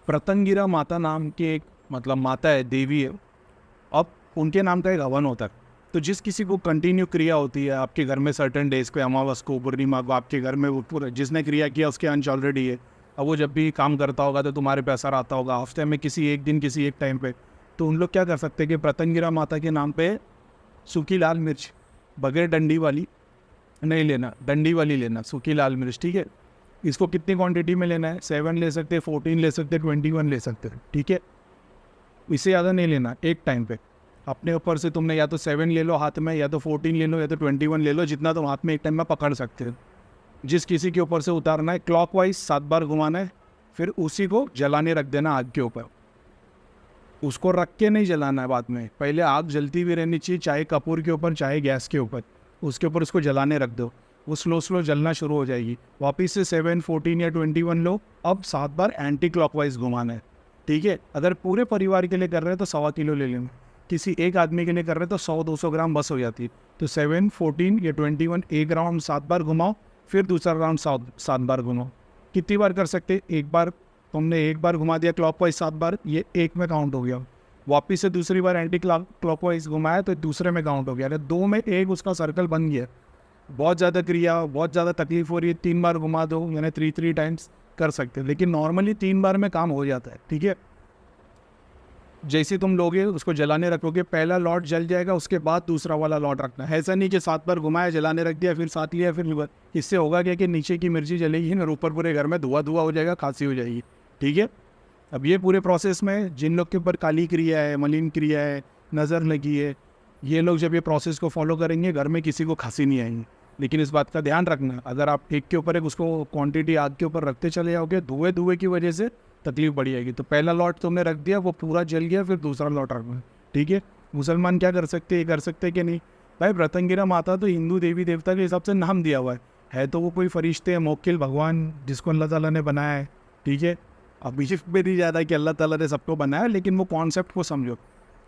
प्रतंगिरा माता नाम की एक मतलब माता है, देवी है। अब उनके नाम का एक हवन होता है। तो जिस किसी को कंटिन्यू क्रिया होती है आपके घर में सर्टेन डेज को, अमावस को, पूर्णिमा को, आपके घर में वो पूरा जिसने क्रिया किया उसके अंश ऑलरेडी है। अब वो जब भी काम करता होगा तो तुम्हारे पे असर आता होगा हफ्ते में किसी एक दिन किसी एक टाइम पे। तो उन लोग क्या कर सकते हैं कि प्रतंगिरा माता के नाम पे सूखी लाल मिर्च, बगैर डंडी वाली नहीं लेना, डंडी वाली लेना, सूखी लाल मिर्च, ठीक है। इसको कितनी क्वांटिटी में लेना है? 7 ले सकते हैं, 14 ले सकते हैं, 21 ले सकते हैं, ठीक है। इससे ज़्यादा नहीं लेना एक टाइम पे। अपने ऊपर से तुमने या तो 7 ले लो हाथ में, या तो 14 ले लो, या तो 21 ले लो, जितना तुम हाथ में एक टाइम में पकड़ सकते हो। जिस किसी के ऊपर से उतारना है क्लॉकवाइज 7 बार घुमाना है, फिर उसी को जलाने रख देना आग के ऊपर। उसको रख के नहीं जलाना है बाद में, पहले आग जलती भी रहनी चाहिए, चाहे कपूर के ऊपर चाहे गैस के ऊपर। उसके ऊपर उसको जलाने रख दो, वो स्लो स्लो जलना शुरू हो जाएगी। वापस से 7, 14 या 21 लो। अब 7 बार एंटी क्लॉकवाइज घुमाना है, ठीक है। अगर पूरे परिवार के लिए कर रहे हैं तो 1.25 किलो ले लेंगे। किसी एक आदमी के लिए कर रहे हैं तो 100-200 ग्राम बस हो जाती है। तो 7, 14 या 21 एक राउंड 7 बार घुमाओ, फिर दूसरा राउंड 7 बार घुमाओ। कितनी बार कर सकते? एक बार तुमने एक बार घुमा दिया क्लॉकवाइज 7 बार, ये एक में काउंट हो गया। वापिस से दूसरी बार एंटी क्लॉकवाइज घुमाया तो दूसरे में काउंट हो गया, अरे 2 में 1 उसका सर्कल बन गया। बहुत ज़्यादा क्रिया, बहुत ज़्यादा तकलीफ हो रही है, 3 बार घुमा दो, यानी 3 टाइम्स कर सकते हैं, लेकिन नॉर्मली 3 बार में काम हो जाता है, ठीक है। जैसे तुम लोगे उसको जलाने रखोगे, पहला लॉट जल जाएगा, उसके बाद दूसरा वाला लॉट रखना है। ऐसा नहीं कि 7 बार घुमाया, जलाने रख दिया, फिर 7 लिया, फिर इससे होगा क्या कि नीचे की मिर्ची जलेगी ना, ऊपर पूरे घर में धुआं धुआं हो जाएगा, खांसी हो जाएगी, ठीक है। अब ये पूरे प्रोसेस में जिन लोग के ऊपर काली क्रिया है, मलिन क्रिया है, नज़र लगी है, ये लोग जब ये प्रोसेस को फॉलो करेंगे घर में किसी को खांसी नहीं आएंगी। लेकिन इस बात का ध्यान रखना, अगर आप एक के ऊपर एक उसको क्वांटिटी आग के ऊपर रखते चले जाओगे, धुएँ धुएँ की वजह से तकलीफ बढ़ जाएगी। तो पहला लॉट तुमने रख दिया, वो पूरा जल गया, फिर दूसरा लॉट रखना, ठीक है। मुसलमान क्या कर सकते हैं, ये कर सकते हैं कि नहीं? भाई प्रतंगिरा माता तो हिंदू देवी देवता के हिसाब से नाम दिया हुआ है तो वो कोई फरिश्ते, मोक्किल, भगवान जिसको अल्लाह ताला ने बनाया है, ठीक है। अब इस पे नहीं ज़्यादा कि अल्लाह ताला ने सबको बनाया, लेकिन वो कॉन्सेप्ट को समझो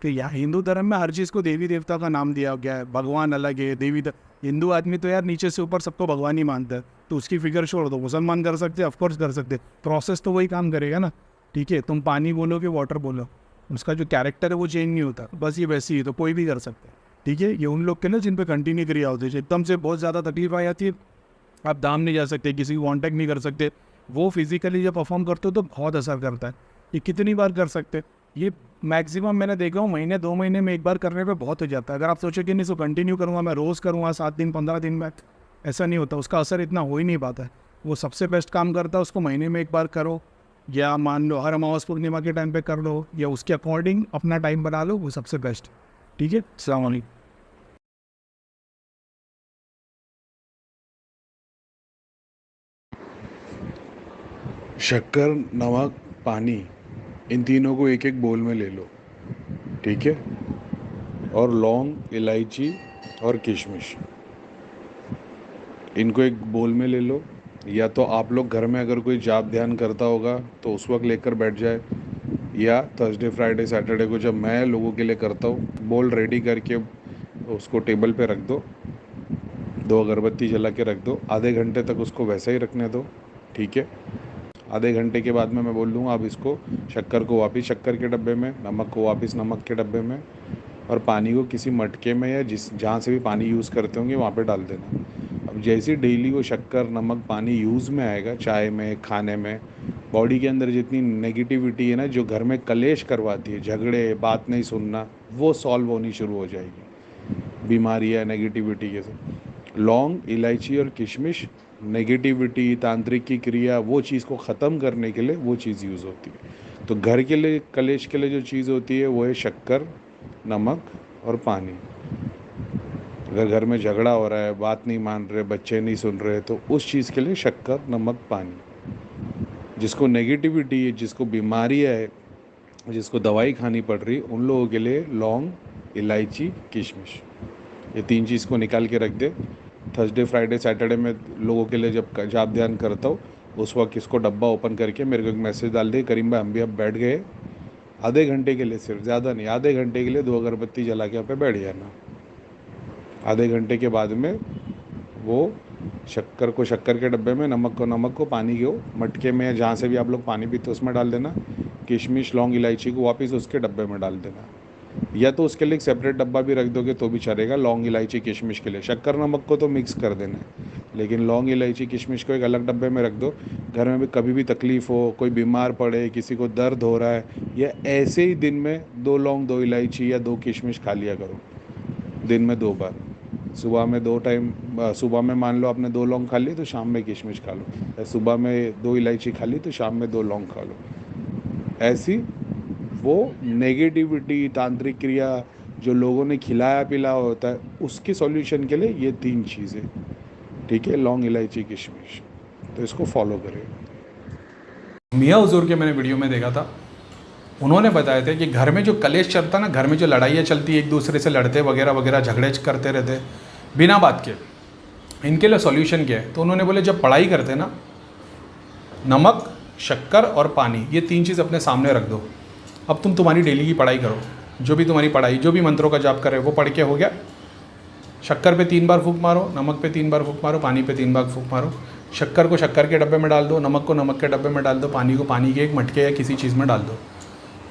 कि यार हिंदू धर्म में हर चीज़ को देवी देवता का नाम दिया गया है। भगवान अलग है, हिंदू आदमी तो यार नीचे से ऊपर सबको भगवान ही मानता है, तो उसकी फिक्र छोड़ दो। मुसलमान कर सकते हैं, ऑफकोर्स कर सकते, प्रोसेस तो वही काम करेगा ना, ठीक है। तुम पानी बोलो कि वाटर बोलो, उसका जो कैरेक्टर है वो चेंज नहीं होता, बस ये वैसी ही, तो कोई भी कर सकता है, ठीक है। ये उन लोग के ना जिन पे कंटिन्यू क्रिया होती है, एकदम से बहुत ज़्यादा तकलीफ आ जाती है, आप धाम नहीं जा सकते, किसी को कॉन्टैक्ट नहीं कर सकते, वो फिजिकली जब परफॉर्म करते हो तो बहुत असर करता है। ये कितनी बार कर सकते? ये मैक्सिमम मैंने देखा हूँ महीने 2 महीने में एक बार करने पे बहुत हो जाता है। अगर आप सोचो कि नहीं इसको कंटिन्यू करूँगा, मैं रोज़ करूँगा 7 दिन 15 दिन में, ऐसा नहीं होता, उसका असर इतना हो ही नहीं पाता है। वो सबसे बेस्ट काम करता है, उसको महीने में एक बार करो, या मान लो हर अमावस पूर्णिमा के टाइम पे कर लो, या उसके अकॉर्डिंग अपना टाइम बना लो, वो सबसे बेस्ट, ठीक है। अस्सलाम वालेकुम। शक्कर, नमक, पानी, इन तीनों को एक एक बोल में ले लो, ठीक है। और लौंग, इलायची और किशमिश, इनको एक बोल में ले लो। या तो आप लोग घर में अगर कोई जाप ध्यान करता होगा तो उस वक्त लेकर बैठ जाए, या थर्सडे फ्राइडे सैटरडे को जब मैं लोगों के लिए करता हूँ, बोल रेडी करके उसको टेबल पे रख दो, 2 अगरबत्ती जला के रख दो, आधे घंटे तक उसको वैसे ही रखने दो, ठीक है। आधे घंटे के बाद में मैं बोल दूँगा अब इसको, शक्कर को वापस शक्कर के डब्बे में, नमक को वापस नमक के डब्बे में, और पानी को किसी मटके में या जहाँ से भी पानी यूज़ करते होंगे वहाँ पे डाल देना। अब जैसे डेली वो शक्कर, नमक, पानी यूज़ में आएगा, चाय में, खाने में, बॉडी के अंदर जितनी नेगेटिविटी है ना, जो घर में कलेश करवाती है, झगड़े, बात नहीं सुनना, वो सॉल्व होनी शुरू हो जाएगी। बीमारियाँ नेगेटिविटी के से लौंग, इलायची और किशमिश, नेगेटिविटी, तांत्रिक की क्रिया, वो चीज़ को ख़त्म करने के लिए वो चीज़ यूज़ होती है। तो घर के लिए, कलेश के लिए जो चीज़ होती है वो है शक्कर, नमक और पानी। अगर घर में झगड़ा हो रहा है, बात नहीं मान रहे, बच्चे नहीं सुन रहे, तो उस चीज़ के लिए शक्कर, नमक, पानी। जिसको नेगेटिविटी है, जिसको बीमारियाँ है, जिसको दवाई खानी पड़ रही, उन लोगों के लिए लौंग, इलायची, किशमिश, ये 3 चीज़ को निकाल के रख दे। थर्सडे फ्राइडे सैटरडे में लोगों के लिए जब जाप ध्यान करता हूँ, उस वक्त इसको डब्बा ओपन करके मेरे को एक मैसेज डाल दे, करीम भाई हम भी अब बैठ गए, आधे घंटे के लिए, सिर्फ, ज़्यादा नहीं, आधे घंटे के लिए 2 अगरबत्ती जला के यहाँ पे बैठ जाना। आधे घंटे के बाद में वो शक्कर को शक्कर के डब्बे में, नमक को नमक को, पानी को मटके में, जहाँ से भी आप लोग पानी पीते हो उसमें डाल देना। किशमिश लौंग इलायची को वापस उसके डब्बे में डाल देना, या तो उसके लिए एक सेपरेट डब्बा भी रख दोगे तो भी चलेगा। लौंग इलायची किशमिश के लिए शक्कर नमक को तो मिक्स कर देना है, लेकिन लौंग इलायची किशमिश को एक अलग डब्बे में रख दो। घर में भी कभी भी तकलीफ़ हो, कोई बीमार पड़े, किसी को दर्द हो रहा है, या ऐसे ही दिन में 2 लौंग 2 इलायची या 2 किशमिश खा लिया करो, दिन में 2 बार। सुबह में 2 टाइम, सुबह में मान लो आपने 2 लौंग खा ली तो शाम में किशमिश खा लो, या सुबह में 2 इलायची खा ली तो शाम में 2 लौंग खा लो। ऐसी वो नेगेटिविटी, तांत्रिक क्रिया जो लोगों ने खिलाया पिलाया होता है, उसके सॉल्यूशन के लिए ये 3 चीज़ें, ठीक है, लौंग इलायची किशमिश, तो इसको फॉलो करें। मियाँ हुजूर के मैंने वीडियो में देखा था, उन्होंने बताया था कि घर में जो कलेश चलता ना, घर में जो लड़ाइयाँ चलती, एक दूसरे से लड़ते वगैरह वगैरह, झगड़े करते रहते बिना बात के, इनके लिए सॉल्यूशन क्या है। तो उन्होंने बोले जब पढ़ाई करते ना, नमक, शक्कर और पानी, ये 3 चीज़ अपने सामने रख दो। अब तुम तुम्हारी डेली की पढ़ाई करो, जो भी तुम्हारी पढ़ाई, जो भी मंत्रों का जाप करे वो पढ़ के हो गया। शक्कर पे 3 बार फूंक मारो, नमक पे 3 बार फूंक मारो, पानी पे 3 बार फूंक मारो। शक्कर को शक्कर के डब्बे में डाल दो, नमक को नमक के डब्बे में डाल दो, पानी को पानी के एक मटके या किसी चीज़ में डाल दो।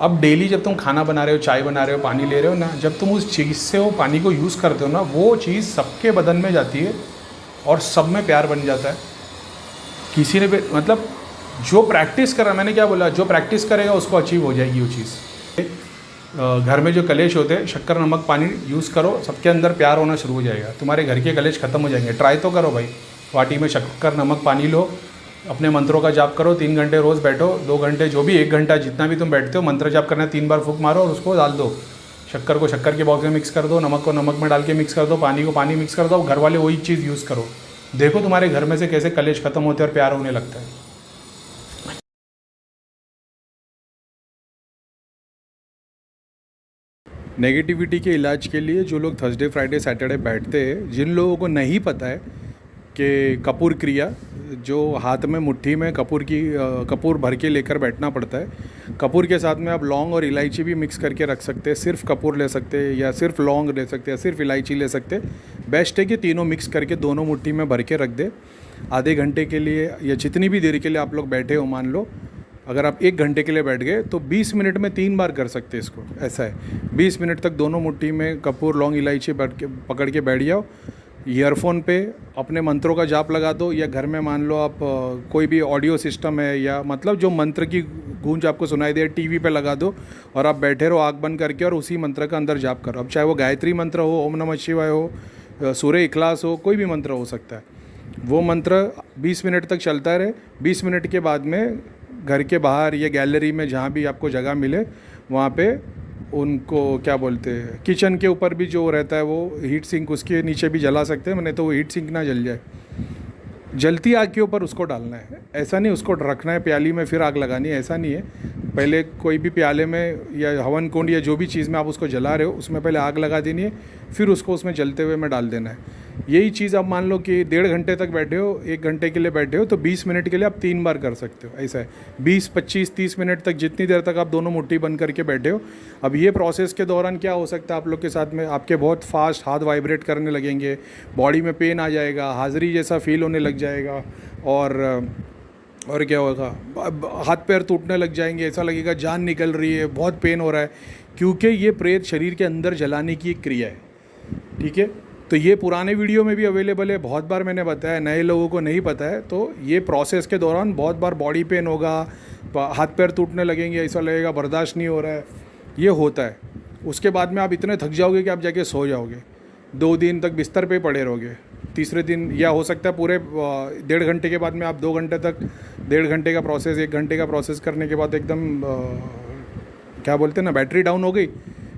अब डेली जब तुम खाना बना रहे हो, चाय बना रहे हो, पानी ले रहे हो ना, जब तुम उस चीज़ से वो पानी को यूज़ करते हो ना, वो चीज़ सबके बदन में जाती है और सब में प्यार बन जाता है। किसी ने भी मतलब जो प्रैक्टिस कर रहा है, मैंने क्या बोला, जो प्रैक्टिस करेगा उसको अचीव हो जाएगी वो चीज़। घर में जो कलेश होते हैं, शक्कर नमक पानी यूज़ करो, सबके अंदर प्यार होना शुरू हो जाएगा, तुम्हारे घर के कलेश खत्म हो जाएंगे। ट्राई तो करो भाई, वाटी में शक्कर नमक पानी लो, अपने मंत्रों का जाप करो, 3 घंटे रोज़ बैठो, 2 घंटे जो भी, 1 घंटा जितना भी तुम बैठते हो, मंत्र जाप करना है, 3 बार फूंक मारो और उसको डाल दो। शक्कर को शक्कर के बॉक्स में मिक्स कर दो, नमक को नमक में डाल के मिक्स कर दो, पानी को पानी मिक्स कर दो। घर वाले वही चीज़ यूज़ करो, देखो तुम्हारे घर में से कैसे कलेश खत्म होते हैं और प्यार होने लगता है। नेगेटिविटी के इलाज के लिए जो लोग थर्सडे फ्राइडे सैटरडे बैठते हैं, जिन लोगों को नहीं पता है कि कपूर क्रिया, जो हाथ में मुट्ठी में कपूर भर के लेकर बैठना पड़ता है। कपूर के साथ में आप लौंग और इलायची भी मिक्स करके रख सकते हैं, सिर्फ कपूर ले सकते हैं या सिर्फ लौंग ले सकते हैं, सिर्फ इलायची ले सकते हैं। बेस्ट है कि तीनों मिक्स करके दोनों मुट्ठी में भर के रख दे। आधे घंटे के लिए या जितनी भी देर के लिए आप लोग बैठे हो, मान लो अगर आप 1 घंटे के लिए बैठ गए तो 20 मिनट में 3 बार कर सकते हैं इसको। ऐसा है, 20 मिनट तक दोनों मुट्ठी में कपूर लौंग इलायची पकड़ के बैठ जाओ। ईयरफोन पे अपने मंत्रों का जाप लगा दो, या घर में मान लो आप कोई भी ऑडियो सिस्टम है, या मतलब जो मंत्र की गूंज आपको सुनाई दे, टीवी पे लगा दो और आप बैठे रहो आँख बंद करके और उसी मंत्र का अंदर जाप करो। अब चाहे वो गायत्री मंत्र हो, ओम नमः शिवाय हो, सूर्य इखलास हो, कोई भी मंत्र हो सकता है। वो मंत्र 20 मिनट तक चलता रहे। 20 मिनट के बाद में घर के बाहर या गैलरी में जहाँ भी आपको जगह मिले, वहाँ पे उनको क्या बोलते हैं, किचन के ऊपर भी जो रहता है वो हीट सिंक, उसके नीचे भी जला सकते हैं, नहीं तो वो हीट सिंक ना जल जाए। जलती आग के ऊपर उसको डालना है, ऐसा नहीं उसको रखना है प्याली में फिर आग लगानी है, ऐसा नहीं है। पहले कोई भी प्याले में या हवन कुंड या जो भी चीज़ में आप उसको जला रहे हो, उसमें पहले आग लगा देनी है, फिर उसको उसमें जलते हुए में डाल देना है। यही चीज़ आप मान लो कि 1.5 घंटे तक बैठे हो, 1 घंटे के लिए बैठे हो, तो 20 मिनट के लिए आप 3 बार कर सकते हो। ऐसा है, 20, 25, 30 मिनट तक, जितनी देर तक आप दोनों मुट्ठी बंद करके बैठे हो। अब ये प्रोसेस के दौरान क्या हो सकता है आप लोग के साथ में, आपके बहुत फास्ट हाथ वाइब्रेट करने लगेंगे, बॉडी में पेन आ जाएगा, हाजिरी जैसा फील होने लग जाएगा, और क्या होगा, हाथ पैर टूटने लग जाएंगे, ऐसा लगेगा जान निकल रही है, बहुत पेन हो रहा है, क्योंकि ये प्रेत शरीर के अंदर जलाने की एक क्रिया है। ठीक है, तो ये पुराने वीडियो में भी अवेलेबल है, बहुत बार मैंने बताया, नए लोगों को नहीं पता है। तो ये प्रोसेस के दौरान बहुत बार बॉडी पेन होगा, हाथ पैर टूटने लगेंगे, ऐसा लगेगा बर्दाश्त नहीं हो रहा है, ये होता है। उसके बाद में आप इतने थक जाओगे कि आप जाके सो जाओगे, 2 दिन तक बिस्तर पे पड़े रहोगे। तीसरे दिन, या हो सकता है पूरे 1.5 घंटे के बाद में आप 2 घंटे तक, 1.5 घंटे का प्रोसेस, 1 घंटे का प्रोसेस करने के बाद एकदम क्या बोलते हैं ना, बैटरी डाउन हो गई,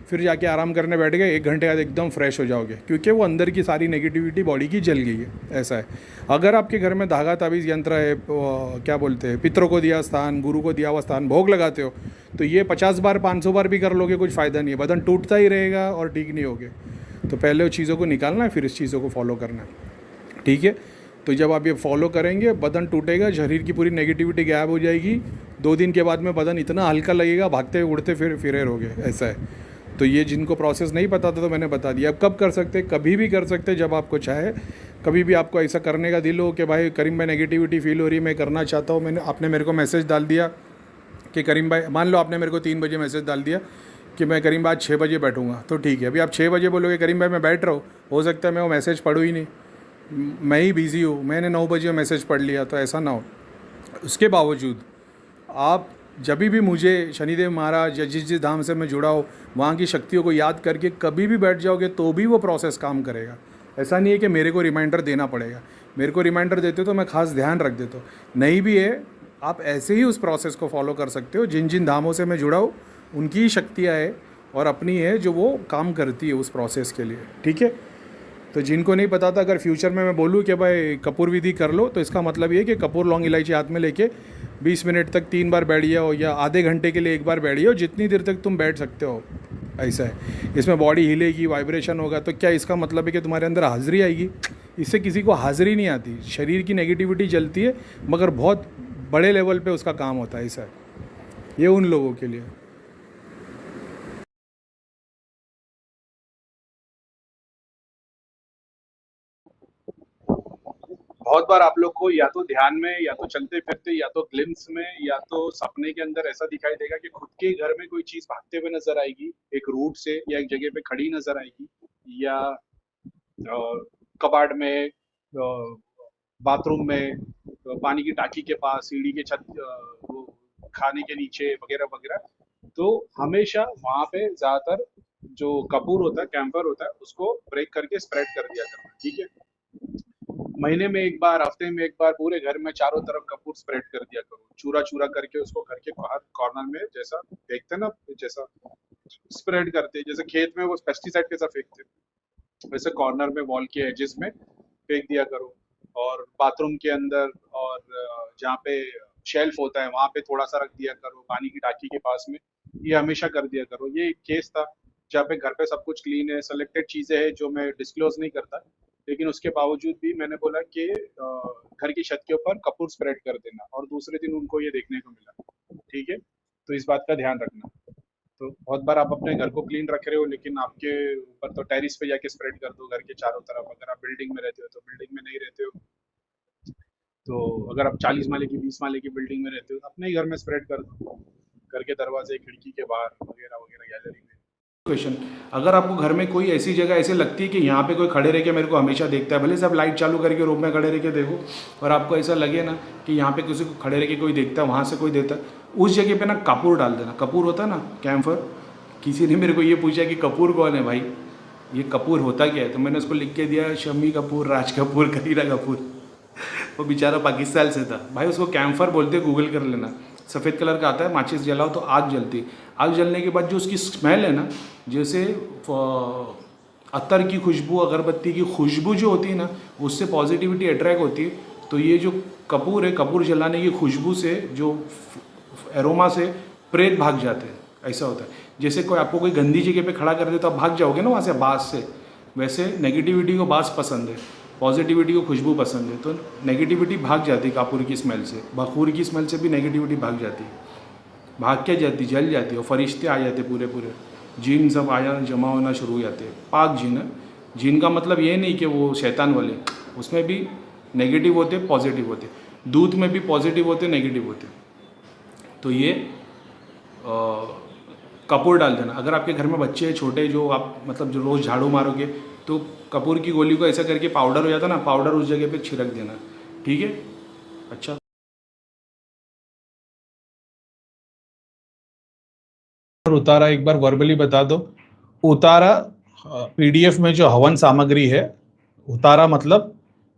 फिर जाके आराम करने बैठ गए, 1 घंटे बाद एकदम फ्रेश हो जाओगे, क्योंकि वो अंदर की सारी नेगेटिविटी बॉडी की जल गई है। ऐसा है। अगर आपके घर में धागा ताबीज़ यंत्र है, क्या बोलते हैं, पितरों को दिया स्थान, गुरु को दिया हुआ स्थान, भोग लगाते हो, तो ये 50 बार 500 बार भी कर लोगे कुछ फ़ायदा नहीं है, बदन टूटता ही रहेगा और ठीक नहीं होगे। तो पहले वो चीज़ों को निकालना है, फिर इस चीज़ों को फॉलो करना है। ठीक है, तो जब आप ये फॉलो करेंगे, बदन टूटेगा, शरीर की पूरी नेगेटिविटी गायब हो जाएगी। 2 दिन के बाद में बदन इतना हल्का लगेगा, भागते उड़ते फिरे रहोगे। ऐसा है। तो ये जिनको प्रोसेस नहीं पता था तो मैंने बता दिया। अब कब कर सकते, कभी भी कर सकते, जब आपको चाहे, कभी भी आपको ऐसा करने का दिल हो कि भाई करीम में नेगेटिविटी फील हो रही है, मैं करना चाहता हूँ, आपने मेरे को मैसेज डाल दिया कि करीम भाई, मान लो आपने मेरे को 3 बजे मैसेज डाल दिया कि मैं करीम भाई आज 6 बजे बैठूंगा, तो ठीक है। अभी आप 6 बजे बोलोगे करीम भाई मैं बैठ रहा हूँ, हो सकता है मैं वो मैसेज पढ़ूँ ही नहीं, मैं ही बिज़ी हूँ, मैंने 9 बजे मैसेज पढ़ लिया, तो ऐसा ना हो। उसके बावजूद आप जब भी मुझे शनिदेव महाराज या जिस धाम से मैं जुड़ा हो वहाँ की शक्तियों को याद करके कभी भी बैठ जाओगे तो भी वो प्रोसेस काम करेगा। ऐसा नहीं है कि मेरे को रिमाइंडर देना पड़ेगा, मेरे को रिमाइंडर देते हो तो मैं खास ध्यान रख देता हूँ, नहीं भी है आप ऐसे ही उस प्रोसेस को फॉलो कर सकते हो। जिन जिन धामों से मैं जुड़ा हूँ उनकी ही शक्तियाँ है और अपनी है जो वो काम करती है उस प्रोसेस के लिए, ठीक है। तो जिनको नहीं पता था, अगर फ्यूचर में मैं बोलूँ कि भाई कपूर विधि कर लो, तो इसका मतलब ये है कि कपूर लौंग इलायची हाथ में लेके 20 मिनट तक 3 बार बैठ जाओ या आधे घंटे के लिए 1 बार बैठ जाओ, जितनी देर तक तुम बैठ सकते हो। ऐसा है, इसमें बॉडी हिलेगी, वाइब्रेशन होगा, तो क्या इसका मतलब है कि तुम्हारे अंदर हाजिरी आएगी? इससे किसी को हाजिरी नहीं आती, शरीर की नेगेटिविटी जलती है मगर बहुत बड़े लेवल पे उसका काम होता है। ऐसा है, ये उन लोगों के लिए। बहुत बार आप लोग को या तो ध्यान में, या तो चलते फिरते, या तो ग्लिम्स में, या तो सपने के अंदर ऐसा दिखाई देगा कि खुद के घर में कोई चीज भागते हुए नजर आएगी, एक रूट से या एक जगह पे खड़ी नजर आएगी, या कबाड़ में, बाथरूम में, पानी की टाकी के पास, सीढ़ी के छत, वो खाने के नीचे वगैरह वगैरह। तो हमेशा वहां पे ज्यादातर जो कपूर होता है, कैंपर होता है, उसको ब्रेक करके स्प्रेड कर दिया करना, ठीक है। महीने में एक बार, हफ्ते में एक बार पूरे घर में चारों तरफ कपूर स्प्रेड कर दिया करो, चूरा चूरा करके उसको घर के बाहर कॉर्नर में, जैसा देखते हैं ना, जैसा स्प्रेड करते हैं, जैसे खेत में वो पेस्टिसाइड कैसा फेंकते हैं, वैसे कॉर्नर में, वॉल के एजेस में फेंक दिया करो। और बाथरूम के अंदर, और जहाँ पे शेल्फ होता है वहां पे थोड़ा सा रख दिया करो, पानी की टाकी के पास में। ये हमेशा कर दिया करो। ये एक केस था जहाँ पे घर पे सब कुछ क्लीन है, सेलेक्टेड चीजें हैं जो मैं डिस्क्लोज नहीं करता, लेकिन उसके बावजूद भी मैंने बोला कि घर की छत के ऊपर कपूर स्प्रेड कर देना, और दूसरे दिन उनको ये देखने को मिला, ठीक है। तो इस बात का ध्यान रखना। तो बहुत बार आप अपने घर को क्लीन रख रहे हो, लेकिन आपके ऊपर तो टेरिस पे जाके स्प्रेड कर दो घर के चारों तरफ। अगर आप बिल्डिंग में रहते हो तो, बिल्डिंग में नहीं रहते हो तो, अगर आप 40 माले की, 20 माले की बिल्डिंग में रहते हो तो अपने ही घर में स्प्रेड कर दो, घर के दरवाजे, खिड़की के बाहर वगैरह वगैरह, गैलरी में। क्वेश्चन, अगर आपको घर में कोई ऐसी जगह ऐसे लगती है कि यहाँ पे कोई खड़े रह के मेरे को हमेशा देखता है, भले से आप लाइट चालू करके रूम में खड़े रह के देखो, और आपको ऐसा लगे ना कि यहाँ पे किसी को खड़े रह के कोई देखता है, वहाँ से कोई देता है, उस जगह पे ना कपूर डाल देना। कपूर होता है ना, कैम्फर। किसी ने मेरे को ये पूछा कि कपूर कौन है भाई, ये कपूर होता क्या है, तो मैंने उसको लिख के दिया शम्मी कपूर, राज कपूर, करीना कपूर। वो बेचारा पाकिस्तान से था भाई, उसको कैम्फर बोलते, गूगल कर लेना। सफ़ेद कलर का आता है, माचिस जलाओ तो आग जलती। आग जलने के बाद जो उसकी स्मेल है ना, जैसे अत्तर की खुशबू, अगरबत्ती की खुशबू जो होती है ना, उससे पॉजिटिविटी अट्रैक्ट होती है। तो ये जो कपूर है, कपूर जलाने की खुशबू से, जो एरोमा से प्रेत भाग जाते हैं। ऐसा होता है, जैसे कोई आपको कोई गंदी जगह पे खड़ा कर दे तो आप भाग जाओगे ना वहाँ से, बास से। वैसे नेगेटिविटी को बास पसंद है, पॉजिटिविटी को खुशबू पसंद है, तो नेगेटिविटी भाग जाती है कपूर की स्मेल से। बखूर की स्मेल से भी नेगेटिविटी भाग जाती है, भाग के जाती, जल जाती है, और फरिश्ते आ जाते पूरे पूरे, जीन सब आया जमा होना शुरू हो जाते हैं। पाक जीन है। जीन का मतलब ये नहीं कि वो शैतान वाले, उसमें भी नेगेटिव होते, पॉजिटिव होते। दूध में भी पॉजिटिव होते, नेगेटिव होते। तो ये कपूर डाल देना। अगर आपके घर में बच्चे हैं छोटे, जो आप मतलब जो रोज़ झाड़ू मारोगे, तो कपूर की गोली को ऐसा करके पाउडर हो जाता ना, पाउडर उस जगह पे छिड़क देना, ठीक है। अच्छा, उतारा एक बार वर्बली बता दो। उतारा पीडीएफ में जो हवन सामग्री है, उतारा मतलब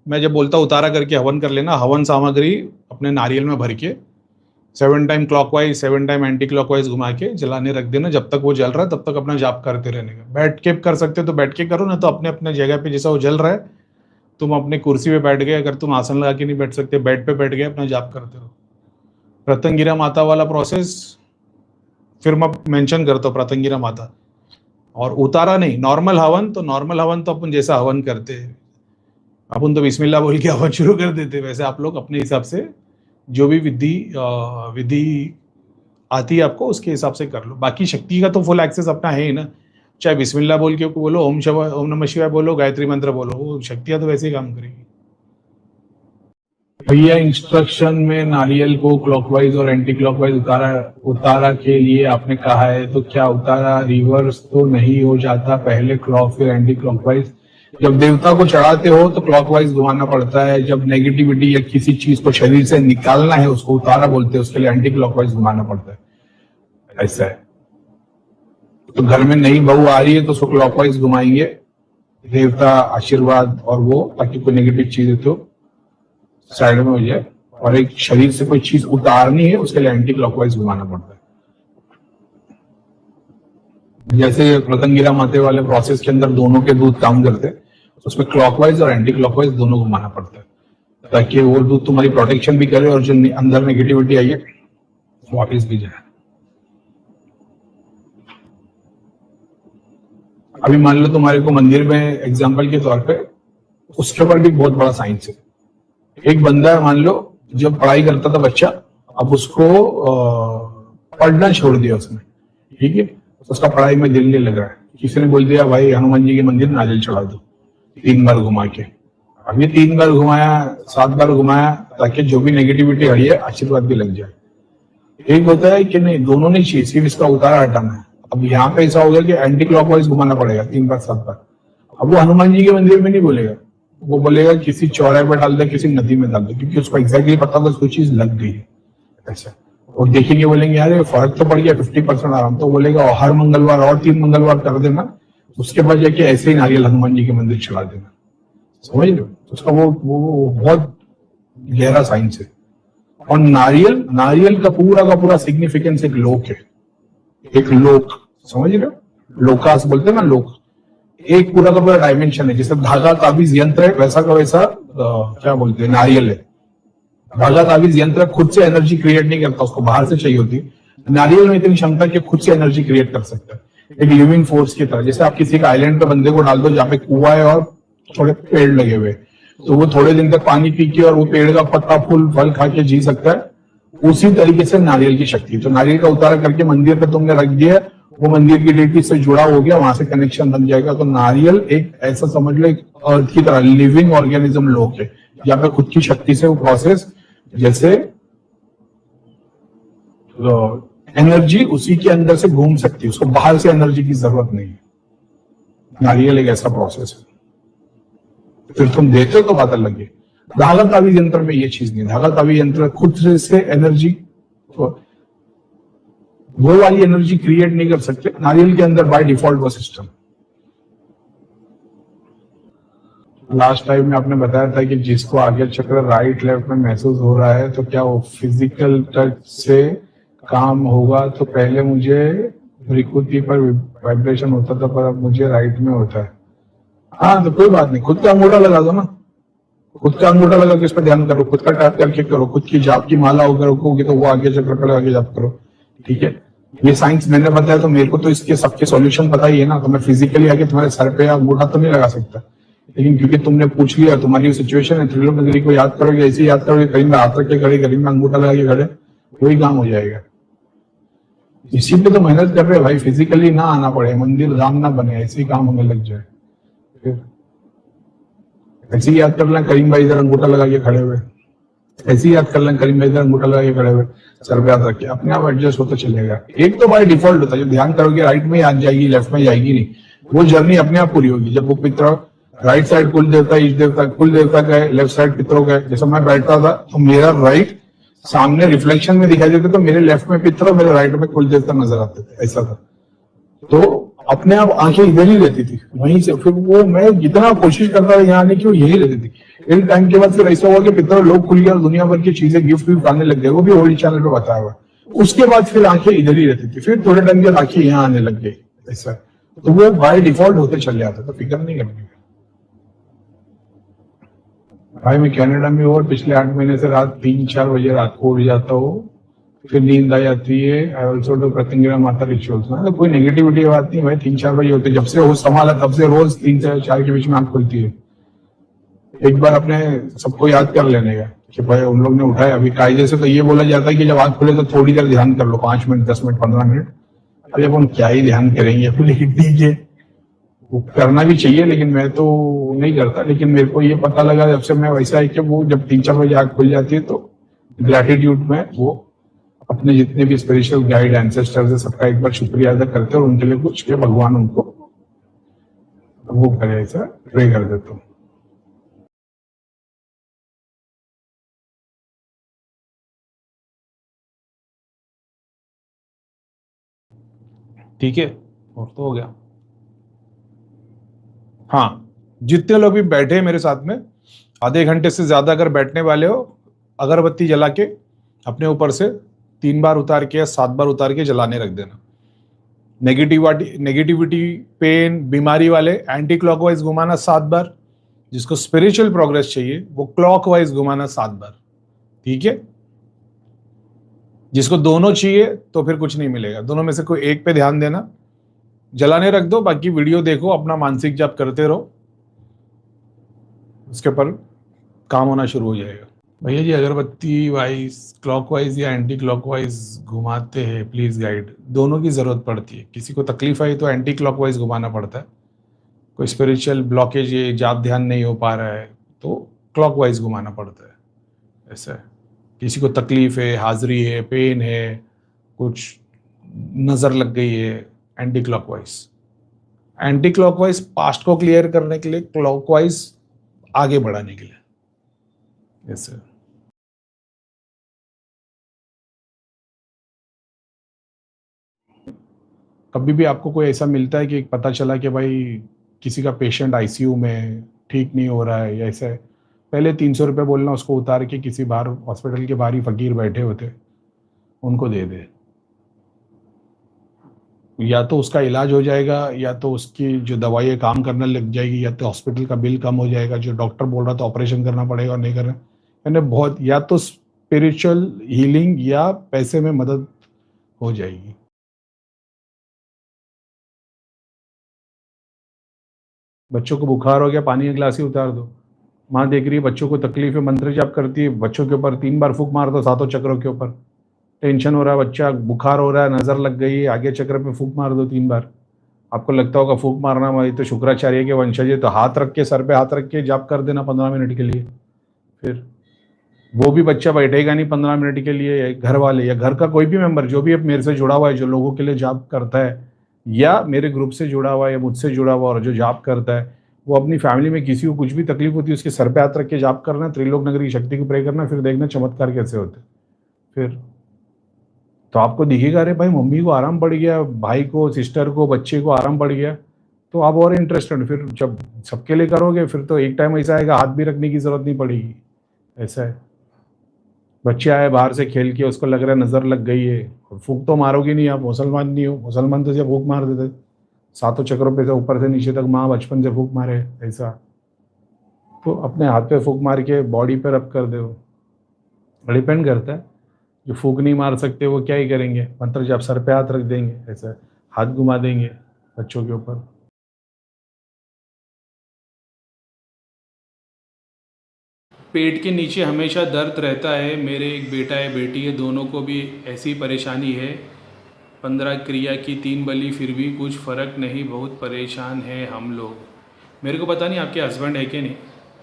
मैं जब बोलता उतारा करके हवन कर लेना, हवन सामग्री अपने नारियल में भर के 7 time clockwise, 7 time anti clockwise घुमा के जलाने रख देना। जब तक वो जल रहा है तब तक अपना जाप करते रहने का। बैठ के कर सकते तो बैठ के करो, ना तो अपने अपने जगह पे जैसा वो जल रहा है, तुम अपनी कुर्सी पे बैठ गए, अगर तुम आसन लगा के नहीं बैठ सकते, बेड पे बैठ गए, अपना जाप करते रहो। प्रतंगिरा माता वाला प्रोसेस फिर मैं मेंशन करता हूँ, प्रतंगिरा माता। और उतारा नहीं, नॉर्मल हवन, तो नॉर्मल हवन तो अपन जैसा हवन करते हैं, अपन तो बिस्मिल्लाह बोल के हवन शुरू कर देते हैं। वैसे आप लोग अपने हिसाब से जो भी विधि आती है आपको, उसके हिसाब से कर लो। बाकी शक्ति का तो फुल एक्सेस अपना है ही ना, चाहे बिस्मिल्लाह बोल के बोलो, ओम नमः शिवाय बोलो, गायत्री मंत्र बोलो, वो शक्तियाँ तो वैसे ही काम करेगी। भैया इंस्ट्रक्शन में नारियल को क्लॉकवाइज और एंटी क्लॉकवाइज उतारा के लिए आपने कहा है, तो क्या उतारा रिवर्स तो नहीं हो जाता, पहले क्लॉक फिर एंटी क्लॉकवाइज? जब देवता को चढ़ाते हो तो क्लॉकवाइज घुमाना पड़ता है, जब नेगेटिविटी या किसी चीज को शरीर से निकालना है उसको उतारा बोलते हैं, उसके लिए एंटी क्लॉकवाइज घुमाना पड़ता है। ऐसा है। तो घर में नई बहू आ रही है तो उसको क्लॉकवाइज घुमाएंगे, देवता आशीर्वाद और वो, ताकि कोई नेगेटिव चीज है तो साइड में हो जाए। और एक शरीर से कोई चीज उतारनी है उसके लिए एंटी क्लॉकवाइज घुमाना पड़ता है। जैसे रतनगिरा माते वाले प्रोसेस के अंदर दोनों के दूध काम करते हैं, उसमें क्लॉकवाइज और एंटी क्लॉकवाइज दोनों घुमाना पड़ता है, ताकि वो दूध तुम्हारी प्रोटेक्शन भी करे और जो अंदर नेगेटिविटी आई है वापिस भी जाए। अभी मान लो तुम्हारे को मंदिर में एग्जाम्पल के तौर पे, उसके ऊपर भी बहुत बड़ा साइंस है। एक बंदा है, मान लो जब पढ़ाई करता था बच्चा, अब उसको पढ़ना छोड़ दिया उसने, ठीक है, उसका पढ़ाई में दिल नहीं लग रहा है, किसी ने बोल दिया भाई हनुमान जी के मंदिर नारियल चढ़ा दो 3 बार घुमा के। अब ये 3 बार घुमाया, 7 बार घुमाया, ताकि जो भी नेगेटिविटी आई है आशीर्वाद भी लग जाए। एक होता है कि नहीं, दोनों नहीं चाहिए, सिर्फ इसका उतारा हटाना है। अब यहाँ पे ऐसा होगा कि एंटी क्लॉकवाइज घुमाना पड़ेगा 3 बार 7 बार। अब वो हनुमान जी के मंदिर में नहीं बोलेगा, वो बोलेगा किसी चौराहे पर डाल दे, किसी नदी में डाल दे, क्योंकि उसको एग्जैक्टली पता होगा कोई चीज लग गई है। ऐसा और देखेंगे, बोलेंगे यार फर्क तो पड़ गया 50% आराम, तो बोलेगा हर मंगलवार और 3 मंगलवार कर देना, उसके बाद जाके ऐसे ही नारियल हनुमान जी के मंदिर चढ़ा देना। समझ लो, उसका वो बहुत गहरा साइंस है। और नारियल का पूरा सिग्निफिकेंस एक लोक है, एक लोक, समझ रहे हो, लोकास बोलते हैं ना, लोक एक पूरा का पूरा डायमेंशन है। जैसे धागा ताबीज यंत्र है, वैसा का वैसा क्या बोलते हैं नारियल है। धागा ताबीज यंत्र खुद से एनर्जी क्रिएट नहीं करता, उसको बाहर से चाहिए होती। नारियल में इतनी क्षमता कि खुद से एनर्जी क्रिएट कर सकता है, एक लिविंग फोर्स की तरह। जैसे आप किसी का आइलैंड पे बंदे को डाल दो जहाँ पे कुआं है और थोड़े पेड़ लगे हुए, तो वो थोड़े दिन तक पानी पी के और वो पेड़ का पत्ता फूल फल खा के जी सकता है। उसी तरीके से नारियल की शक्ति। तो नारियल का उतारा करके मंदिर पे तुमने रख दिया, वो मंदिर की डेटी से जुड़ा हो गया, वहां से कनेक्शन बन जाएगा। तो नारियल एक ऐसा समझ लो एक अर्थ की तरह लिविंग ऑर्गेनिज्म लोक है, जहाँ पे खुद की शक्ति से वो प्रोसेस, जैसे एनर्जी उसी के अंदर से घूम सकती है, उसको बाहर से एनर्जी की जरूरत नहीं है। नारियल एक ऐसा प्रोसेस है। फिर तुम देते हो तो बात अलग है। धागा ताबीज यंत्र में ये चीज नहीं, धागा ताबीज यंत्र खुद से एनर्जी, वो वाली एनर्जी क्रिएट नहीं कर सकते। नारियल के अंदर बाय डिफॉल्ट वो सिस्टम। लास्ट टाइम में आपने बताया था कि जिसको आगे चक्र राइट लेफ्ट में महसूस हो रहा है, तो क्या वो फिजिकल टच से काम होगा? तो पहले मुझे विकृति पर वाइब्रेशन होता था, पर अब मुझे राइट में होता है। हाँ तो कोई बात नहीं, खुद का अंगूठा लगा दो ना, खुद का अंगूठा लगा के इस पर ध्यान करो, खुद का टैप करके करो, खुद की जाप की माला होकर रखोगे तो वो आगे चक्र पर आगे जाप करो। ठीक है, ये साइंस मैंने बताया तो मेरे को तो इसके सबके सॉल्यूशन पता ही है ना, तो मैं फिजिकली आके तुम्हारे सर पे अंगूठा तो नहीं लगा सकता, लेकिन क्योंकि तुमने पूछ लिया, तुम्हारी सिचुएशन है, त्रिलोक को याद करोगे, ऐसे याद करोगे, कहीं में हाथ रख के खड़े, कहीं में अंगूठा लगा के खड़े, वही काम हो जाएगा। इसी पे तो मेहनत कर रहे हैं भाई, फिजिकली ना आना पड़े, मंदिर धाम ना बने, ऐसे ही काम हमें लग जाए। फिर ऐसे ही याद कर लें करीम भाई इधर अंगूठा लगा के खड़े हुए, ऐसे ही याद कर लें करीम भाई इधर अंगूठा लगा के खड़े हुए, सर पे हाथ रख के, अपने आप एडजस्ट होता चलेगा। एक तो बाय डिफॉल्ट होता है, जब ध्यान करोगे राइट में याद जाएगी, लेफ्ट में जाएगी नहीं, वो जर्नी अपने आप पूरी होगी। जब वो पितर राइट साइड कुल देवता, ईश देवता, कुल देवता का है, लेफ्ट साइड पितरों का है। जैसे मैं बैठता था तो मेरा राइट सामने रिफ्लेक्शन में दिखाई देता, तो मेरे लेफ्ट में पितर, मेरे राइट में कुल देवता नजर आते थे, ऐसा था। तो अपने आप आंखें इधर ही रहती थी, वहीं से फिर वो मैं जितना कोशिश करता था यहाँ आने की, वो यही रहती थी। एक टाइम के बाद फिर ऐसा हुआ कि पितर लोग खुल गया और दुनिया भर की चीजें गिफ्ट विफ्ट आने लग गए, वो भी होली चैनल पे बताया हुआ। उसके बाद फिर आंखें इधर ही रहती थी, फिर थोड़े टाइम के बाद आंखें यहाँ आने लग गई, ऐसा। तो वो बाय डिफॉल्ट होते चले जाते, तो फिक्र नहीं करनी भाई। मैं कनाडा में हूँ और पिछले 8 महीने से रात 3-4 बजे रात को उठ जाता हूँ, फिर नींद आ जाती है। आई ऑल्सो डू प्रत्यंगिरा माता रिचुअल्स। मतलब कोई नेगेटिविटी की बात नहीं भाई, 3-4 बजे होते, जब से होश संभाला तब से रोज 3 से 4 के बीच में आंख खुलती है। एक बार अपने सबको याद कर लेने का कि भाई उन लोग ने उठाया। अभी कायदे से तो ये बोला जाता है कि जब आंख खुले तो थोड़ी देर ध्यान कर लो, 5 मिनट, 10 मिनट, 15 मिनट। अभी अपन क्या ही ध्यान करेंगे, लेकिन ठीक है, वो करना भी चाहिए, लेकिन मैं तो नहीं करता। लेकिन मेरे को ये पता लगा जब से मैं वैसा है कि वो जब 3-4 बजे आँख खुल जाती है तो ग्रेटिट्यूड में वो अपने जितने भी स्पिरिचुअल गाइड एंसेस्टर्स है सबका एक बार शुक्रिया अदा करते हैं और उनके लिए कुछ के भगवान उनको वो करे, ऐसा प्रे कर देता हूँ। ठीक है, और तो हो गया। हाँ, जितने लोग भी बैठे हैं मेरे साथ में, आधे घंटे से ज्यादा अगर बैठने वाले हो, अगरबत्ती जला के अपने ऊपर से 3 बार उतार के या 7 बार उतार के जलाने रख देना। नेगेटिविटी, पेन, बीमारी वाले एंटी क्लॉकवाइज घुमाना 7 बार। जिसको स्पिरिचुअल प्रोग्रेस चाहिए वो क्लॉकवाइज घुमाना 7 बार। ठीक है, जिसको दोनों चाहिए तो फिर कुछ नहीं मिलेगा, दोनों में से कोई एक पे ध्यान देना, जलाने रख दो, बाकी वीडियो देखो, अपना मानसिक जाप करते रहो, उसके ऊपर काम होना शुरू हो जाएगा। भैया जी, अगरबत्ती वाइज क्लॉकवाइज या एंटी क्लॉकवाइज घुमाते हैं प्लीज गाइड, दोनों की जरूरत पड़ती है। किसी को तकलीफ आई तो एंटी क्लॉकवाइज घुमाना पड़ता है, कोई स्पिरिचुअल ब्लॉकेज है, जाप ध्यान नहीं हो पा रहा है तो क्लॉकवाइज घुमाना पड़ता है। ऐसा है, किसी को तकलीफ है, हाजिरी है, पेन है, कुछ नज़र लग गई है, anti clockwise. Anti clockwise past को क्लियर करने के लिए, क्लॉकवाइज आगे बढ़ाने के लिए। ऐसे कभी भी आपको कोई ऐसा मिलता है कि पता चला कि भाई किसी का पेशेंट आईसीयू में ठीक नहीं हो रहा है या ऐसा है, पहले 300 रुपये बोलना, उसको उतार के किसी बाहर हॉस्पिटल के बाहर ही फकीर बैठे होते उनको दे दे। या तो उसका इलाज हो जाएगा, या तो उसकी जो दवाइयाँ काम करने लग जाएगी, या तो हॉस्पिटल का बिल कम हो जाएगा। जो डॉक्टर बोल रहा था ऑपरेशन करना पड़ेगा और नहीं करना, मैंने बहुत, या तो स्पिरिचुअल हीलिंग या पैसे में मदद हो जाएगी। बच्चों को बुखार हो गया, पानी का गिलास ही उतार दो। माँ देख रही है बच्चों को तकलीफ है, मंत्र जाप करती है, बच्चों के ऊपर 3 बार फूंक मार दो, 7 चक्रों के ऊपर। टेंशन हो रहा है, बच्चा बुखार हो रहा है, नज़र लग गई है, आगे चक्र पे फूंक मार दो 3 बार। आपको लगता होगा फूंक मारना भाई तो शुक्राचार्य के वंशज है, तो हाथ रख के, सर पे हाथ रख के जाप कर देना 15 मिनट के लिए। फिर वो भी बच्चा बैठेगा नहीं 15 मिनट के लिए, घर वाले या घर का कोई भी मेंबर जो भी अब मेरे से जुड़ा हुआ है, जो लोगों के लिए जाप करता है, या मेरे ग्रुप से जुड़ा हुआ है या मुझसे जुड़ा हुआ और जो जाप करता है, वो अपनी फैमिली में किसी को कुछ भी तकलीफ होती है उसके सर पे हाथ रख के जाप करना, त्रिलोक नगरी की शक्ति को प्रे करना, फिर देखना चमत्कार कैसे होते। फिर तो आपको दिखेगा, अरे भाई मम्मी को आराम पड़ गया, भाई को, सिस्टर को, बच्चे को आराम पड़ गया, तो आप और इंटरेस्टेड। फिर जब सबके लिए करोगे फिर तो एक टाइम ऐसा आएगा हाथ भी रखने की जरूरत नहीं पड़ेगी। ऐसा है, बच्चे आए बाहर से खेल के, उसको लग रहा है नज़र लग गई है, फूंक तो मारोगे नहीं, आप मुसलमान नहीं हो, मुसलमान तो जब फूंक मार देते 7 चक्रों पे से ऊपर से नीचे तक, माँ बचपन से फूंक मारे ऐसा। तो अपने हाथ पे फूंक मार के बॉडी पे रब कर दो, डिपेंड करता है। जो फूंक नहीं मार सकते वो क्या ही करेंगे, मंत्र जब सर पे हाथ रख देंगे, ऐसा हाथ घुमा देंगे बच्चों के ऊपर। पेट के नीचे हमेशा दर्द रहता है, मेरे एक बेटा है बेटी है, दोनों को भी ऐसी परेशानी है। 15 क्रिया की 3 बलि फिर भी कुछ फ़र्क नहीं, बहुत परेशान है हम लोग। मेरे को पता नहीं आपके हस्बैंड है कि नहीं,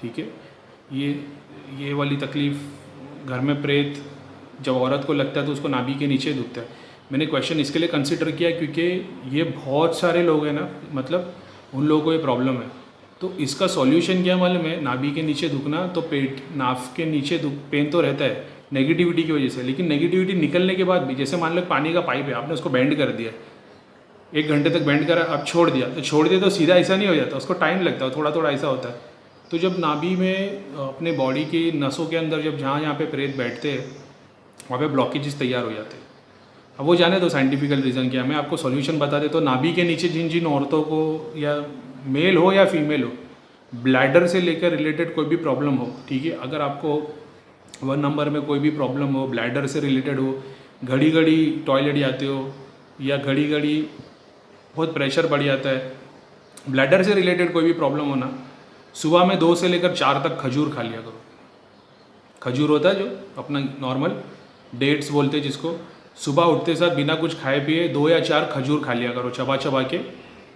ठीक है। ये वाली तकलीफ़ घर में प्रेत जब औरत को लगता है तो उसको नाभि के नीचे दुखता है। मैंने क्वेश्चन इसके लिए कंसिडर किया क्योंकि ये बहुत सारे लोग हैं ना, मतलब उन लोगों को ये प्रॉब्लम है। तो इसका सॉल्यूशन क्या मालूम है, नाभि के नीचे दुखना, तो पेट नाभ के नीचे पेन तो रहता है नेगेटिविटी की वजह से, लेकिन नेगेटिविटी निकलने के बाद भी, जैसे मान लो पानी का पाइप है, आपने उसको बेंड कर दिया, 1 घंटे तक बेंड करा, अब छोड़ दिया तो सीधा ऐसा नहीं हो जाता, उसको टाइम लगता है, थोड़ा थोड़ा ऐसा होता है। तो जब नाभि में अपने बॉडी की नसों के अंदर जब जहाँ पे प्रेत बैठते हैं वहाँ पे ब्लॉकेजेस तैयार हो जाते हैं। अब वो जाने दो साइंटिफिकल रीज़न क्या, मैं आपको सॉल्यूशन बता दे। तो नाभि के नीचे जिन जिन औरतों को, या मेल हो या फीमेल हो, ब्लैडर से लेकर रिलेटेड कोई भी प्रॉब्लम हो, ठीक है, अगर आपको 1 नंबर में कोई भी प्रॉब्लम हो, ब्लैडर से रिलेटेड हो, घड़ी घड़ी टॉयलेट जाते हो, या घड़ी घड़ी बहुत प्रेशर बढ़ जाता है, ब्लैडर से रिलेटेड कोई भी प्रॉब्लम होना, सुबह में 2 से लेकर 4 तक खजूर खा लिया करो। खजूर होता है जो अपना नॉर्मल डेट्स बोलते हैं जिसको, सुबह उठते साथ बिना कुछ खाए पिए 2 या 4 खजूर खा लिया करो, चबा चबा के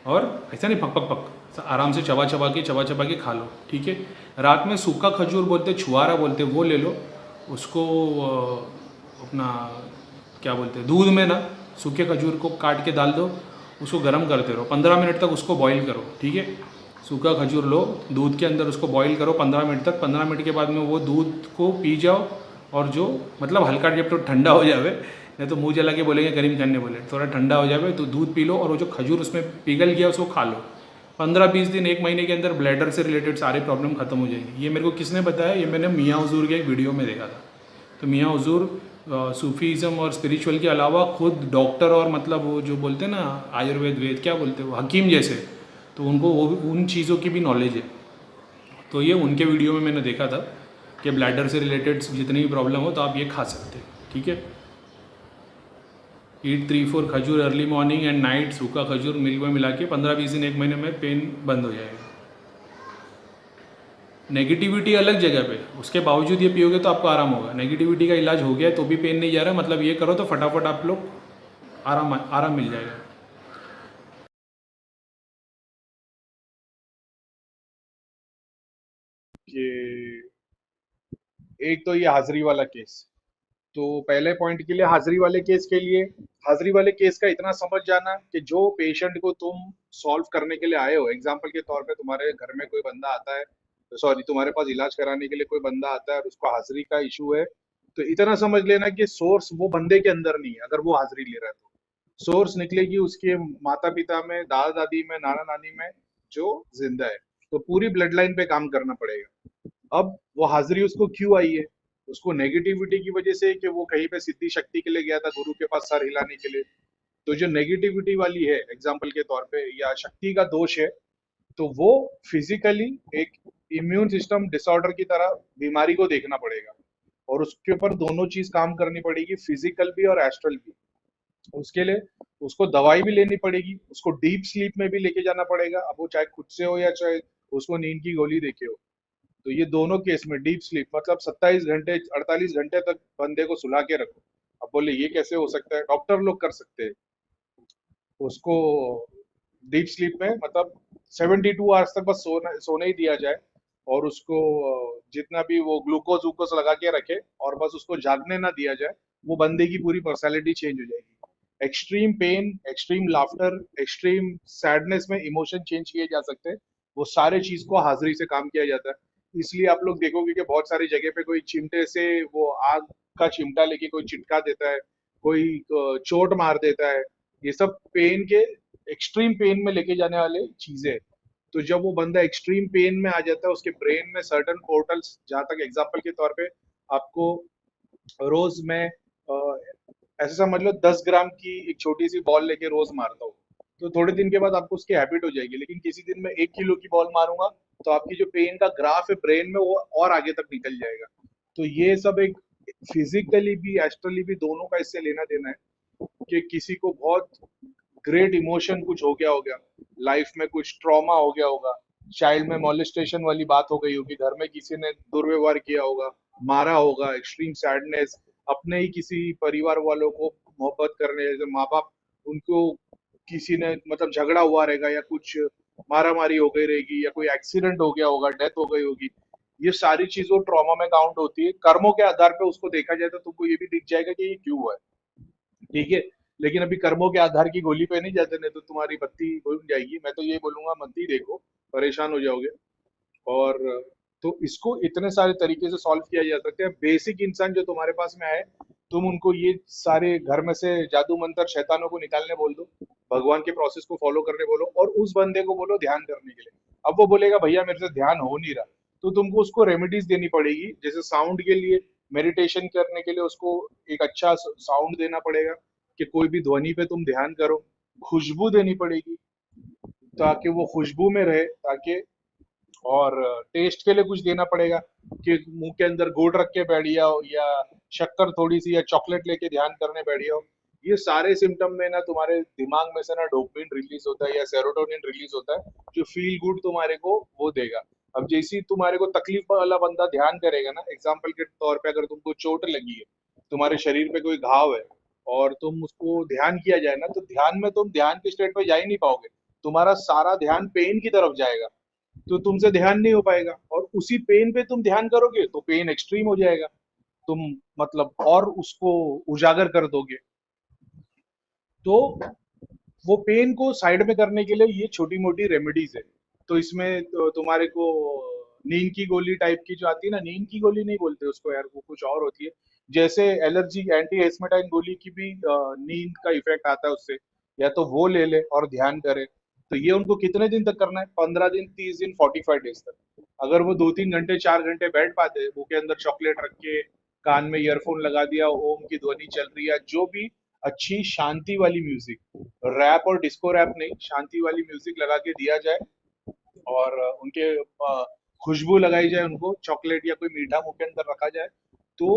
और ऐसा नहीं पक पक पक, आराम से चबा चबा के खा लो, ठीक है। रात में सूखा खजूर बोलते, छुआरा बोलते, वो ले लो। उसको अपना क्या बोलते हैं, दूध में ना सूखे खजूर को काट के डाल दो, उसको गर्म करते रहो 15 मिनट तक, उसको बॉईल करो, ठीक है। सूखा खजूर लो, दूध के अंदर उसको बॉईल करो 15 मिनट तक। 15 मिनट के बाद में वो दूध को पी जाओ, और जो मतलब हल्का जब तो ठंडा हो जावे, नहीं तो मुंह जला के बोलेंगे करीम खान ने बोले, थोड़ा ठंडा हो जावे तो दूध पी लो, और वो जो खजूर उसमें पिघल गया उसको खा लो। 15-20 दिन, 1 महीने के अंदर ब्लैडर से रिलेटेड सारे प्रॉब्लम खत्म हो जाएगी। ये मेरे को किसने बताया? ये मैंने मियाँ हुजूर के एक वीडियो में देखा था। तो मियाँ हुजूर सूफीज़म और स्पिरिचुअल के अलावा खुद डॉक्टर, और मतलब वो जो बोलते हैं ना आयुर्वेद वेद क्या बोलते हैं वो, हकीम जैसे, तो उनको वो उन चीज़ों की भी नॉलेज है। तो ये उनके वीडियो में मैंने देखा था कि ब्लैडर से रिलेटेड जितनी भी प्रॉब्लम हो तो आप ये खा सकते हैं, ठीक है। ईट 3-4 खजूर अर्ली मॉर्निंग एंड नाइट, सूखा खजूर मिल्क में मिला के 15-20 दिन, 1 महीने में पेन बंद हो जाएगा। नेगेटिविटी अलग जगह पे, उसके बावजूद ये पियोगे तो आपको आराम होगा। नेगेटिविटी का इलाज हो गया तो भी पेन नहीं जा रहा, मतलब ये करो तो फटाफट आप लोग आराम आराम मिल जाएगा। कि एक तो ये हाजिरी वाला केस, तो पहले पॉइंट के लिए हाजिरी वाले केस के लिए, हाजिरी वाले केस का इतना समझ जाना कि जो पेशेंट को तुम सॉल्व करने के लिए आए हो, एग्जाम्पल के तौर पे तुम्हारे घर में कोई बंदा आता है, सॉरी तुम्हारे पास इलाज कराने के लिए कोई बंदा आता है और उसको हाजिरी का इशू है, तो इतना समझ लेना कि सोर्स वो बंदे के अंदर नहीं है। अगर वो हाजिरी ले रहा है तो सोर्स निकलेगी उसके माता पिता में, दादा दादी में, नाना नानी में, जो जिंदा है। तो पूरी ब्लड लाइन पे काम करना पड़ेगा। अब वो हाजिरी उसको क्यों आई है? उसको नेगेटिविटी की वजह से, कि वो कहीं पे सिद्धि शक्ति के लिए गया था गुरु के पास सर हिलाने के लिए। तो जो नेगेटिविटी वाली है एग्जाम्पल के तौर पे, या शक्ति का दोष है, तो वो फिजिकली एक इम्यून सिस्टम डिसऑर्डर की तरह बीमारी को देखना पड़ेगा, और उसके ऊपर दोनों चीज काम करनी पड़ेगी, फिजिकल भी और एस्ट्रल भी। उसके लिए उसको दवाई भी लेनी पड़ेगी, उसको डीप स्लीप में भी लेके जाना पड़ेगा, अब वो चाहे खुद से हो या चाहे उसको नींद की गोली देके हो। तो ये दोनों केस में डीप स्लीप मतलब 27 घंटे 48 घंटे तक बंदे को सुला के रखो। अब बोले ये कैसे हो सकता है? डॉक्टर लोग कर सकते हैं उसको डीप स्लीप में, मतलब 72 आवर्स तक बस सोने ही दिया जाए, और उसको जितना भी वो ग्लूकोज वूकोज लगा के रखे, और बस उसको जागने ना दिया जाए, वो बंदे की पूरी पर्सनैलिटी चेंज हो जाएगी। Extreme pain, extreme laughter, extreme sadness में इमोशन चेंज किए जा सकते हैं। वो सारे चीज को हाजिरी से काम किया जाता है। इसलिए आप लोग देखोगे कि बहुत सारी जगह पे कोई चिमटे से वो आग का चिमटा लेके कोई चिटका देता है, कोई चोट मार देता है। ये सब पेन के, एक्सट्रीम पेन में लेके जाने वाले चीजें। तो जब वो बंदा एक्सट्रीम पेन में आ जाता है, उसके ब्रेन में सर्टन पोर्टल्स, जहां तक एग्जांपल के तौर पे आपको रोज मैं ऐसे समझ लो 10 ग्राम की एक छोटी सी बॉल लेके रोज मारता हूँ, तो थोड़े दिन के बाद आपको उसकी हैबिट हो जाएगी। लेकिन किसी दिन मैं 1 किलो की बॉल मारूंगा, तो आपकी जो पेन का ग्राफ है ब्रेन में, वो और आगे तक निकल जाएगा। तो ये सब एक फिजिकली भी एस्ट्रली भी दोनों का इससे लेना देना है, कि किसी को बहुत ग्रेट इमोशन कुछ हो गया होगा, लाइफ में कुछ ट्रॉमा हो गया होगा, चाइल्ड में मॉलेस्टेशन वाली बात हो गई होगी, घर में किसी ने दुर्व्यवहार किया होगा, मारा होगा, एक्सट्रीम सैडनेस, अपने ही किसी परिवार वालों को मोहब्बत करने जैसे माँ बाप, उनको किसी ने मतलब झगड़ा हुआ रहेगा, या कुछ मारा मारी हो गई रहेगी, या कोई एक्सीडेंट हो गया होगा, डेथ हो गई होगी। ये सारी चीजों ट्रॉमा में काउंट होती है। कर्मों के आधार पे उसको देखा जाए तो तुमको ये भी दिख जाएगा कि ये क्यों हुआ है, ठीक है। लेकिन अभी कर्मों के आधार की गोली पे नहीं जाते, नहीं तो तुम्हारी बत्ती बुझ जाएगी। मैं तो ये बोलूंगा मत ही देखो, परेशान हो जाओगे। और तो इसको इतने सारे तरीके से सॉल्व किया जा सकता है। बेसिक इंसान जो तुम्हारे पास में आए, तुम उनको ये सारे घर में से जादू मंत्र शैतानों को निकालने बोल दो, भगवान के प्रोसेस को फॉलो करने बोलो, और उस बंदे को बोलो ध्यान करने के लिए। अब वो बोलेगा भैया मेरे से ध्यान हो नहीं रहा, तो तुमको उसको रेमेडीज देनी पड़ेगी। जैसे साउंड के लिए, मेडिटेशन करने के लिए उसको एक अच्छा साउंड देना पड़ेगा, कि कोई भी ध्वनि पे तुम ध्यान करो। खुशबू देनी पड़ेगी ताकि वो खुशबू में रहे, ताकि, और टेस्ट के लिए कुछ देना पड़ेगा, कि मुंह के अंदर गुड़ रख के बैठ जाओ, या शक्कर थोड़ी सी या चॉकलेट लेके ध्यान करने बैठ जाओ। ये सारे सिम्टम में ना तुम्हारे दिमाग में से ना डोपामिन रिलीज होता है या सेरोटोनिन रिलीज होता है, जो फील गुड तुम्हारे को वो देगा। अब जैसी तुम्हारे को तकलीफ वाला बंदा ध्यान करेगा ना, एग्जाम्पल के तौर पे अगर तुमको चोट लगी है, तुम्हारे शरीर पे कोई घाव है, और तुम उसको ध्यान किया जाए ना, तो ध्यान में तुम ध्यान के स्टेट पे जा ही नहीं पाओगे। तुम्हारा सारा ध्यान पेन की तरफ जाएगा, तो तुमसे ध्यान नहीं हो पाएगा, और उसी पेन पे तुम ध्यान करोगे तो पेन एक्सट्रीम हो जाएगा, तुम मतलब और उसको उजागर कर दोगे। तो वो पेन को साइड में करने के लिए ये छोटी मोटी रेमेडीज है। तो इसमें तो तुम्हारे को नींद की गोली टाइप की जो आती है ना, नींद की गोली नहीं बोलते उसको यार, वो कुछ और होती है। जैसे एलर्जी एंटी एस्मेटाइन गोली की भी नींद का इफेक्ट आता है उससे, या तो वो ले ले और ध्यान करे। तो ये उनको कितने दिन तक करना है? 15 दिन, 30 दिन, 45 डेज तक। अगर वो 2-3 घंटे 4 घंटे बैठ पाते, मुंह के अंदर चॉकलेट रख के, कान में ईयरफोन लगा दिया, ओम की ध्वनि चल रही है, जो भी अच्छी शांति वाली म्यूजिक, रैप और डिस्को रैप नहीं, शांति वाली म्यूजिक लगा के दिया जाए, और उनके खुशबू लगाई जाए, उनको चॉकलेट या कोई मीठा मुंह के अंदर रखा जाए, तो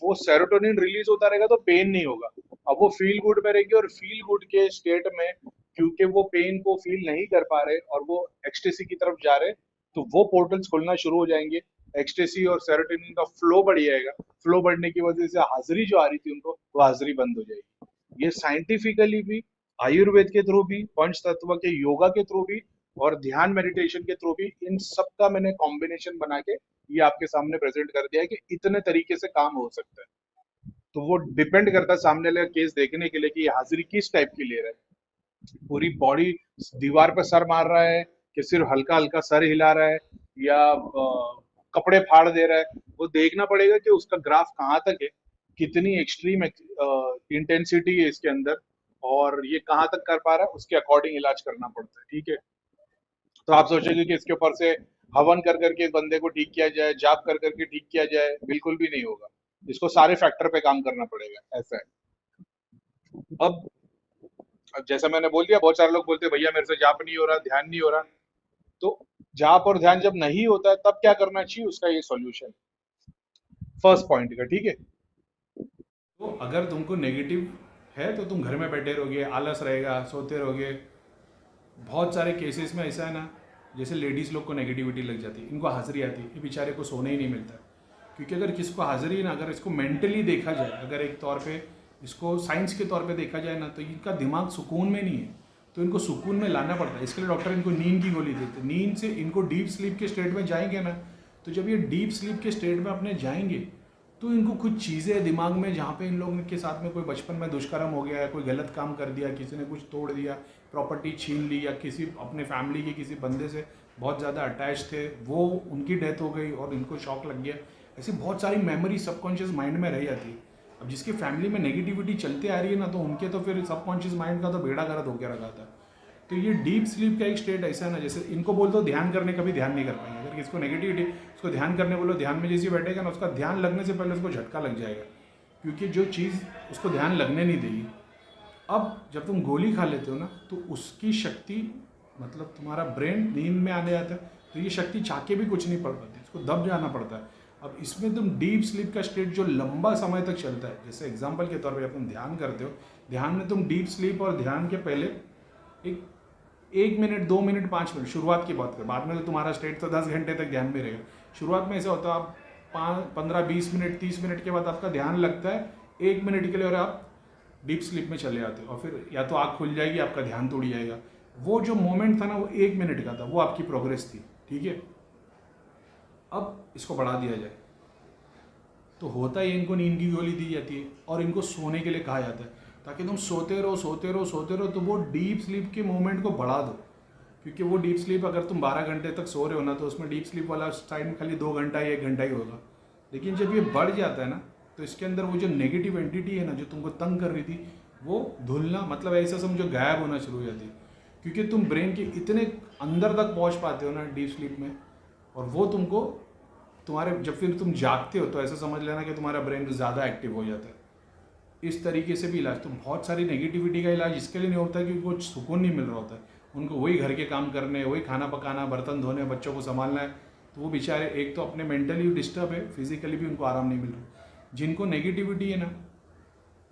वो सेरोटोनिन रिलीज होता रहेगा, तो पेन नहीं होगा। अब वो फील गुड में रहेगी, और फील गुड के स्टेट में क्योंकि वो पेन को फील नहीं कर पा रहे और वो एक्सटेसी की तरफ जा रहे, तो वो पोर्टल्स खुलना शुरू हो जाएंगे, एक्सटेसी और सेरोटोनिन का फ्लो बढ़ जाएगा। फ्लो बढ़ने की वजह से हाजिरी जो आ रही थी उनको, वो हाजिरी बंद हो जाएगी। ये साइंटिफिकली भी, आयुर्वेद के थ्रू भी, पंच तत्व के योगा के थ्रू भी, और ध्यान मेडिटेशन के थ्रू भी, इन सब का मैंने कॉम्बिनेशन बना के ये आपके सामने प्रेजेंट कर दिया है कि इतने तरीके से काम हो सकता है। तो वो डिपेंड करता है सामने वाले केस देखने के लिए कि ये हाजिरी किस टाइप की ले रहा है। पूरी बॉडी दीवार पर सर मार रहा है, कि सिर्फ हल्का हल्का सर हिला रहा है, या कपड़े फाड़ दे रहा है, वो देखना पड़ेगा कि उसका ग्राफ कहाँ तक है, कितनी एक्सट्रीम इंटेंसिटी है इसके अंदर, और ये कहाँ तक कर पा रहा है, उसके अकॉर्डिंग इलाज करना पड़ता है। ठीक है। तो आप सोचेंगे कि इसके ऊपर से हवन कर करके इस बंदे को ठीक किया जाए, जाप कर करके ठीक किया जाए, बिल्कुल भी नहीं होगा। इसको सारे फैक्टर पे काम करना पड़ेगा, ऐसा है। अब अब जैसा मैंने बोल दिया, बहुत सारे लोग बोलते हैं भैया मेरे से जाप नहीं हो रहा, ध्यान नहीं हो रहा। तो जाप और ध्यान जब नहीं होता है तब क्या करना चाहिए, उसका ये सॉल्यूशन फर्स्ट पॉइंट का। ठीक है। तो अगर तुमको नेगेटिव है तो तुम घर में बैठे रहोगे, आलस रहेगा, सोते रहोगे। बहुत सारे केसेस में ऐसा है ना, जैसे लेडीज़ लोग को नेगेटिविटी लग जाती है, इनको हाजिरी आती है, ये बेचारे को सोने ही नहीं मिलता। क्योंकि अगर किसी को हाजिरी ना, अगर इसको मेंटली देखा जाए, अगर एक तौर पे इसको साइंस के तौर पे देखा जाए ना, तो इनका दिमाग सुकून में नहीं है, तो इनको सुकून में लाना पड़ता है। इसके लिए डॉक्टर इनको नींद की गोली देते हैं। नींद से इनको डीप स्लीप के स्टेट में जाएंगे ना, तो जब ये डीप स्लीप के स्टेट में अपने जाएंगे, तो इनको कुछ चीज़ें दिमाग में, जहाँ पे इन लोगों के साथ में कोई बचपन में दुष्कर्म हो गया है, कोई गलत काम कर दिया, किसी ने कुछ तोड़ दिया, प्रॉपर्टी छीन ली, या किसी अपने फैमिली के किसी बंदे से बहुत ज़्यादा अटैच थे, वो उनकी डेथ हो गई और इनको शॉक लग गया, ऐसी बहुत सारी मेमोरी सबकॉन्शियस माइंड में रह जाती है। अब जिसकी फैमिली में नेगेटिविटी चलती आ रही है ना, तो उनके तो फिर सबकॉन्शियस माइंड का तो बेड़ा गर्द होकर रखा था। तो ये डीप स्लीप का एक स्टेट ऐसा है ना, जैसे इनको बोल दो ध्यान करने, कभी ध्यान नहीं कर पाएंगे। अगर किसको नेगेटिविटी, उसको ध्यान करने बोलो, ध्यान में जैसे बैठेगा ना, उसका ध्यान लगने से पहले उसको झटका लग जाएगा, क्योंकि जो चीज़ उसको ध्यान लगने नहीं देगी। अब जब तुम गोली खा लेते हो ना, तो उसकी शक्ति, मतलब तुम्हारा ब्रेन नींद में आने जाता है, तो ये शक्ति चाह के भी कुछ नहीं पड़ पाती, इसको दब जाना पड़ता है। अब इसमें तुम डीप स्लीप का स्टेट जो लंबा समय तक चलता है, जैसे एग्जांपल के तौर पे जब तुम ध्यान करते हो, ध्यान में तुम डीप स्लीप और ध्यान के पहले एक मिनट, 2 मिनट, 5 मिनट शुरुआत की बात करें, बाद में तो तुम्हारा स्टेट तो 10 घंटे तक ध्यान में रहेगा। शुरुआत में ऐसा होता है, आप 15, 20 मिनट, 30 मिनट के बाद आपका ध्यान लगता है 1 मिनट के लिए, और आप डीप स्लीप में चले जाते हो, और फिर या तो आँख खुल जाएगी, आपका ध्यान टूट जाएगा। वो जो मोमेंट था ना, वो 1 मिनट का था, वो आपकी प्रोग्रेस थी। ठीक है। अब इसको बढ़ा दिया जाए तो होता है, इनको नींद की गोली दी जाती है और इनको सोने के लिए कहा जाता है, ताकि तुम सोते रहो, सोते रहो, सोते रहो। तो वो डीप स्लीप के मोमेंट को बढ़ा दो, क्योंकि वो डीप स्लीप, अगर तुम 12 घंटे तक सो रहे हो ना, तो उसमें डीप स्लीप वाला टाइम खाली 2 घंटा या 1 घंटा ही होगा। लेकिन जब ये बढ़ जाता है ना, तो इसके अंदर वो जो नेगेटिव एंटिटी है ना, जो तुमको तंग कर रही थी, वो धुलना, मतलब ऐसा समझो गायब होना शुरू हो जाती है। क्योंकि तुम ब्रेन के इतने अंदर तक पहुँच पाते हो ना डीप स्लीप में, और वो तुमको तुम्हारे, जब फिर तुम जागते हो तो ऐसा समझ लेना कि तुम्हारा ब्रेन ज़्यादा एक्टिव हो जाता है। इस तरीके से भी इलाज, तो बहुत सारी नेगेटिविटी का इलाज इसके लिए नहीं होता कि उनको सुकून नहीं मिल रहा होता है, उनको वही घर के काम करने, वही खाना पकाना, बर्तन धोने, बच्चों को संभालना है, तो वो बेचारे एक तो अपने मेंटली डिस्टर्ब है, फिजिकली भी उनको आराम नहीं मिल रहा। जिनको नेगेटिविटी है ना,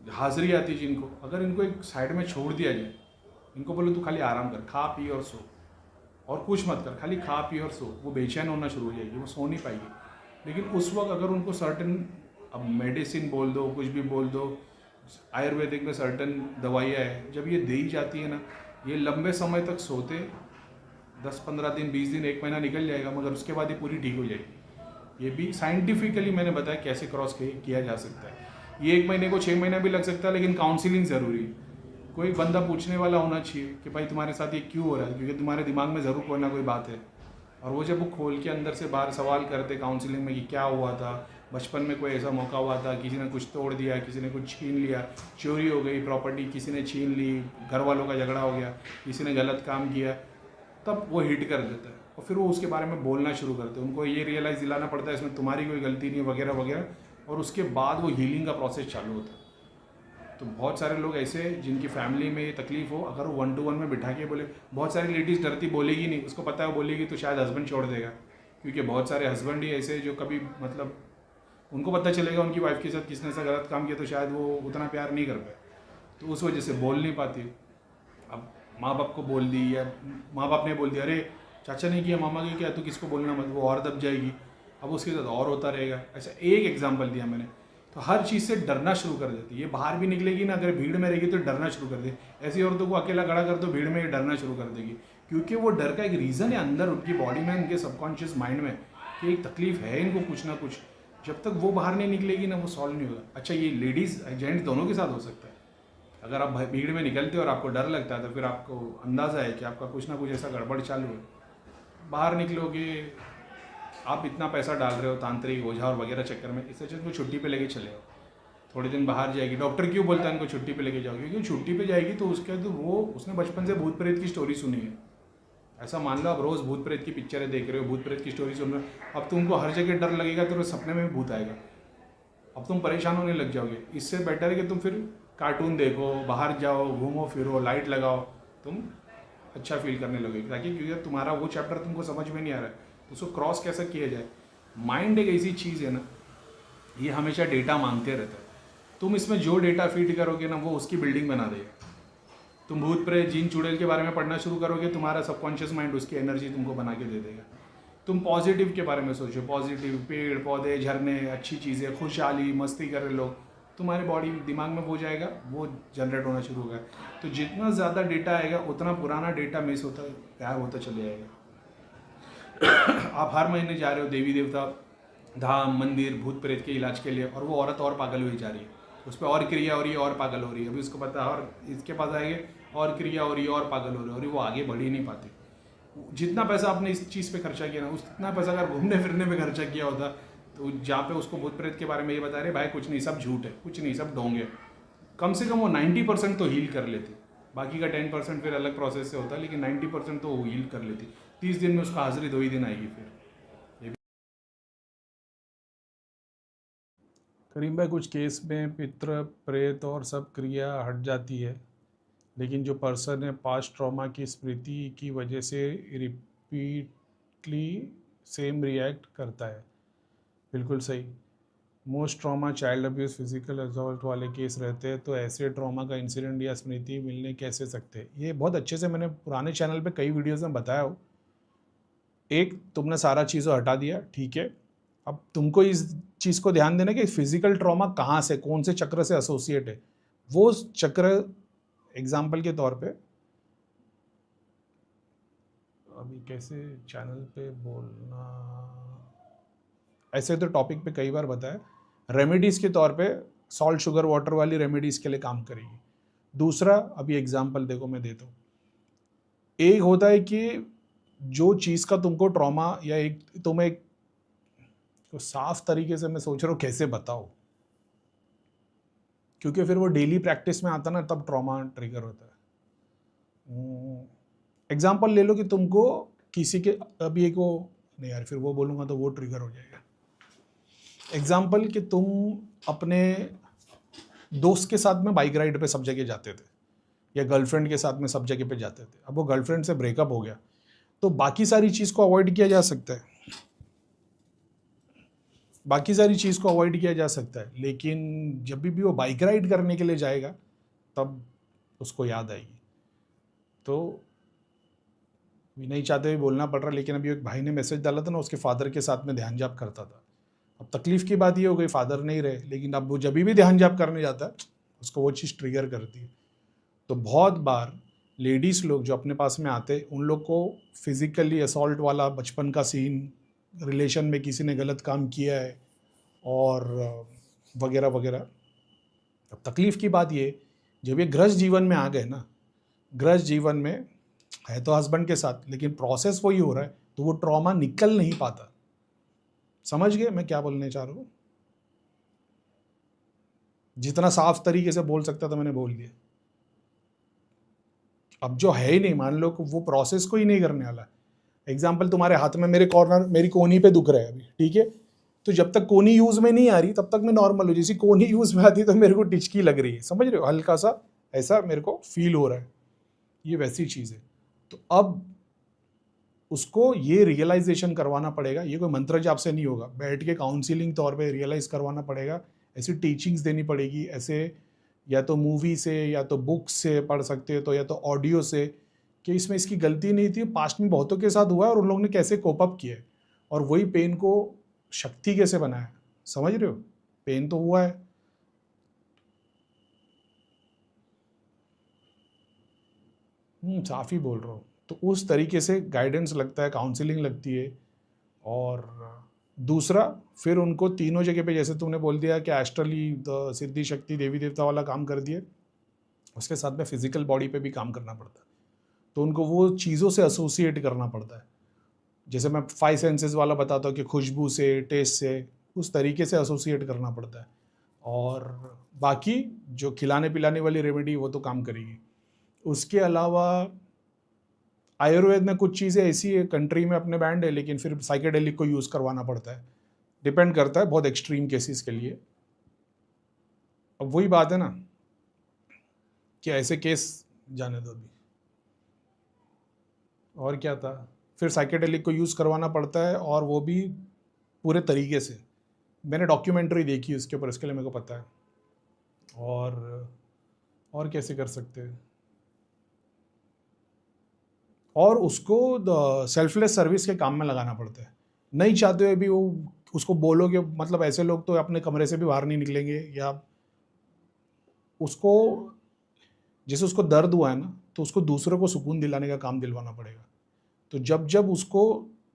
हाजिरी आती है जिनको, अगर इनको एक साइड में छोड़ दिया जाए, इनको बोलो तू खाली आराम कर, खा पी और सो, और कुछ मत कर, खाली खा पी और सो, वो बेचैन होना शुरू हो जाएगी, वो सो नहीं पाएगी। लेकिन उस वक्त अगर उनको सर्टन, अब मेडिसिन बोल दो, कुछ भी बोल दो, आयुर्वेदिक में सर्टन दवाइयाँ है, जब ये दी जाती है ना, ये लंबे समय तक सोते 10-15 दिन, 20 दिन, 1 महीना निकल जाएगा, मगर उसके बाद ये पूरी ठीक हो जाएगी। ये भी साइंटिफिकली मैंने बताया कैसे क्रॉस किया जा सकता है। ये 1 महीने को 6 महीना भी लग सकता है, लेकिन काउंसलिंग ज़रूरी है। कोई बंदा पूछने वाला होना चाहिए कि भाई तुम्हारे साथ ये क्यों हो रहा है, क्योंकि तुम्हारे दिमाग में ज़रूर कोई ना कोई बात है। और वो जब वो खोल के अंदर से बाहर सवाल करते काउंसलिंग में कि क्या हुआ था, बचपन में कोई ऐसा मौका हुआ था, किसी ने कुछ तोड़ दिया, किसी ने कुछ छीन लिया, चोरी हो गई, प्रॉपर्टी किसी ने छीन ली, घर वालों का झगड़ा हो गया, किसी ने गलत काम किया, तब वो हिट कर देता है और फिर वो उसके बारे में बोलना शुरू करते हैं। उनको ये रियलाइज़ दिलाना पड़ता है इसमें तुम्हारी कोई गलती नहीं है वगैरह वगैरह, और उसके बाद वो हीलिंग का प्रोसेस चालू होता है। तो बहुत सारे लोग ऐसे जिनकी फैमिली में ये तकलीफ हो, अगर वो 1 to 1 में बिठा के बोले, बहुत सारी लेडीज़ डरती, बोलेगी नहीं, उसको पता है वो बोलेगी तो शायद हस्बैंड छोड़ देगा, क्योंकि बहुत सारे हस्बैंड ही ऐसे जो कभी मतलब उनको पता चलेगा उनकी वाइफ के साथ किसने ऐसा गलत काम किया तो शायद वो उतना प्यार नहीं कर पाए, तो उस वजह से बोल नहीं पाती। अब माँ बाप को बोल दी या माँ बाप ने बोल दिया अरे चाचा ने किया, मामा ने किया, तो किसको बोलना मत, वो और दब जाएगी, अब उसके साथ और होता रहेगा। ऐसा एक एग्जाम्पल दिया मैंने। तो हर चीज़ से डरना शुरू कर देती है। ये बाहर भी निकलेगी ना, अगर भीड़ में रहेगी तो डरना शुरू कर देगी। ऐसी औरतों को अकेला खड़ा कर दो भीड़ में, ये डरना शुरू कर देगी, क्योंकि वो डर का एक रीज़न है अंदर उनकी बॉडी में, उनके सबकॉन्शियस माइंड में कि एक तकलीफ है इनको कुछ ना कुछ। जब तक वो बाहर नहीं निकलेगी ना, वो सॉल्व नहीं होगा। अच्छा, ये लेडीज़ जेंट्स दोनों के साथ हो सकता है। अगर आप भीड़ में निकलते हो और आपको डर लगता है तो फिर आपको अंदाज़ा है कि आपका कुछ ना कुछ ऐसा गड़बड़ चालू है। बाहर निकलोगे, आप इतना पैसा डाल रहे हो तांत्रिक ओझा और वगैरह चक्कर में, इससे अच्छा इनको छुट्टी पे लेके चले हो। थोड़े दिन बाहर जाएगी, डॉक्टर क्यों बोलता है इनको छुट्टी पे लेके जाओ, क्योंकि छुट्टी पे जाएगी तो उसके तो वो उसने बचपन से भूत प्रेत की स्टोरी सुनी है। ऐसा मान लो आप रोज़ भूत प्रेत की पिक्चरें देख रहे हो, भूत प्रेत की स्टोरी सुन रहे हो, अब तुमको हर जगह डर लगेगा तो सपने में भी भूत आएगा, अब तुम परेशान होने लग जाओगे। इससे बेटर है कि तुम फिर कार्टून देखो, बाहर जाओ, घूमो फिरो, लाइट लगाओ, तुम अच्छा फील करने लगोगे, ताकि क्योंकि तुम्हारा वो चैप्टर तुमको समझ में नहीं आ रहा है तो उसको क्रॉस कैसे किया जाए। माइंड एक ऐसी चीज़ है ना, ये हमेशा डेटा मांगते रहता है। तुम इसमें जो डेटा फीड करोगे ना, वो उसकी बिल्डिंग बना देगा। तुम भूत प्रेत जिन चुड़ैल के बारे में पढ़ना शुरू करोगे, तुम्हारा सबकॉन्शियस माइंड उसकी एनर्जी तुमको बना के दे देगा। तुम पॉजिटिव के बारे में सोचो, पॉजिटिव पेड़ पौधे, झरने, अच्छी चीज़ें, खुशहाली, मस्ती कर रहे लोग, तुम्हारे बॉडी दिमाग में हो जाएगा, वो जनरेट होना शुरू होगा। तो जितना ज़्यादा डेटा आएगा उतना पुराना डेटा मिस होता गायब होता चले जाएगा। आप हर महीने जा रहे हो देवी देवता धाम, मंदिर, भूत प्रेत के इलाज के लिए, और वो औरत और पागल हुई जा रही है, उस पर और क्रिया हो रही है और पागल हो रही है। अभी उसको पता है और इसके पास आएंगे और क्रिया हो रही है और पागल हो रही है, और वो आगे बढ़ ही नहीं पाती। जितना पैसा आपने इस चीज़ पे खर्चा किया ना, उतना पैसा अगर घूमने फिरने पे खर्चा किया होता, तो जहाँ पे उसको भूत प्रेत के बारे में ये बता रहे भाई कुछ नहीं, सब झूठ है, कुछ नहीं, सब ढोंग है, कम से कम वो 90% तो हील कर लेती। बाकी का 10% फिर अलग प्रोसेस से होता, लेकिन 90% तो वो हील कर लेती। 30 दिन में उसका हाजिरी 2 ही दिन आएगी। फिर करीम भाई, कुछ केस में पितृ प्रेत और सब क्रिया हट जाती है, लेकिन जो पर्सन है पास्ट ट्रॉमा की स्मृति की वजह से रिपीटली सेम रिएक्ट करता है। बिल्कुल सही। Most trauma child abuse, physical assault वाले केस रहते हैं, तो ऐसे ट्रॉमा का इंसिडेंट या स्मृति मिलने कैसे सकते हैं? ये बहुत अच्छे से मैंने पुराने चैनल पे कई वीडियोज़ में बताया हो। एक, तुमने सारा चीज़ हटा दिया, ठीक है, अब तुमको इस चीज़ को ध्यान देना कि फिजिकल ट्रॉमा कहाँ से, कौन से चक्र से एसोसिएट है। वो चक्र एग्जाम्पल के तौर पे, अभी कैसे चैनल पे बोलना, ऐसे तो टॉपिक पे कई बार बताया, रेमेडीज़ के तौर पे सॉल्ट शुगर वाटर वाली रेमेडीज़ के लिए काम करेगी। दूसरा, अभी एग्जाम्पल देखो मैं देता हूँ। एक होता है कि जो चीज़ का तुमको ट्रॉमा, या एक तुम एक तो साफ तरीके से मैं सोच रहा हूँ कैसे बताओ, क्योंकि फिर वो डेली प्रैक्टिस में आता ना, तब ट्रॉमा ट्रिगर होता है। एग्जाम्पल ले लो कि तुमको किसी के, अभी एक वो नहीं यार, फिर वो बोलूँगा तो वो ट्रिगर हो जाएगा। एग्जाम्पल कि तुम अपने दोस्त के साथ में बाइक राइड पे सब जगह जाते थे, या गर्लफ्रेंड के साथ में सब जगह पे जाते थे। अब वो गर्लफ्रेंड से ब्रेकअप हो गया, तो बाकी सारी चीज़ को अवॉइड किया जा सकता है, बाकी सारी चीज़ को अवॉइड किया जा सकता है, लेकिन जब भी वो बाइक राइड करने के लिए जाएगा तब उसको याद आएगी। तो नहीं चाहते हुए बोलना पड़ रहा, लेकिन अभी एक भाई ने मैसेज डाला था ना, उसके फादर के साथ में ध्यान जाप करता था। अब तकलीफ की बात ये हो गई, फादर नहीं रहे, लेकिन अब वो जब भी ध्यान जाप करने जाता है उसको वो चीज़ ट्रिगर करती है। तो बहुत बार लेडीज़ लोग जो अपने पास में आते, उन लोग को फिज़िकली असॉल्ट वाला बचपन का सीन, रिलेशन में किसी ने गलत काम किया है और वगैरह वगैरह। अब तकलीफ़ की बात ये, जब ये गृहस्थ जीवन में आ गए ना, गृहस्थ जीवन में है तो हस्बैंड के साथ, लेकिन प्रोसेस वही हो रहा है, तो वो ट्रॉमा निकल नहीं पाता। समझ गए मैं क्या बोलने चाह रहा हूँ? जितना साफ तरीके से बोल सकता था मैंने बोल दिया। अब जो है ही नहीं, मान लो कि वो प्रोसेस को ही नहीं करने वाला। एग्जाम्पल, तुम्हारे हाथ में मेरे कॉर्नर, मेरी कोहनी पे दुख रहा है अभी, ठीक है, तो जब तक कोहनी यूज में नहीं आ रही तब तक मैं नॉर्मल हूँ। जैसी कोहनी यूज में आती तो मेरे को टिचकी लग रही है, समझ रहे हो, हल्का सा ऐसा मेरे को फील हो रहा है, ये वैसी चीज़ है। तो अब उसको ये रियलाइजेशन करवाना पड़ेगा, ये कोई मंत्र जाप से नहीं होगा, बैठ के काउंसिलिंग तौर पे रियलाइज करवाना पड़ेगा, ऐसी टीचिंग्स देनी पड़ेगी, ऐसे या तो मूवी से या तो बुक से पढ़ सकते हो, तो या तो ऑडियो से, कि इसमें इसकी गलती नहीं थी, पास्ट में बहुतों के साथ हुआ है और उन लोगों ने कैसे कोप अप किया है और वही पेन को शक्ति कैसे बनाया। समझ रहे हो, पेन तो हुआ है। साफ ही बोल रहा हूँ। तो उस तरीके से गाइडेंस लगता है, काउंसलिंग लगती है। और दूसरा, फिर उनको तीनों जगह पे, जैसे तुमने बोल दिया कि एस्ट्रली सिद्धि शक्ति देवी देवता वाला काम कर दिए, उसके साथ में फिजिकल बॉडी पे भी काम करना पड़ता है। तो उनको वो चीज़ों से एसोसिएट करना पड़ता है। जैसे मैं 5 सेंसेस वाला बताता हूँ कि खुशबू से, टेस्ट से, उस तरीके से एसोसिएट करना पड़ता है। और बाकी जो खिलाने पिलाने वाली रेमेडी वो तो काम करेगी। उसके अलावा आयुर्वेद में कुछ चीज़ें ऐसी है, कंट्री में अपने बैंड है, लेकिन फिर साइकेडेलिक को यूज़ करवाना पड़ता है, डिपेंड करता है बहुत एक्सट्रीम केसेस के लिए। अब वही बात है ना कि ऐसे केस जाने दो अभी। और क्या था, फिर साइकेडेलिक को यूज़ करवाना पड़ता है, और वो भी पूरे तरीके से। मैंने डॉक्यूमेंट्री देखी उसके ऊपर, इसके लिए मेरे को पता है। और कैसे कर सकते हैं, और उसको सेल्फलेस सर्विस के काम में लगाना पड़ता है। नहीं चाहते हुए भी वो उसको बोलोगे, मतलब ऐसे लोग तो अपने कमरे से भी बाहर नहीं निकलेंगे, या उसको, जैसे उसको दर्द हुआ है ना, तो उसको दूसरों को सुकून दिलाने का काम दिलवाना पड़ेगा। तो जब जब उसको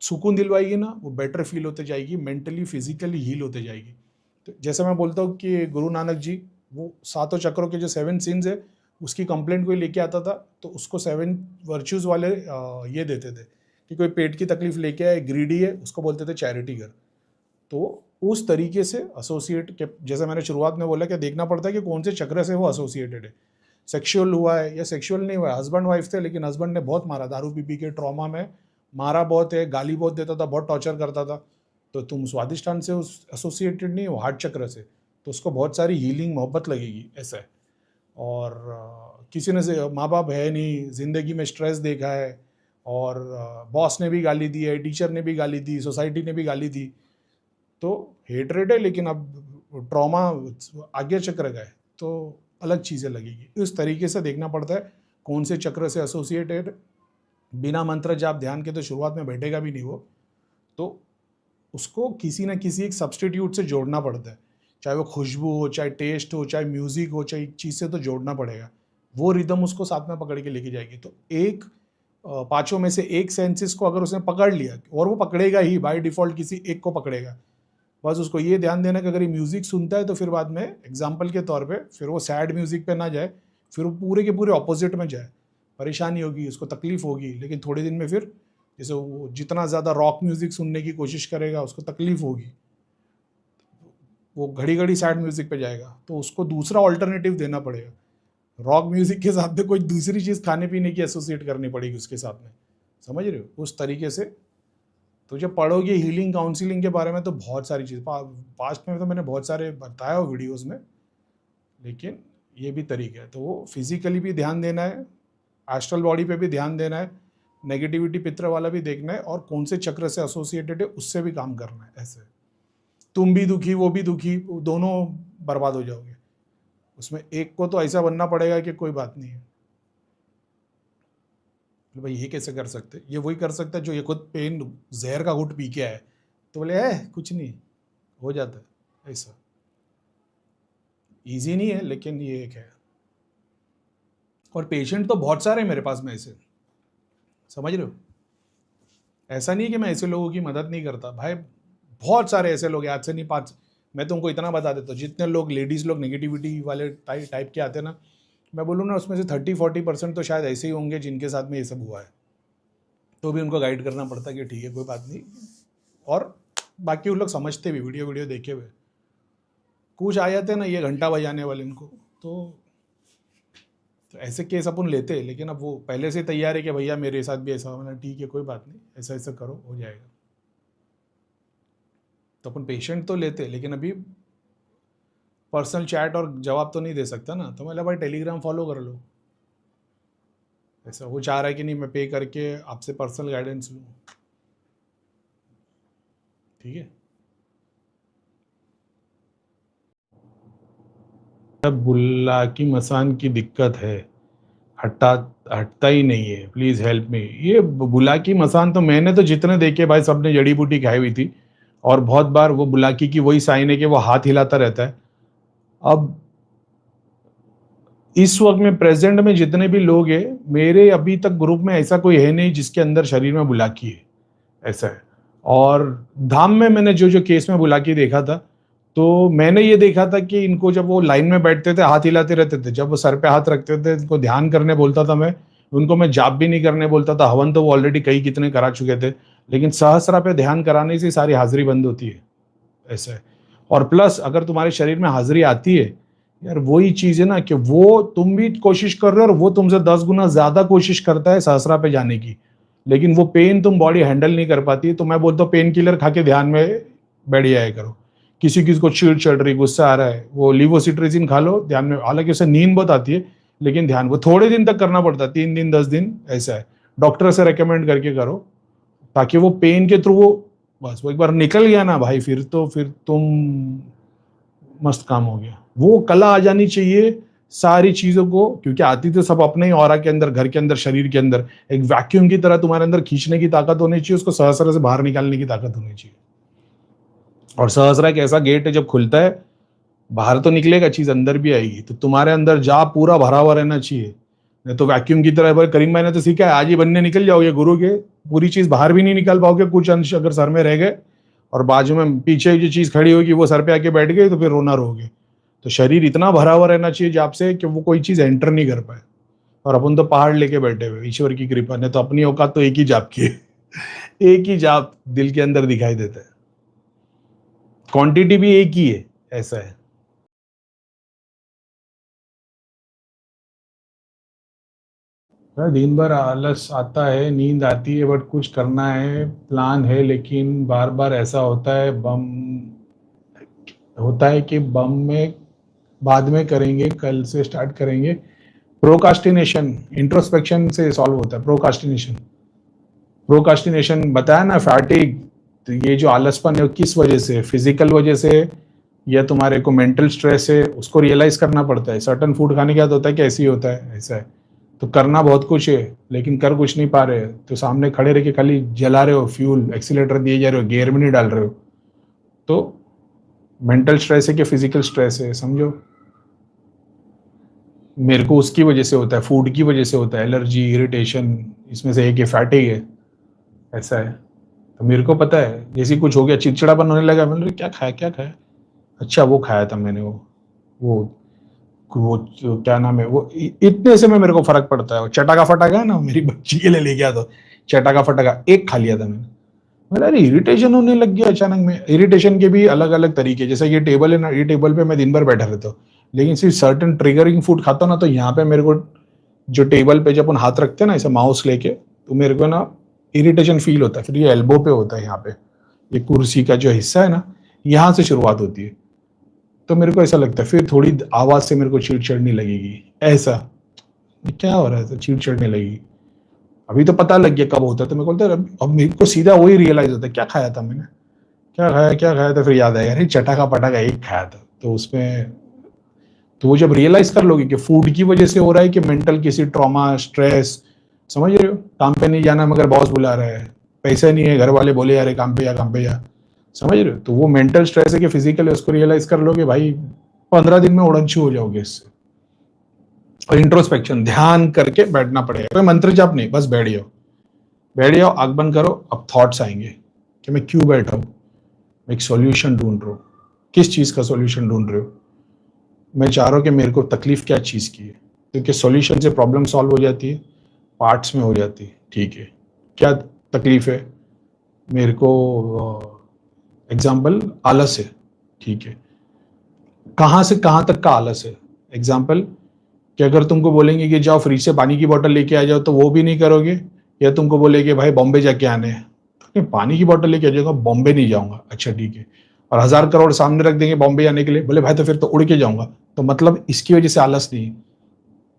सुकून दिलवाएगी ना, वो बेटर फील होते जाएगी, मेंटली फिजिकली हील होते जाएगी। तो जैसे मैं बोलता हूँ कि गुरु नानक जी, वो सातों चक्रों के जो 7 सिंस है, उसकी कंप्लेंट कोई लेके आता था तो उसको 7 वर्च्यूज़ वाले ये देते थे, कि कोई पेट की तकलीफ लेके आए, ग्रीडी है, उसको बोलते थे चैरिटी कर। तो उस तरीके से एसोसिएट के, जैसे मैंने शुरुआत में बोला कि देखना पड़ता है कि कौन से चक्र से वो एसोसिएटेड है। सेक्सुअल हुआ है या सेक्सुअल नहीं हुआ है, हस्बैंड वाइफ थे लेकिन हस्बैंड ने बहुत मारा, दारू पी के ट्रॉमा में मारा बहुत है, गाली बहुत देता था, बहुत टॉर्चर करता था, तो तुम स्वादिष्टान से उस एसोसिएटेड नहीं हो, हार्ट चक्र से, तो उसको बहुत सारी हीलिंग मोहब्बत लगेगी, ऐसा है। और किसी ने से माँ बाप है नहीं, ज़िंदगी में स्ट्रेस देखा है, और बॉस ने भी गाली दी है, टीचर ने भी गाली दी, सोसाइटी ने भी गाली दी, तो हेटरेट है, लेकिन अब ट्रॉमा आगे चक्र का है तो अलग चीज़ें लगेगी। इस तरीके से देखना पड़ता है कौन से चक्र से एसोसिएटेड। बिना मंत्र जाप ध्यान के तो शुरुआत में बैठेगा भी नहीं वो, तो उसको किसी ना किसी एक सब्सटीट्यूट से जोड़ना पड़ता है, चाहे वो खुशबू हो, चाहे टेस्ट हो, चाहे म्यूज़िक हो, चाहे एक चीज़ से तो जोड़ना पड़ेगा। वो रिदम उसको साथ में पकड़ के लेके जाएगी। तो एक पांचों में से एक सेंसेस को अगर उसने पकड़ लिया, और वो पकड़ेगा ही बाय डिफ़ॉल्ट, किसी एक को पकड़ेगा, बस उसको ये ध्यान देना कि अगर ये म्यूज़िक सुनता है तो फिर बाद में एग्जाम्पल के तौर पे फिर वो सैड म्यूज़िक पे ना जाए, फिर वो पूरे के पूरे ऑपोजिट में जाए, परेशानी होगी, उसको तकलीफ होगी, लेकिन थोड़े दिन में फिर जैसे वो जितना ज़्यादा रॉक म्यूज़िक सुनने की कोशिश करेगा उसको तकलीफ होगी, वो घड़ी घड़ी सैड म्यूज़िक पे जाएगा, तो उसको दूसरा ऑल्टरनेटिव देना पड़ेगा। रॉक म्यूज़िक के साथ में कोई दूसरी चीज़ खाने पीने की एसोसिएट करनी पड़ेगी उसके साथ में, समझ रहे हो, उस तरीके से। तो जब पढ़ोगे हीलिंग काउंसलिंग के बारे में तो बहुत सारी चीज़, पास्ट में तो मैंने बहुत सारे बताया हो वीडियोज़ में, लेकिन ये भी तरीका है। तो वो फिजिकली भी ध्यान देना है, एस्ट्रल बॉडी पे भी ध्यान देना है, नेगेटिविटी पित्र वाला भी देखना है, और कौन से चक्र से एसोसिएटेड है उससे भी काम करना है। ऐसे तुम भी दुखी, वो भी दुखी, दोनों बर्बाद हो जाओगे। उसमें एक को तो ऐसा बनना पड़ेगा कि कोई बात नहीं है, भाई ये कैसे कर सकते, ये वही कर सकता है जो ये खुद पेन जहर का घुट पी के आए, तो बोले कुछ नहीं, हो जाता है। ऐसा इजी नहीं है, लेकिन ये एक है। और पेशेंट तो बहुत सारे हैं मेरे पास में ऐसे, समझ रहे हो। ऐसा नहीं कि मैं ऐसे लोगों की मदद नहीं करता भाई, बहुत सारे ऐसे लोग हैं, आज से नहीं 5, मैं तुमको इतना बता देता हूँ, जितने लोग लेडीज़ लोग नेगेटिविटी वाले टाइप के आते हैं ना, मैं बोलूँ ना उसमें से 30-40% तो शायद ऐसे ही होंगे जिनके साथ में ये सब हुआ है, तो भी उनको गाइड करना पड़ता है कि ठीक है कोई बात नहीं। और बाकी उन लोग समझते भी, वीडियो देखे हुए कुछ आ जाते हैं ना ये घंटा बजाने वाले इनको, तो ऐसे केस अपन लेते हैं। लेकिन अब वो पहले से तैयार है कि भैया मेरे साथ भी ऐसा होना, ठीक है कोई बात नहीं, ऐसा ऐसा करो हो जाएगा, तो अपन पेशेंट तो लेते, लेकिन अभी पर्सनल चैट और जवाब तो नहीं दे सकता ना, तो मतलब भाई टेलीग्राम फॉलो कर लो। ऐसा वो चाह रहा है कि नहीं मैं पे करके आपसे पर्सनल गाइडेंस लूँ, ठीक है। बुल्ला की मसान की दिक्कत है, हटता ही नहीं है, प्लीज़ हेल्प मी। ये बुलाकी मसान तो मैंने तो जितने देखे भाई सबने जड़ी बूटी खाई हुई थी, और बहुत बार वो बुलाकी की वही साइन है कि वो हाथ हिलाता रहता है। अब इस वक्त में प्रेजेंट में जितने भी लोग हैं मेरे अभी तक ग्रुप में ऐसा कोई है नहीं जिसके अंदर शरीर में बुलाकी है, ऐसा है। और धाम में मैंने जो जो केस में बुलाकी देखा था, तो मैंने ये देखा था कि इनको जब वो लाइन में बैठते थे हाथ हिलाते रहते थे, जब वो सर पे हाथ रखते थे इनको ध्यान करने बोलता था मैं, उनको मैं जाप भी नहीं करने बोलता था, हवन तो वो ऑलरेडी कई कितने करा चुके थे, लेकिन सहस्रा पे ध्यान कराने से सारी हाजिरी बंद होती है, ऐसा है। और प्लस अगर तुम्हारे शरीर में हाजिरी आती है यार, वही चीज है ना कि वो तुम भी कोशिश कर रहे हो और वो तुमसे 10 गुना ज्यादा कोशिश करता है सहस्रा पे जाने की, लेकिन वो पेन तुम बॉडी हैंडल नहीं कर पाती। तो मैं बोलता हूँ पेन किलर खा के ध्यान में बैठ जाया करो। किसी किसी को चिड़ चढ़ रही, गुस्सा आ रहा है, वो लिवोसिट्रेजिन खा लो ध्यान में, हालांकि उससे नींद बहुत आती है, लेकिन ध्यान वो थोड़े दिन तक करना पड़ता है, 3 दिन 10 दिन ऐसा है, डॉक्टर से रेकमेंड करके करो, ताकि वो पेन के थ्रू वो बस वो एक बार निकल गया ना भाई, फिर तुम मस्त काम हो गया। वो कला आ जानी चाहिए सारी चीजों को, क्योंकि आती तो सब अपने ही ऑरा के अंदर, घर के अंदर, शरीर के अंदर एक वैक्यूम की तरह तुम्हारे अंदर खींचने की ताकत होनी चाहिए, उसको सहस्रा से बाहर निकालने की ताकत होनी चाहिए। और सहस्रा एक ऐसा गेट है, जब खुलता है बाहर तो निकलेगा चीज, अंदर भी आएगी, तो तुम्हारे अंदर जा पूरा भरा हुआ रहना चाहिए, नहीं तो वैक्यूम की तरह। करीम भाई ने तो सीखा है, आज ही बनने निकल जाओगे गुरु के, पूरी चीज बाहर भी नहीं निकाल पाओगे, कुछ अंश अगर सर में रह गए और बाजू में पीछे जो चीज खड़ी होगी वो सर पे आके बैठ गई तो फिर रोना रोगे। तो शरीर इतना भरा हुआ रहना चाहिए जाप से कि वो कोई चीज एंटर नहीं कर पाए। और अपन तो पहाड़ लेके बैठे हुए, ईश्वर की कृपा ने तो अपनी औकात तो एक ही जाप की है, एक ही जाप दिल के अंदर दिखाई देता है, क्वांटिटी भी एक ही है, ऐसा है। दिन भर आलस आता है, नींद आती है, बट कुछ करना है, प्लान है, लेकिन बार बार ऐसा होता है कि बम में बाद में करेंगे, कल से स्टार्ट करेंगे। प्रोकास्टिनेशन इंट्रोस्पेक्शन से सॉल्व होता है। प्रोकास्टिनेशन बताया ना, फैटिग, तो ये जो आलसपन है किस वजह से, फिजिकल वजह से या तुम्हारे को मेंटल स्ट्रेस है, उसको रियलाइज करना पड़ता है। सर्टन फूड खाने के बाद होता है कि ऐसे ही होता है, ऐसा है। तो करना बहुत कुछ है लेकिन कर कुछ नहीं पा रहे, तो सामने खड़े रह के खाली जला रहे हो, फ्यूल एक्सीलेटर दिए जा रहे हो, गियर में नहीं डाल रहे हो। तो मेंटल स्ट्रेस है कि फिजिकल स्ट्रेस है, समझो। मेरे को उसकी वजह से होता है, फूड की वजह से होता है, एलर्जी, इरिटेशन, इसमें से एक ये फैटिग है, ऐसा है। तो मेरे को पता है जैसे कुछ हो गया, चिड़चिड़ापन होने लगा, मैंने क्या खाया, अच्छा वो खाया था मैंने, वो क्या नाम है, वो इतने से में मेरे को फर्क पड़ता है। चटाका फटाका है ना, मेरी बच्ची के लिए ले गया, तो चटाका फटाका एक खा लिया था मैंने। अरे इरिटेशन होने लग गया अचानक में। इरिटेशन के भी अलग अलग तरीके, जैसे ये टेबल है ना, ये टेबल पे मैं दिन भर बैठा रहता हूँ, लेकिन सिर्फ सर्टन ट्रिगरिंग फूड खाता हूँ ना, तो यहाँ पे मेरे को जो टेबल पे जब अपन हाथ रखते हैं ना ऐसे माउस लेके, तो मेरे को ना इरिटेशन फील होता है। फिर ये एल्बो पे होता है, यहाँ पे ये कुर्सी का जो हिस्सा है ना, यहाँ से शुरुआत होती है। तो मेरे को ऐसा लगता है फिर थोड़ी आवाज से मेरे को चिड़ चढ़ने लगेगी, ऐसा क्या हो रहा है, चिड़ चढ़ने लगेगी। अभी तो पता लग गया कब होता है, तो मैं बोलता अब मेरे को सीधा वही रियलाइज होता है, क्या खाया था मैंने, क्या खाया था, फिर याद आया अरे चटाका पटाका एक खाया था। तो उसमें तो वो जब रियलाइज कर लोगे कि फूड की वजह से हो रहा है कि मेंटल किसी ट्रॉमा, स्ट्रेस, समझ रहे हो, काम पे नहीं जाना मगर बॉस बुला रहा है, पैसे नहीं है, घर वाले बोले यार काम पे जा, समझ रहे हो, तो वो मेंटल स्ट्रेस है कि फिजिकल है, उसको रियलाइज कर लोगे भाई 15 दिन में उड़न छू हो जाओगे इससे। और इंट्रोस्पेक्शन ध्यान करके बैठना पड़ेगा। कोई मंत्र जाप नहीं, बस बैठ जाओ, आंख बंद करो। अब थॉट्स आएंगे कि मैं क्यों बैठा हूं, मैं एक सॉल्यूशन ढूंढ रहा हूं। किस चीज का सॉल्यूशन ढूंढ रहे हो? मैं चाह रहा हूं कि मेरे को तकलीफ क्या चीज की है, क्योंकि सॉल्यूशन से प्रॉब्लम सॉल्व हो जाती है, पार्ट्स में हो जाती है। ठीक है, क्या तकलीफ है मेरे को? एग्जाम्पल आलस है। ठीक है, कहां से कहां तक का आलस है? एग्जाम्पल कि अगर तुमको बोलेंगे कि जाओ फ्रिज से पानी की बोतल लेके आ जाओ तो वो भी नहीं करोगे, या तुमको बोलेंगे भाई बॉम्बे जाके आने हैं तो पानी की बोतल लेके आ जाऊंगा, बॉम्बे नहीं जाऊंगा। अच्छा ठीक है, और 1000 करोड़ सामने रख देंगे बॉम्बे जाने के लिए, बोले भाई तो फिर तो उड़ के जाऊंगा। तो मतलब इसकी वजह से आलस नहीं,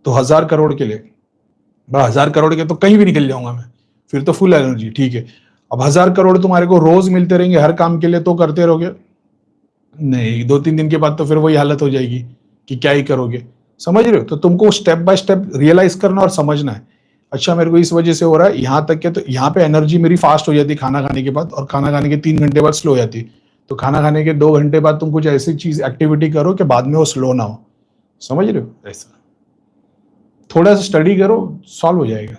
तो 1000 करोड़ के लिए, 1000 करोड़ के तो कहीं भी निकल जाऊंगा मैं, फिर तो फुल एनर्जी। ठीक है, अब 1000 करोड़ तुम्हारे को रोज मिलते रहेंगे हर काम के लिए, तो करते रहोगे? नहीं, 2-3 दिन के बाद तो फिर वही हालत हो जाएगी कि क्या ही करोगे। समझ रहे हो? तो तुमको स्टेप बाय स्टेप रियलाइज करना और समझना है। अच्छा मेरे को इस वजह से हो रहा है, यहाँ तक के तो यहाँ पे एनर्जी मेरी फास्ट हो जाती खाना खाने के बाद, और खाना खाने के 3 घंटे बाद स्लो हो जाती। तो खाना खाने के 2 घंटे बाद तुम कुछ ऐसी चीज एक्टिविटी करो कि बाद में वो स्लो ना हो। समझ रहे हो? ऐसा थोड़ा सा स्टडी करो, सॉल्व हो जाएगा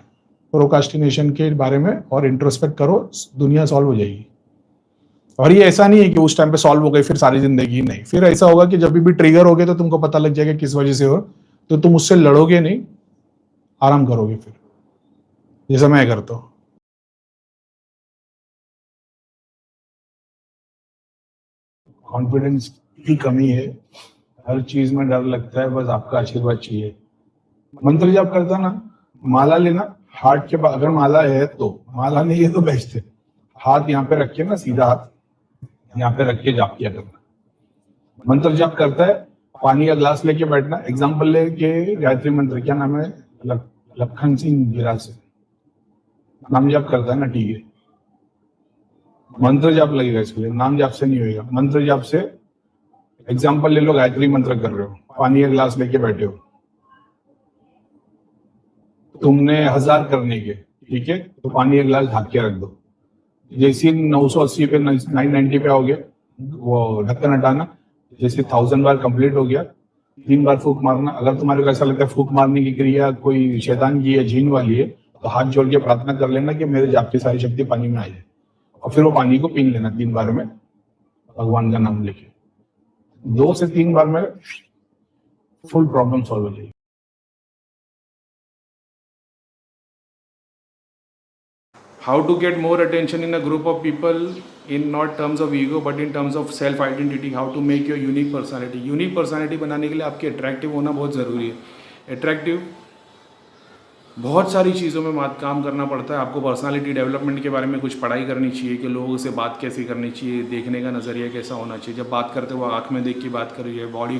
प्रोकास्टिनेशन के बारे में, और इंट्रोस्पेक्ट करो, दुनिया सॉल्व हो जाएगी। और ये ऐसा नहीं है कि उस टाइम पे सॉल्व हो गई फिर सारी जिंदगी, नहीं। फिर ऐसा होगा कि जब भी ट्रिगर हो गए तो तुमको पता लग जाएगा किस वजह से हो, तो तुम उससे लड़ोगे नहीं, आराम करोगे फिर, जैसा मैं करता हूँ। कॉन्फिडेंस की कमी है, हर चीज में डर लगता है, बस आपका आशीर्वाद चाहिए। मंत्र जाप करता ना, माला लेना, हार्ट के अगर माला है तो, माला नहीं है तो बेस्ट है। हाथ यहाँ पे रख के ना, सीधा हाथ यहाँ पे रख के जाप किया करना। मंत्र जाप करता है, पानी का ग्लास लेके बैठना। एग्जाम्पल लेके गायत्री मंत्र, क्या नाम है, लखन सिंह गिरा से नाम जाप करता है ना, ठीक है। मंत्र जाप लगेगा इसके लिए, नाम जाप से नहीं होगा। मंत्र जाप से एग्जाम्पल ले लो, गायत्री मंत्र कर रहे हो, पानी का ग्लास लेके बैठे हो, तुमने 1000 करने के, ठीक है, तो पानी का ग्लास ढक के रख दो। जैसे 980 पे 990 पे आओगे, वो ढक्कन हटाना। जैसे 1000 बार कंप्लीट हो गया, 3 बार फूक मारना। अगर तुम्हारे को ऐसा लगता है फूक मारने की क्रिया कोई शैतान की या जीन वाली है, तो हाथ जोड़ के प्रार्थना कर लेना कि मेरे जाप की सारी शक्ति पानी में आ जाए, और फिर वो पानी को पी लेना 3 बार में, भगवान का नाम लेके। 2 से 3 बार में फुल प्रॉब्लम सॉल्व हो जाएगी। How to get more attention in a group of people, in not terms of ego but in terms of self identity, how to make your unique personality। Unique personality बनाने के लिए आपके attractive होना बहुत ज़रूरी है। अट्रैक्टिव बहुत सारी चीज़ों में काम करना पड़ता है। आपको पर्सनालिटी डेवलपमेंट के बारे में कुछ पढ़ाई करनी चाहिए कि लोगों से बात कैसे करनी चाहिए, देखने का नज़रिया कैसा होना चाहिए, जब बात करते हो आँख में देख के बात करिए, बॉडी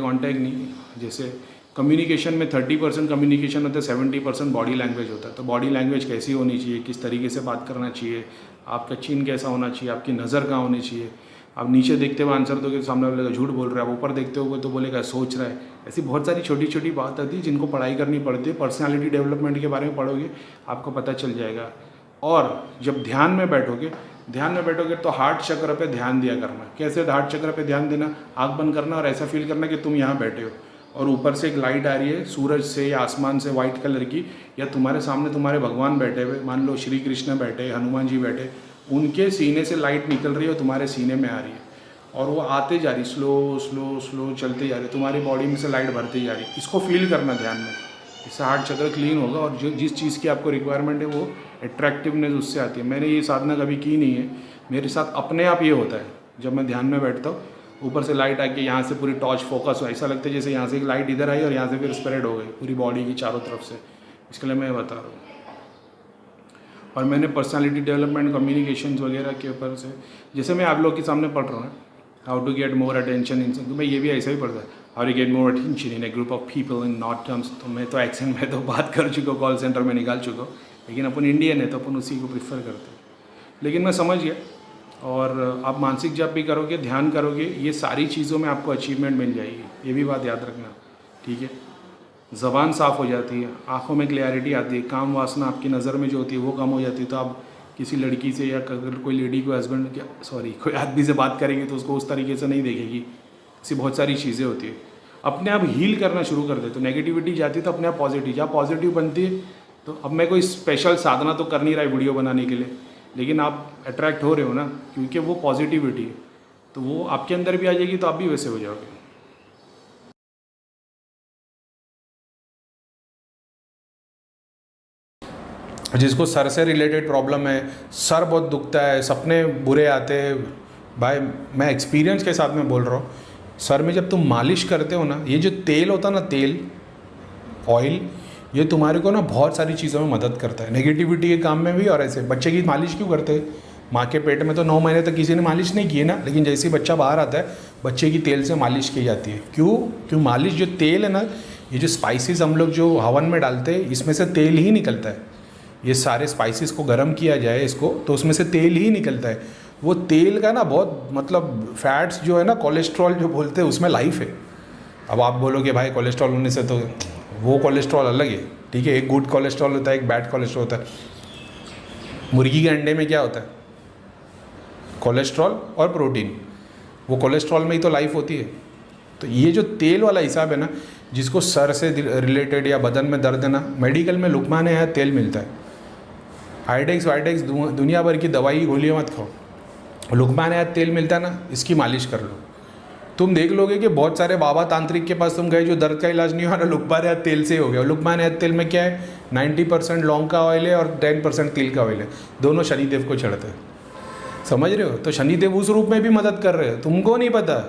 कॉन्टैक्ट नहीं, जैसे कम्युनिकेशन में 30% कम्युनिकेशन होता है, 70% बॉडी लैंग्वेज होता है। तो बॉडी लैंग्वेज कैसी होनी चाहिए, किस तरीके से बात करना चाहिए, आपका चिन कैसा होना चाहिए, आपकी नज़र कहाँ होनी चाहिए। आप नीचे देखते हुए आंसर दोगे तो सामने वाले का झूठ बोल रहा है, ऊपर देखते हुए तो बोलेगा सोच रहा है। ऐसी बहुत सारी छोटी छोटी बात आती है जिनको पढ़ाई करनी पड़ती है। पर्सनालिटी डेवलपमेंट के बारे में पढ़ोगे आपको पता चल जाएगा। और जब ध्यान में बैठोगे तो हार्ट चक्र पे ध्यान दिया करना। कैसे हार्ट चक्र पे ध्यान देना? आँख बंद करना और ऐसा फील करना कि तुम यहाँ बैठे हो और ऊपर से एक लाइट आ रही है सूरज से या आसमान से वाइट कलर की, या तुम्हारे सामने तुम्हारे भगवान बैठे हुए, मान लो श्री कृष्ण बैठे, हनुमान जी बैठे, उनके सीने से लाइट निकल रही है और तुम्हारे सीने में आ रही है, और वो आते जा रही, स्लो स्लो स्लो चलते जा रही, तुम्हारी बॉडी में से लाइट भरती जा रही। इसको फील करना ध्यान में, इससे हार्ट चक्र क्लीन होगा और जो जिस चीज़ की आपको रिक्वायरमेंट है वो अट्रैक्टिवनेस उससे आती है। मैंने ये साधना कभी की नहीं है, मेरे साथ अपने आप ये होता है। जब मैं ध्यान में बैठता हूँ, ऊपर से लाइट आके यहाँ से पूरी टॉर्च फोकस हो, ऐसा लगता है जैसे यहाँ से एक लाइट इधर आई और यहाँ से फिर स्प्रेड हो गई पूरी बॉडी की चारों तरफ से। इसके लिए मैं बता रहा हूँ। और मैंने पर्सनालिटी डेवलपमेंट, कम्युनिकेशन वगैरह के ऊपर से, जैसे मैं आप लोग के सामने पढ़ रहा हूँ, how to get more attention in, तो मैं ये भी ऐसा ही पढ़ता है, how to get more attention in a group of people in not terms. तो मैं तो एक्सेंट में तो बात कर चुका हूँ, कॉल सेंटर में निकाल चुका हूँ, लेकिन अपन इंडियन है तो अपन उसी को प्रीफर करते हैं। लेकिन मैं समझ गया। और आप मानसिक जप भी करोगे, ध्यान करोगे, ये सारी चीज़ों में आपको अचीवमेंट मिल जाएगी। ये भी बात याद रखना, ठीक है। ज़बान साफ़ हो जाती है, आँखों में क्लैरिटी आती है, काम वासना आपकी नज़र में जो होती है वो कम हो जाती है। तो आप किसी लड़की से या अगर कोई लेडी को हस्बैंड कोई आदमी से बात करेंगे तो उसको उस तरीके से नहीं देखेगी। ऐसी बहुत सारी चीज़ें होती है। अपने आप हील करना शुरू कर दे। तो नेगेटिविटी जाती है तो अपने आप पॉजिटिव, जहाँ पॉजिटिव बनती है तो अब मैं कोई स्पेशल साधना तो कर नहीं रहा है वीडियो बनाने के लिए, लेकिन आप अट्रैक्ट हो रहे हो ना, क्योंकि वो पॉजिटिविटी है, तो वो आपके अंदर भी आ जाएगी तो आप भी वैसे हो जाओगे। जिसको सर से रिलेटेड प्रॉब्लम है, सर बहुत दुखता है, सपने बुरे आते हैं, भाई मैं एक्सपीरियंस के साथ में बोल रहा हूँ, सर में जब तुम मालिश करते हो ना, ये जो तेल होता है ना, तेल ऑयल, ये तुम्हारे को ना बहुत सारी चीज़ों में मदद करता है, नेगेटिविटी के काम में भी। और ऐसे बच्चे की मालिश क्यों करते हैं? माँ के पेट में तो 9 महीने तक किसी ने मालिश नहीं की है ना, लेकिन जैसे ही बच्चा बाहर आता है बच्चे की तेल से मालिश की जाती है। क्यों मालिश, जो तेल है ना, ये जो स्पाइसेस हम लोग जो हवन में डालते हैं, इसमें से तेल ही निकलता है। ये सारे स्पाइसेस को गर्म किया जाए इसको, तो उसमें से तेल ही निकलता है। वो तेल का ना बहुत मतलब फैट्स जो है ना, कोलेस्ट्रॉल जो बोलते हैं, उसमें लाइफ है। अब आप बोलोगे भाई कोलेस्ट्रॉल होने से तो वो कोलेस्ट्रॉल अलग है, ठीक है, एक गुड कोलेस्ट्रॉल होता है, एक बैड कोलेस्ट्रॉल होता है। मुर्गी के अंडे में क्या होता है? कोलेस्ट्रॉल और प्रोटीन। वो कोलेस्ट्रॉल में ही तो लाइफ होती है। तो ये जो तेल वाला हिसाब है ना, जिसको सर से रिलेटेड या बदन में दर्द है ना, मेडिकल में लुकमान है तेल मिलता है। हाइडेक्स वाइडेक्स दुनिया भर की दवाई गोलियाँ मत खाओ, लुकमान है तेल मिलता है ना, इसकी मालिश कर लो। तुम देख लोगे कि बहुत सारे बाबा तांत्रिक के पास तुम गए, जो दर्द का इलाज नहीं हुआ ना, लुकमान है तेल से हो गया। लुकमान है तेल में क्या है? 90% लौंग का ऑयल है और 10% तिल का ऑयल है। दोनों शनिदेव को चढ़ते हैं, समझ रहे हो? तो शनिदेव उस रूप में भी मदद कर रहे हैं, तुमको नहीं पता,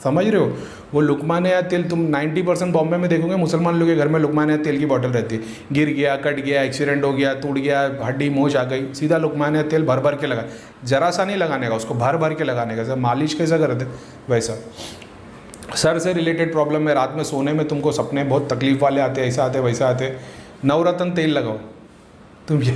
समझ रहे हो? वो लुकमान है तेल तुम 90% बॉम्बे में देखोगे मुसलमान लोगों के घर में लुकमान है तेल की बोतल रहती है। गिर गया, कट गया, एक्सीडेंट हो गया, टूट गया, हड्डी मोच आ गई, सीधा लुकमान है तेल भर भर के लगा, जरा सा नहीं लगाने का, उसको भर भर के लगाने का। जब मालिश कैसा करते वैसा। सर से रिलेटेड प्रॉब्लम है, रात में सोने में तुमको सपने बहुत तकलीफ वाले आते, ऐसा आते वैसा आते, नवरत्न तेल लगाओ तुम। ये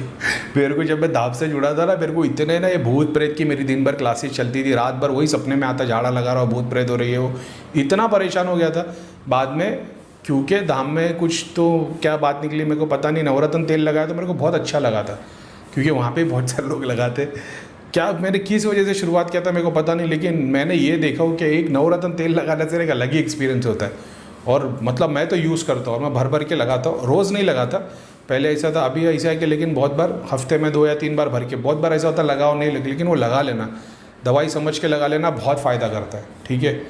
मेरे को जब मैं दाब से जुड़ा था ना, मेरे को इतने ना ये भूत प्रेत की मेरी दिन भर क्लासेस चलती थी, रात भर वही सपने में आता, झाड़ा लगा रहा हो, भूत प्रेत हो रही है, वो इतना परेशान हो गया था। बाद में क्योंकि धाम में कुछ तो क्या बात निकली मेरे को पता नहीं, नवरत्न तेल लगाया तो मेरे को बहुत अच्छा लगा था, क्योंकि वहाँ पे बहुत सारे लोग लगाते। क्या मैंने किस वजह से शुरुआत किया था मेरे को पता नहीं, लेकिन मैंने ये देखा हो कि एक नवरत्न तेल लगाने से एक अलग ही एक्सपीरियंस होता है। और मतलब मैं तो यूज़ करता हूँ और मैं भर भर के लगाता हूँ, रोज़ नहीं लगाता, पहले ऐसा था, अभी ऐसा है कि लेकिन बहुत बार हफ्ते में 2 या 3 बार भर के, बहुत बार ऐसा होता लगाओ नहीं लगे, लेकिन वो लगा लेना, दवाई समझ के लगा लेना, बहुत फ़ायदा करता है, ठीक है।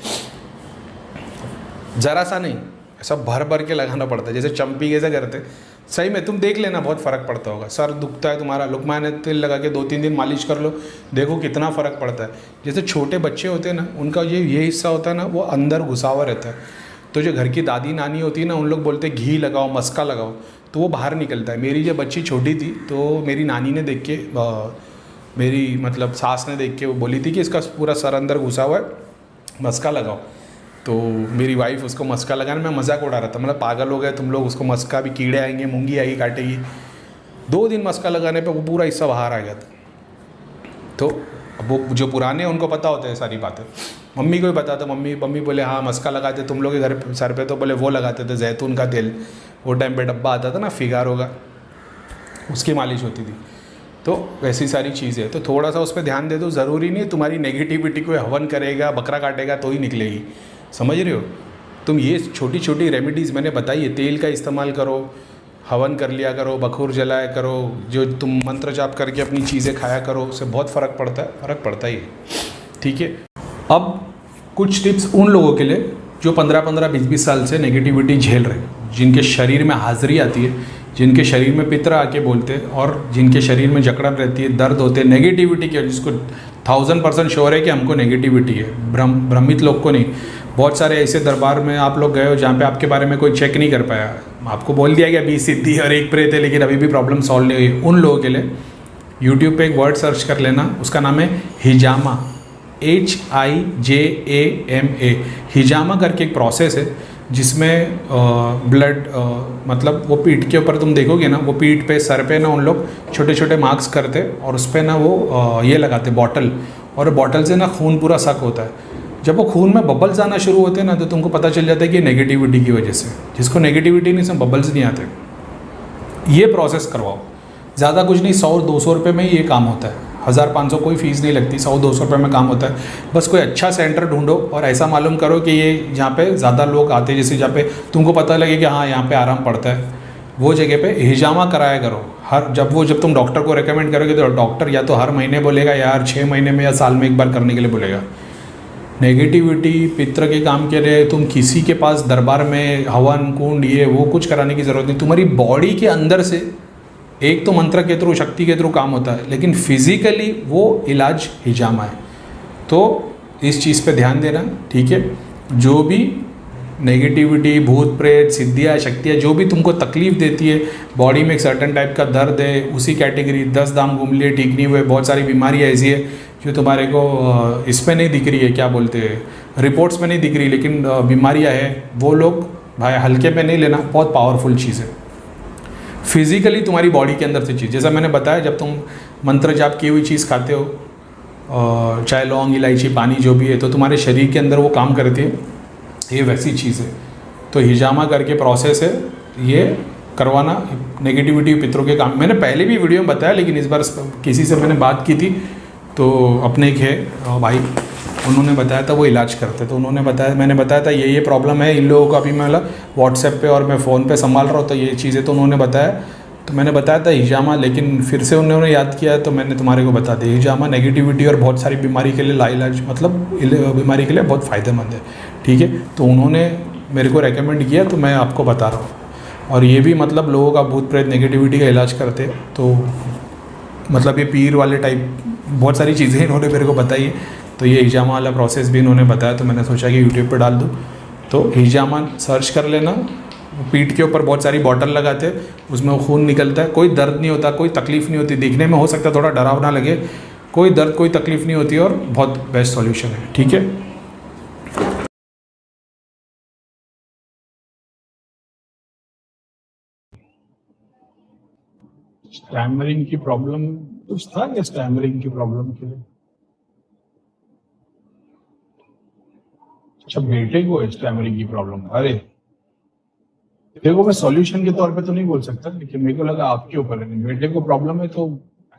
ज़रा सा नहीं, ऐसा भर भर के लगाना पड़ता है, जैसे चंपी कैसे करते, सही में तुम देख लेना, बहुत फ़र्क पड़ता होगा। सर दुखता है तुम्हारा, लुकमान तेल लगा के 2-3 दिन मालिश कर लो, देखो कितना फ़र्क पड़ता है। जैसे छोटे बच्चे होते हैं ना, उनका ये हिस्सा होता है ना, वो अंदर घुसा हुआ रहता है। तो जो घर की दादी नानी होती है ना, उन लोग बोलते हैं घी लगाओ, मस्का लगाओ, तो वो बाहर निकलता है। मेरी जब बच्ची छोटी थी तो मेरी नानी ने देख के, मेरी मतलब सास ने देख के वो बोली थी कि इसका पूरा सर अंदर घुसा हुआ है, मस्का लगाओ। तो मेरी वाइफ उसको मस्का लगाने में मजाक उड़ा रहा था, मतलब पागल हो गए तुम लोग, उसको मस्का भी, कीड़े आएंगे, मूंगी आएगी काटेगी। 2 दिन मस्का लगाने पे वो पूरा हिस्सा बाहर आ गया था। तो अब वो जो पुराने हैं उनको पता होता है सारी बातें, मम्मी को भी पता था। मम्मी बोले हाँ मस्का लगाते तुम लोग के घर सर पे, तो बोले वो लगाते थे जैतून का तेल, वो टाइम पे डब्बा आता था ना फिगारो का, उसकी मालिश होती थी। तो वैसी सारी चीज़ें हैं, तो थोड़ा सा उस पर ध्यान दे दो। ज़रूरी नहीं तुम्हारी नेगेटिविटी को हवन करेगा, बकरा काटेगा तो ही निकलेगी, समझ रहे हो? तुम ये छोटी छोटी रेमेडीज़ मैंने बताई है, तेल का इस्तेमाल करो, हवन कर लिया करो, बखूर जलाया करो, जो तुम मंत्र जाप करके अपनी चीज़ें खाया करो, उससे बहुत फ़र्क पड़ता ही है, ठीक है। अब कुछ टिप्स उन लोगों के लिए जो 15-15, 20-20 साल से नेगेटिविटी झेल रहे, जिनके शरीर में हाजिरी आती है, जिनके शरीर में पितर आके बोलते हैं, और जिनके शरीर में जकड़न रहती है, दर्द होते हैं नेगेटिविटी के, जिसको 1000% श्योर है कि हमको नेगेटिविटी है, भ्रमित लोग को नहीं। बहुत सारे ऐसे दरबार में आप लोग गए हो जहाँ पे आपके बारे में कोई चेक नहीं कर पाया, आपको बोल दिया गया 20 सिद्धि और 1 प्रेत है, लेकिन अभी भी प्रॉब्लम सॉल्व नहीं हुई। उन लोगों के लिए यूट्यूब पे एक वर्ड सर्च कर लेना, उसका नाम है हिजामा, HIJAMA। हिजामा करके एक प्रोसेस है जिसमें ब्लड मतलब वो पीठ के ऊपर तुम देखोगे ना, वो पीठ पे सर पे ना उन लोग छोटे छोटे मार्क्स करते और उस पर ना वो ये लगाते बॉटल, और बॉटल से ना खून पूरा सक होता है। जब वो खून में बबल्स आना शुरू होते हैं ना, तो तुमको पता चल जाता है कि नेगेटिविटी की वजह से, जिसको नेगेटिविटी नहीं सब बबल्स नहीं आते। ये प्रोसेस करवाओ, ज़्यादा कुछ नहीं, 100-200 रुपये में ही ये काम होता है। 1500 कोई फ़ीस नहीं लगती, 100-200 रुपये में काम होता है। बस कोई अच्छा सेंटर ढूंढो और ऐसा मालूम करो कि ये जहाँ पे ज़्यादा लोग आते हैं, जैसे जहाँ पे तुमको पता लगे कि हाँ यहाँ पे आराम पड़ता है, वो जगह पे हिजामा कराया करो। जब तुम डॉक्टर को रेकमेंड करोगे तो डॉक्टर या तो हर महीने बोलेगा, यार 6 महीने में या साल में एक बार करने के लिए बोलेगा। नेगेटिविटी पित्र के काम के लिए तुम किसी के पास दरबार में हवन कुंड ये वो कुछ कराने की ज़रूरत नहीं। तुम्हारी बॉडी के अंदर से एक तो मंत्र के थ्रू, शक्ति के थ्रू काम होता है, लेकिन फिजिकली वो इलाज हिजामा है। तो इस चीज़ पे ध्यान देना, ठीक है। जो भी नेगेटिविटी, भूत प्रेत, सिद्धियाँ, शक्तियाँ जो भी तुमको तकलीफ़ देती है, बॉडी में एक सर्टन टाइप का दर्द है, उसी कैटेगरी 10 दाम घूम लिए ठीक नहीं हुए, बहुत सारी बीमारियाँ ऐसी है जो तुम्हारे को इस पे नहीं दिख रही है, क्या बोलते हैं, रिपोर्ट्स में नहीं दिख रही, लेकिन बीमारियाँ है, वो लोग भाई हल्के में नहीं लेना, बहुत पावरफुल चीज़ है। फिज़िकली तुम्हारी बॉडी के अंदर से चीज़, जैसा मैंने बताया, जब तुम मंत्र जाप की हुई चीज़ खाते हो, चाहे लौंग, इलायची, पानी जो भी है, तो तुम्हारे शरीर के अंदर वो काम करती है, ये वैसी चीज़ है। तो हिजामा करके प्रोसेस है, ये करवाना। नेगेटिविटी पितरों के काम मैंने पहले भी वीडियो में बताया, लेकिन इस बार किसी से मैंने बात की थी, तो अपने एक है भाई, उन्होंने बताया था वो इलाज करते, तो उन्होंने बताया, मैंने बताया था ये प्रॉब्लम है इन लोगों का, अभी मैं व्हाट्सएप पे और मैं फ़ोन पे संभाल रहा हूँ, तो ये चीज़ें तो उन्होंने बताया, तो मैंने बताया था हिजामा, लेकिन फिर से उन्होंने याद किया तो मैंने तुम्हारे को बता दिया। हिजामा नेगेटिविटी और बहुत सारी बीमारी के लिए लाइलाज, मतलब बीमारी के लिए बहुत फ़ायदेमंद है, ठीक है। तो उन्होंने मेरे को रेकमेंड किया, तो मैं आपको बता रहा हूँ। और ये भी मतलब लोगों का भूत प्रेत नेगेटिविटी का इलाज करते, तो मतलब ये पीर वाले टाइप बहुत सारी चीज़ें इन्होंने मेरे को बताई। तो ये हिजामा वाला प्रोसेस भी इन्होंने बताया, तो मैंने सोचा कि यूट्यूब पे डाल दूँ। तो हिजामा सर्च कर लेना, पीठ के ऊपर बहुत सारी बॉटल लगाते, उसमें खून निकलता है, कोई दर्द नहीं होता, कोई तकलीफ़ नहीं होती, दिखने में हो सकता है थोड़ा डरावना लगे, कोई दर्द कोई तकलीफ़ नहीं होती, और बहुत बेस्ट सॉल्यूशन है, ठीक है। स्टैमरिंग की प्रॉब्लम कुछ था क्या? स्टैमरिंग की प्रॉब्लम के लिए अच्छा, बेटे को है स्टैमरिंग की प्रॉब्लम? अरे देखो, मैं सॉल्यूशन के तौर पे तो नहीं बोल सकता, लेकिन मेरे को लगा आपके ऊपर है। बेटे को प्रॉब्लम है तो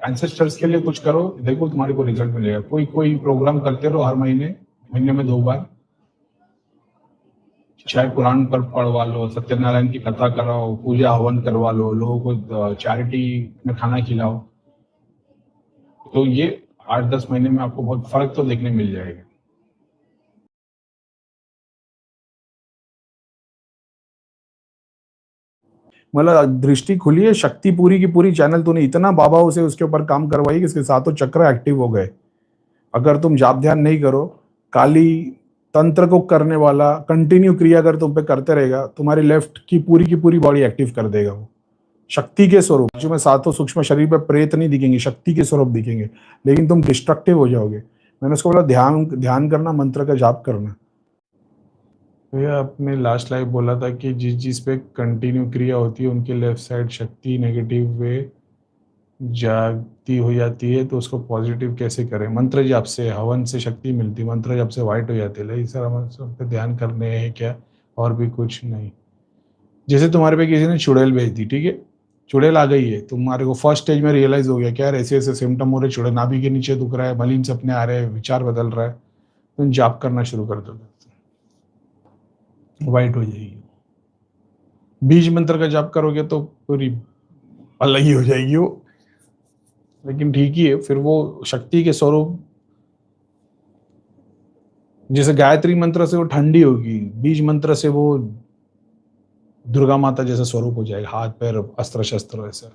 एंसेस्टर्स के लिए कुछ करो, देखो तुम्हारे को रिजल्ट मिलेगा। कोई कोई प्रोग्राम करते रहो हर महीने, महीने में 2 बार, चाहे कुरान पर पढ़वा लो, सत्यनारायण की कथा कराओ, पूजा हवन करवा लो, लोगों को चैरिटी में खाना खिलाओ, तो ये 8-10 महीने में आपको बहुत फर्क तो देखने मिल जाएगा। मतलब दृष्टि खुली है, शक्ति पूरी की पूरी चैनल तूने इतना बाबाओं से उसके ऊपर काम करवाई कि इसके सातों चक्र एक्टिव हो गए। अगर तुम जाप ध्यान नहीं करो, काली तंत्र को करने वाला कंटिन्यू क्रिया अगर तुम पे करते रहेगा, तुम्हारी लेफ्ट की पूरी बॉडी एक्टिव कर देगा वो। शक्ति के स्वरूप जो में सातों सूक्ष्म शरीर पे प्रेत नहीं दिखेंगे, शक्ति के स्वरूप दिखेंगे, लेकिन तुम डिस्ट्रक्टिव हो जाओगे। मैंने उसको बोला ध्यान ध्यान करना, मंत्र का जाप करना। भैया आपने लास्ट लाइव बोला था कि जिस जिस पे कंटिन्यू क्रिया होती है उनके लेफ्ट साइड शक्ति नेगेटिव वे जागती हो जाती है, तो उसको पॉजिटिव कैसे करें? मंत्र जाप से, हवन से शक्ति मिलती, मंत्र जाप से वाइट हो जाती है। लेकिन सर हम सब पे ध्यान करने हैं क्या, और भी कुछ नहीं? जैसे तुम्हारे पे किसी ने चुड़ैल भेज दी, ठीक है, चुड़ैल आ गई है, तुम्हारे को फर्स्ट स्टेज में रियलाइज हो गया क्या यार ऐसे ऐसे सिम्टम हो रहे, चुड़ैल नाभि के नीचे दुख रहा है, मलिन सपने आ रहे हैं, विचार बदल रहा है, तुम जाप करना शुरू कर दो, वाइट हो जाएगी। बीज मंत्र का जाप करोगे तो पूरी अलग ही हो जाएगी वो, लेकिन ठीक ही है, फिर वो शक्ति के स्वरूप। जैसे गायत्री मंत्र से वो ठंडी होगी, बीज मंत्र से वो दुर्गा माता जैसा स्वरूप हो जाएगा, हाथ पैर अस्त्र शस्त्र ऐसा।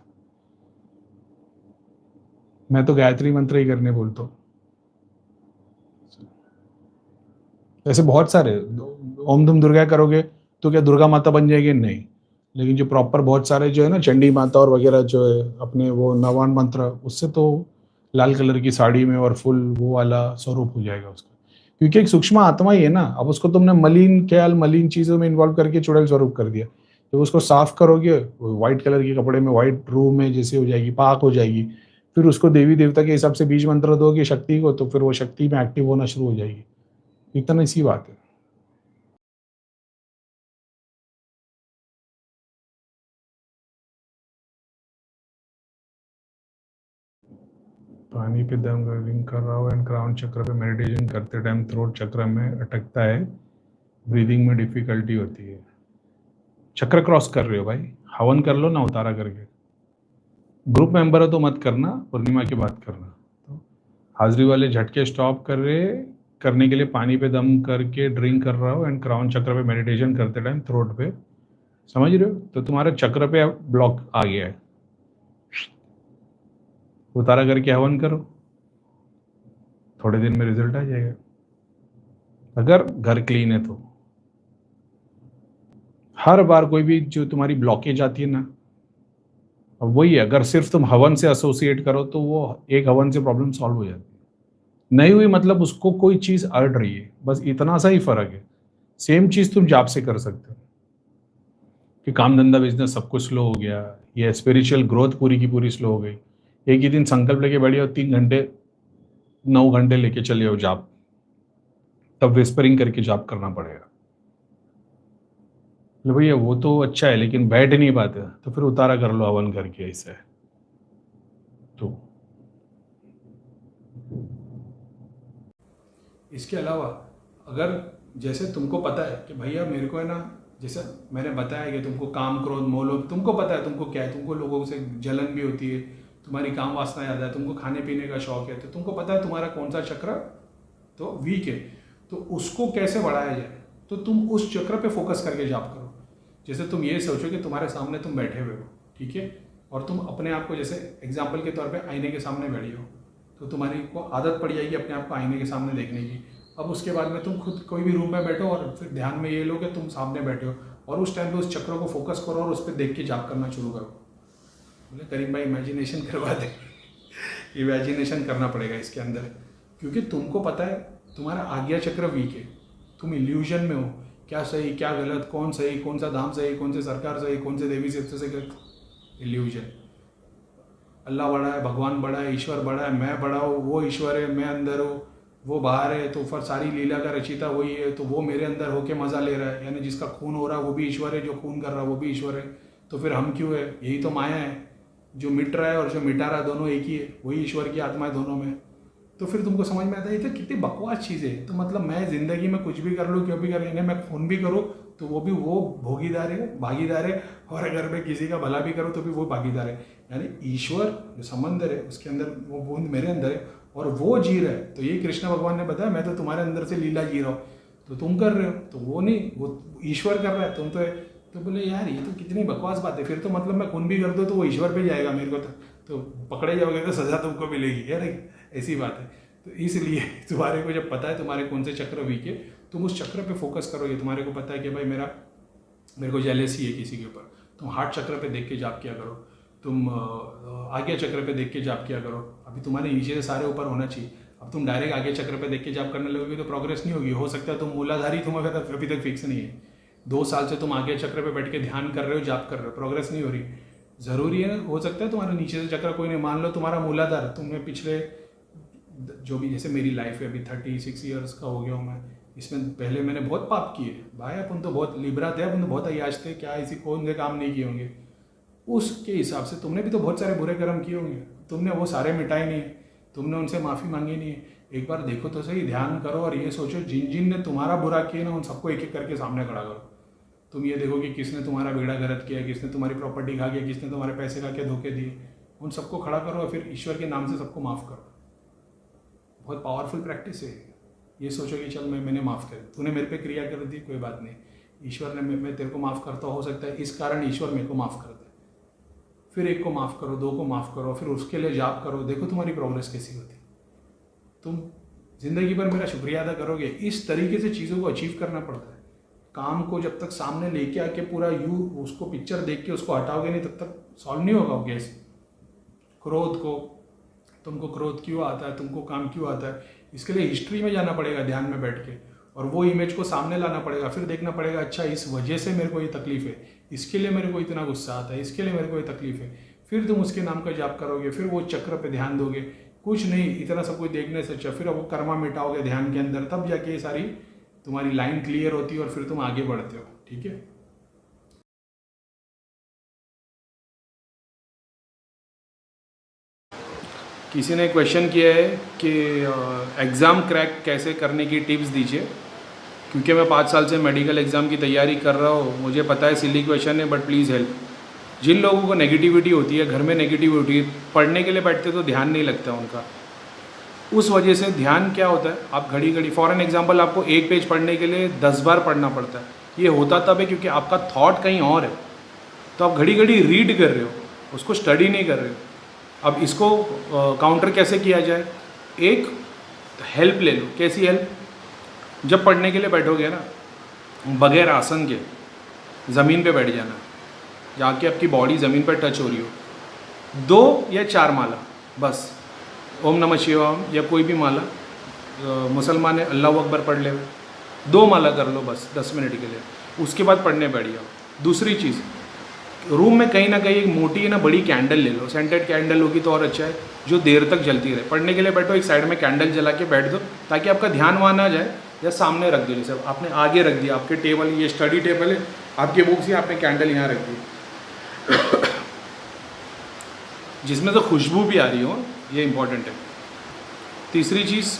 मैं तो गायत्री मंत्र ही करने बोलता हूँ। ऐसे बहुत सारे, ओम धूम दुर्गा करोगे तो क्या दुर्गा माता बन जाएगी? नहीं, लेकिन जो प्रॉपर बहुत सारे जो है ना, चंडी माता और वगैरह जो है अपने वो नवान मंत्र, उससे तो लाल कलर की साड़ी में और फुल वो वाला स्वरूप हो जाएगा उसका, क्योंकि एक सूक्ष्म आत्मा ही है ना। अब उसको तुमने मलिन ख्याल, मलिन चीजों में इन्वॉल्व करके चुड़ैल स्वरूप कर दिया, तो उसको साफ करोगे, व्हाइट कलर के कपड़े में, व्हाइट रूम में जैसे हो जाएगी, पाक हो जाएगी। फिर उसको देवी देवता के हिसाब से बीज मंत्र दोगे शक्ति को, तो फिर वो शक्ति में एक्टिव होना शुरू हो जाएगी। इतना सी बात है। पानी पे दम रिंग कर रहा हो एंड क्राउन चक्र पे मेडिटेशन करते टाइम थ्रोट चक्र में अटकता है, ब्रीदिंग में डिफिकल्टी होती है। चक्र क्रॉस कर रहे हो भाई, हवन कर लो ना उतारा करके। ग्रुप मेंबर हो तो मत करना, पूर्णिमा की बात करना। तो हाजिरी वाले झटके स्टॉप करने के लिए पानी पे दम करके ड्रिंक कर रहा हो एंड क्राउन चक्र पे मेडिटेशन करते टाइम थ्रोट पे, समझ रहे हो? तो तुम्हारे चक्र पे ब्लॉक आ गया है, उतारा करके हवन करो, थोड़े दिन में रिजल्ट आ जाएगा, अगर घर क्लीन है तो। हर बार कोई भी जो तुम्हारी ब्लॉकेज आती है ना, अब वही है, अगर सिर्फ तुम हवन से एसोसिएट करो तो वो एक हवन से प्रॉब्लम सॉल्व हो जाती है। नहीं हुई मतलब उसको कोई चीज़ अड़ रही है, बस इतना सा ही फर्क है। सेम चीज़ तुम जाप से कर सकते हो कि काम धंधा बिजनेस सब कुछ स्लो हो गया, या स्पिरिचुअल ग्रोथ पूरी की पूरी स्लो हो गई। एक ही दिन संकल्प लेके बैठे हो, 3 घंटे 9 घंटे लेके चले हो जाप, तब विस्परिंग करके जाप करना पड़ेगा। तो भैया वो तो अच्छा है, लेकिन बैठ नहीं पाते तो फिर उतारा कर लो हवन करके ऐसे। तो इसके अलावा अगर जैसे तुमको पता है कि भैया मेरे को है ना, जैसे मैंने बताया कि तुमको काम क्रोध मोह लोभ, तुमको पता है तुमको क्या है, तुमको लोगों से जलन भी होती है, तुम्हारी काम वासना ज़्यादा है, तुमको खाने पीने का शौक है, तो तुमको पता है तुम्हारा कौन सा चक्र तो वीक है, तो उसको कैसे बढ़ाया जाए। तो तुम उस चक्र पे फोकस करके जाप करो। जैसे तुम ये सोचो कि तुम्हारे सामने तुम बैठे हुए हो, ठीक है, और तुम अपने आप को जैसे एग्जाम्पल के तौर पे आईने के सामने बैठे हो, तो तुम्हारी को आदत पड़ जाएगी अपने आप को आईने के सामने देखने की। अब उसके बाद में तुम खुद कोई भी रूम में बैठो और फिर ध्यान में ये लो कि तुम सामने बैठे हो, और उस टाइम पे उस चक्रों को फोकस करो और उस पर देख के जाप करना शुरू करो। बोले करीम भाई इमेजिनेशन करवा दे। इमेजिनेशन करना पड़ेगा इसके अंदर, क्योंकि तुमको पता है तुम्हारा आज्ञा चक्र वीक है, तुम इल्यूजन में हो, क्या सही क्या गलत, कौन सही, कौन सा धाम सही, कौन से सरकार सही, कौन से देवी से गलत, इल्यूजन। अल्लाह बड़ा है, भगवान बड़ा है, ईश्वर बड़ा है, मैं बड़ा हूँ, वो ईश्वर है, मैं अंदर हूँ, वो बाहर है, तो फिर सारी लीला का रचिता वही है, तो वो मेरे अंदर होके मज़ा ले रहा है, यानी जिसका खून हो रहा है वो भी ईश्वर है, जो खून कर रहा है वो भी ईश्वर है, तो फिर हम क्यों है? यही तो माया है, जो मिट रहा है और जो मिटा रहा है दोनों एक ही है, वही ईश्वर की आत्मा है दोनों में। तो फिर तुमको समझ में आता है ये तो कितनी बकवास चीज़ है। तो मतलब मैं ज़िंदगी में कुछ भी कर लूँ, क्यों भी कर लेंगे, मैं खून भी करूँ तो वो भी वो भोगीदार है, भागीदार है, और अगर मैं किसी का भला भी करूँ तो भी वो भागीदार है। यानी ईश्वर जो समंदर है उसके अंदर वो बूंद मेरे अंदर है और वो जी रहा है। तो ये कृष्ण भगवान ने बताया मैं तो तुम्हारे अंदर से लीला जी रहा हूँ, तो तुम कर रहे हो, तो वो नहीं, वो ईश्वर कर रहा है, तुम तो बोले यार ये तो कितनी बकवास बात है। फिर तो मतलब मैं खून भी कर दूँ तो वो ईश्वर पे जाएगा, मेरे को तो पकड़े जाओगे तो सज़ा तुमको मिलेगी यार, ऐसी बात है। तो इसलिए तुम्हारे को जब पता है तुम्हारे कौन से चक्र वीक है, तुम उस चक्र पे फोकस करोगे। तुम्हारे को पता है कि भाई मेरे को जेलेसी है किसी के ऊपर, तुम हार्ट चक्र पे देख के जाप किया करो, तुम आज्ञा चक्र पे देख के जाप किया करो। अभी तुम्हारे नीचे से सारे ऊपर होना चाहिए। अब तुम डायरेक्ट आगे चक्र पे देख के जाप करने लगोगे तो प्रोग्रेस नहीं होगी। हो सकता है तुम मूलाधारी, तुम अभी तक फिक्स नहीं है, 2 साल से तुम आगे चक्र पे बैठ के ध्यान कर रहे हो, जाप कर रहे हो, प्रोग्रेस नहीं हो रही। ज़रूरी है, हो सकता है तुम्हारे नीचे से चक्र कोई नहीं, मान लो तुम्हारा मूलाधार, तुमने पिछले जो भी, जैसे मेरी लाइफ है अभी 36 ईयर्स का हो गया हूँ मैं, इसमें पहले मैंने बहुत पाप किए भाई, अपन तो बहुत लिबरा थे, अपन तो बहुत अयाज थे, क्या ऐसी कौन से काम नहीं किए होंगे। उसके हिसाब से तुमने भी तो बहुत सारे बुरे कर्म किए होंगे, तुमने वो सारे मिटाए नहीं, तुमने उनसे माफ़ी मांगी नहीं है। एक बार देखो तो सही, ध्यान करो और ये सोचो जिन जिन ने तुम्हारा बुरा किया ना, उन सबको एक एक करके सामने खड़ा करो। तुम ये देखो कि किसने तुम्हारा बेड़ा गलत किया, किसने तुम्हारी प्रॉपर्टी खा गया, किसने तुम्हारे पैसे खा के धोखे दिए, उन सबको खड़ा करो और फिर ईश्वर के नाम से सबको माफ़ करो। बहुत पावरफुल प्रैक्टिस है। ये सोचो कि चल मैंने माफ़ कर, तूने मेरे पे क्रिया कर दी, कोई बात नहीं, ईश्वर ने, मैं तेरे को माफ़ करता, हो सकता है इस कारण ईश्वर मेरे को माफ़ कर दे। फिर एक को माफ़ करो, 2 को माफ़ करो, फिर उसके लिए जाप करो, देखो तुम्हारी प्रोग्रेस कैसी होती। तुम जिंदगी भर मेरा शुक्रिया अदा करोगे। इस तरीके से चीज़ों को अचीव करना पड़ता है। काम को जब तक सामने लेके आके पूरा उसको पिक्चर देख के उसको हटाओगे नहीं, तब तक सॉल्व नहीं होगा। कैसे क्रोध को, तुमको क्रोध क्यों आता है, तुमको काम क्यों आता है, इसके लिए हिस्ट्री में जाना पड़ेगा ध्यान में बैठ के, और वो इमेज को सामने लाना पड़ेगा। फिर देखना पड़ेगा अच्छा इस वजह से मेरे को ये तकलीफ है, इसके लिए मेरे को इतना गुस्सा आता है, इसके लिए मेरे को ये तकलीफ है। फिर तुम उसके नाम का जाप करोगे, फिर वो चक्र पे ध्यान दोगे। कुछ नहीं, इतना सब कुछ देखने से अच्छा फिर वो कर्मा मिटाओगे ध्यान के अंदर, तब जाके ये सारी तुम्हारी लाइन क्लियर होती है और फिर तुम आगे बढ़ते हो। ठीक है। किसी ने क्वेश्चन किया है कि एग्ज़ाम क्रैक कैसे करने की टिप्स दीजिए, क्योंकि मैं 5 साल से मेडिकल एग्ज़ाम की तैयारी कर रहा हूँ। मुझे पता है सिली क्वेश्चन है, बट प्लीज़ हेल्प। जिन लोगों को नेगेटिविटी होती है, घर में नेगेटिविटी होती है, पढ़ने के लिए बैठते तो ध्यान नहीं लगता उनका। उस वजह से ध्यान क्या होता है, आप घड़ी घड़ी फॉर एन एग्जाम्पल आपको एक पेज पढ़ने के लिए 10 बार पढ़ना पड़ता है। ये होता तब है क्योंकि आपका थॉट कहीं और है, तो आप घड़ी घड़ी रीड कर रहे हो, उसको स्टडी नहीं कर रहे हो। अब इसको काउंटर कैसे किया जाए, एक हेल्प ले लो। कैसी हेल्प? जब पढ़ने के लिए बैठोगे ना, बगैर आसन के ज़मीन पे बैठ जाना, जाके आपकी बॉडी ज़मीन पर टच हो रही हो। 2 या 4 माला बस, ओम नमः शिवाय या कोई भी माला, मुसलमान है अल्लाह अकबर पढ़ ले, 2 माला कर लो बस 10 मिनट के लिए, उसके बाद पढ़ने बैठ जाओ। दूसरी चीज़, रूम में कहीं ना कहीं एक मोटी ना बड़ी कैंडल ले लो, सेंटेड कैंडल होगी तो और अच्छा है, जो देर तक जलती रहे। पढ़ने के लिए बैठो, एक साइड में कैंडल जला के बैठ दो, ताकि आपका ध्यान वहाँ ना जाए। या सामने रख दो, जैसे आपने आगे रख दिया, आपके टेबल, ये स्टडी टेबल है, आपकी बुक्स ही, आपने कैंडल यहाँ रख दी जिसमें तो खुशबू भी आ रही हो, ये इम्पॉर्टेंट है। तीसरी चीज़,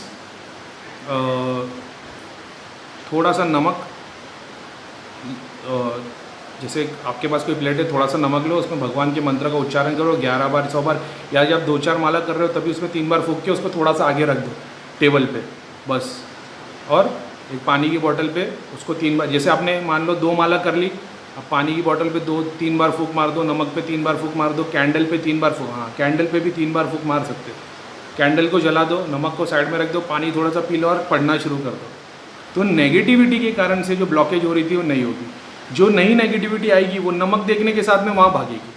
थोड़ा सा नमक, जैसे आपके पास कोई प्लेट है, थोड़ा सा नमक लो, उसमें भगवान के मंत्र का उच्चारण करो 11 बार 100 बार, या जब 2-4 माला कर रहे हो तभी उसमें 3 बार फूंक के उसको थोड़ा सा आगे रख दो टेबल पे बस। और एक पानी की बोतल पे उसको 3 बार, जैसे आपने मान लो 2 माला कर ली, अब पानी की बोतल पे 2-3 बार फूंक मार दो, नमक पे 3 बार फूंक मार दो, कैंडल पे 3 बार फूंक, हाँ कैंडल पे भी 3 बार फूंक मार सकते हो। कैंडल को जला दो, नमक को साइड में रख दो, पानी थोड़ा सा पी लो और पढ़ना शुरू कर दो। तो नेगेटिविटी के कारण से जो ब्लॉकेज हो रही थी वो नहीं होगी। जो नई नेगेटिविटी आएगी वो नमक देखने के साथ में वहाँ भागेगी,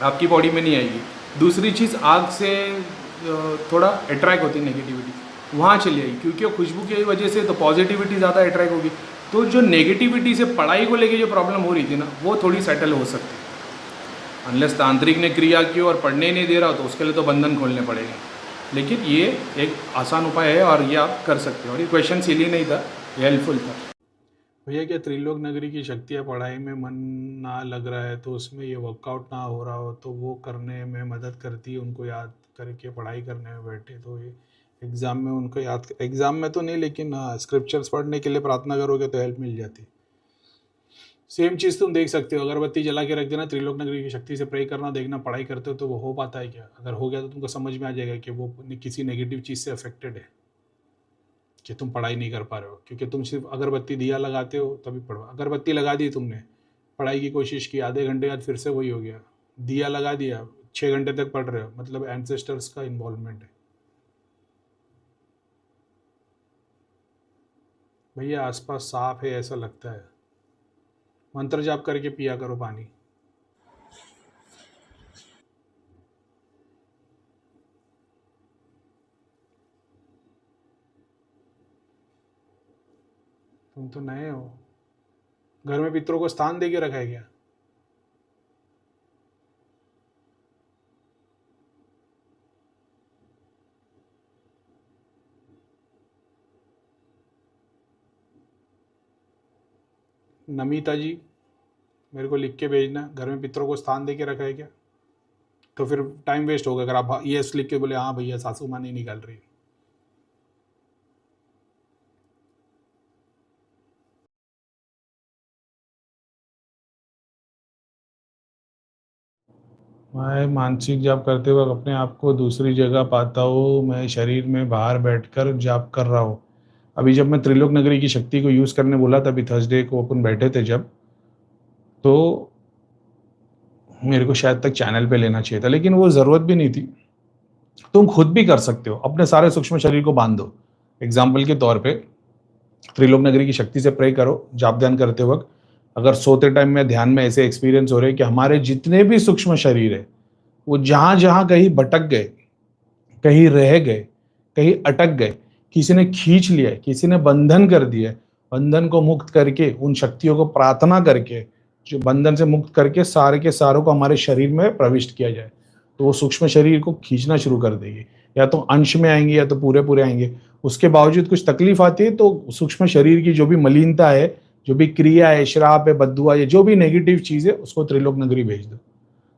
आपकी बॉडी में नहीं आएगी। दूसरी चीज़, आग से थोड़ा अट्रैक्ट होती है नेगेटिविटी, वहाँ चली आएगी, क्योंकि वो खुशबू की वजह से तो पॉजिटिविटी ज़्यादा अट्रैक्ट होगी। तो जो नेगेटिविटी से पढ़ाई को लेके जो प्रॉब्लम हो रही थी ना, वो थोड़ी सेटल हो सकती है। अनलेस तांत्रिक ने क्रिया की और पढ़ने नहीं दे रहा तो उसके लिए तो बंधन खोलने पड़ेंगे, लेकिन ये एक आसान उपाय है और ये आप कर सकते हो। और ये क्वेश्चन सिली नहीं था, ये हेल्पफुल था। भैया क्या त्रिलोक नगरी की शक्तियाँ पढ़ाई में मन ना लग रहा है तो उसमें ये वर्कआउट ना हो रहा हो तो वो करने में मदद करती है, उनको याद करके पढ़ाई करने में बैठे तो ये एग्ज़ाम में उनको याद, एग्ज़ाम में तो नहीं लेकिन हाँ स्क्रिप्चर्स पढ़ने के लिए प्रार्थना करोगे तो हेल्प मिल जाती। सेम चीज़ तुम देख सकते हो, अगरबत्ती जला के रख देना, त्रिलोक नगरी की शक्ति से प्रे करना, देखना पढ़ाई करते हो तो वो हो पाता है क्या। अगर हो गया तो तुमको समझ में आ जाएगा कि वो किसी नेगेटिव चीज़ से अफेक्टेड है, कि तुम पढ़ाई नहीं कर पा रहे हो, क्योंकि तुम सिर्फ अगरबत्ती दिया लगाते हो तभी पढ़ो। अगरबत्ती लगा दी तुमने, पढ़ाई की कोशिश की, आधे घंटे बाद फिर से वही हो गया, दिया लगा दिया, 6 घंटे तक पढ़ रहे हो, मतलब एंसेस्टर्स का इन्वॉल्वमेंट है। भैया आसपास साफ है ऐसा लगता है, मंत्र जाप करके पिया करो पानी। तुम तो नए हो, घर में पितरों को स्थान दे के रखा है क्या? नमिता जी मेरे को लिख के भेजना, घर में पितरों को स्थान दे के रखा है क्या? तो फिर टाइम वेस्ट होगा अगर आप यस लिख के बोले हाँ भैया सासू माँ नहीं निकाल रही। मैं मानसिक जाप करते वक्त अपने आप को दूसरी जगह पाता हूँ, मैं शरीर में बाहर बैठकर जाप कर रहा हूँ। अभी जब मैं त्रिलोक नगरी की शक्ति को यूज़ करने बोला था, अभी थर्सडे को अपन बैठे थे जब, तो मेरे को शायद तक चैनल पे लेना चाहिए था, लेकिन वो ज़रूरत भी नहीं थी। तुम खुद भी कर सकते हो, अपने सारे सूक्ष्म शरीर को बांध दो। एग्जाम्पल के तौर पे त्रिलोक नगरी की शक्ति से प्रे करो जाप ध्यान करते वक्त। अगर सोते टाइम में ध्यान में ऐसे एक्सपीरियंस हो रहे हैं कि हमारे जितने भी सूक्ष्म शरीर है वो जहाँ जहाँ कहीं भटक गए, कहीं रह गए, कहीं अटक गए, किसी ने खींच लिया है, किसी ने बंधन कर दिया है, बंधन को मुक्त करके उन शक्तियों को प्रार्थना करके जो बंधन से मुक्त करके सारे के सारों को हमारे शरीर में प्रविष्ट किया जाए, तो वो सूक्ष्म शरीर को खींचना शुरू कर देगी। या तो अंश में आएंगे या तो पूरे पूरे आएंगे। उसके बावजूद कुछ तकलीफ आती है तो सूक्ष्म शरीर की जो भी मलिनता है, जो भी क्रिया है, श्राप है, बद्दुआ है, जो भी नेगेटिव चीज़ है, उसको त्रिलोक नगरी भेज दो।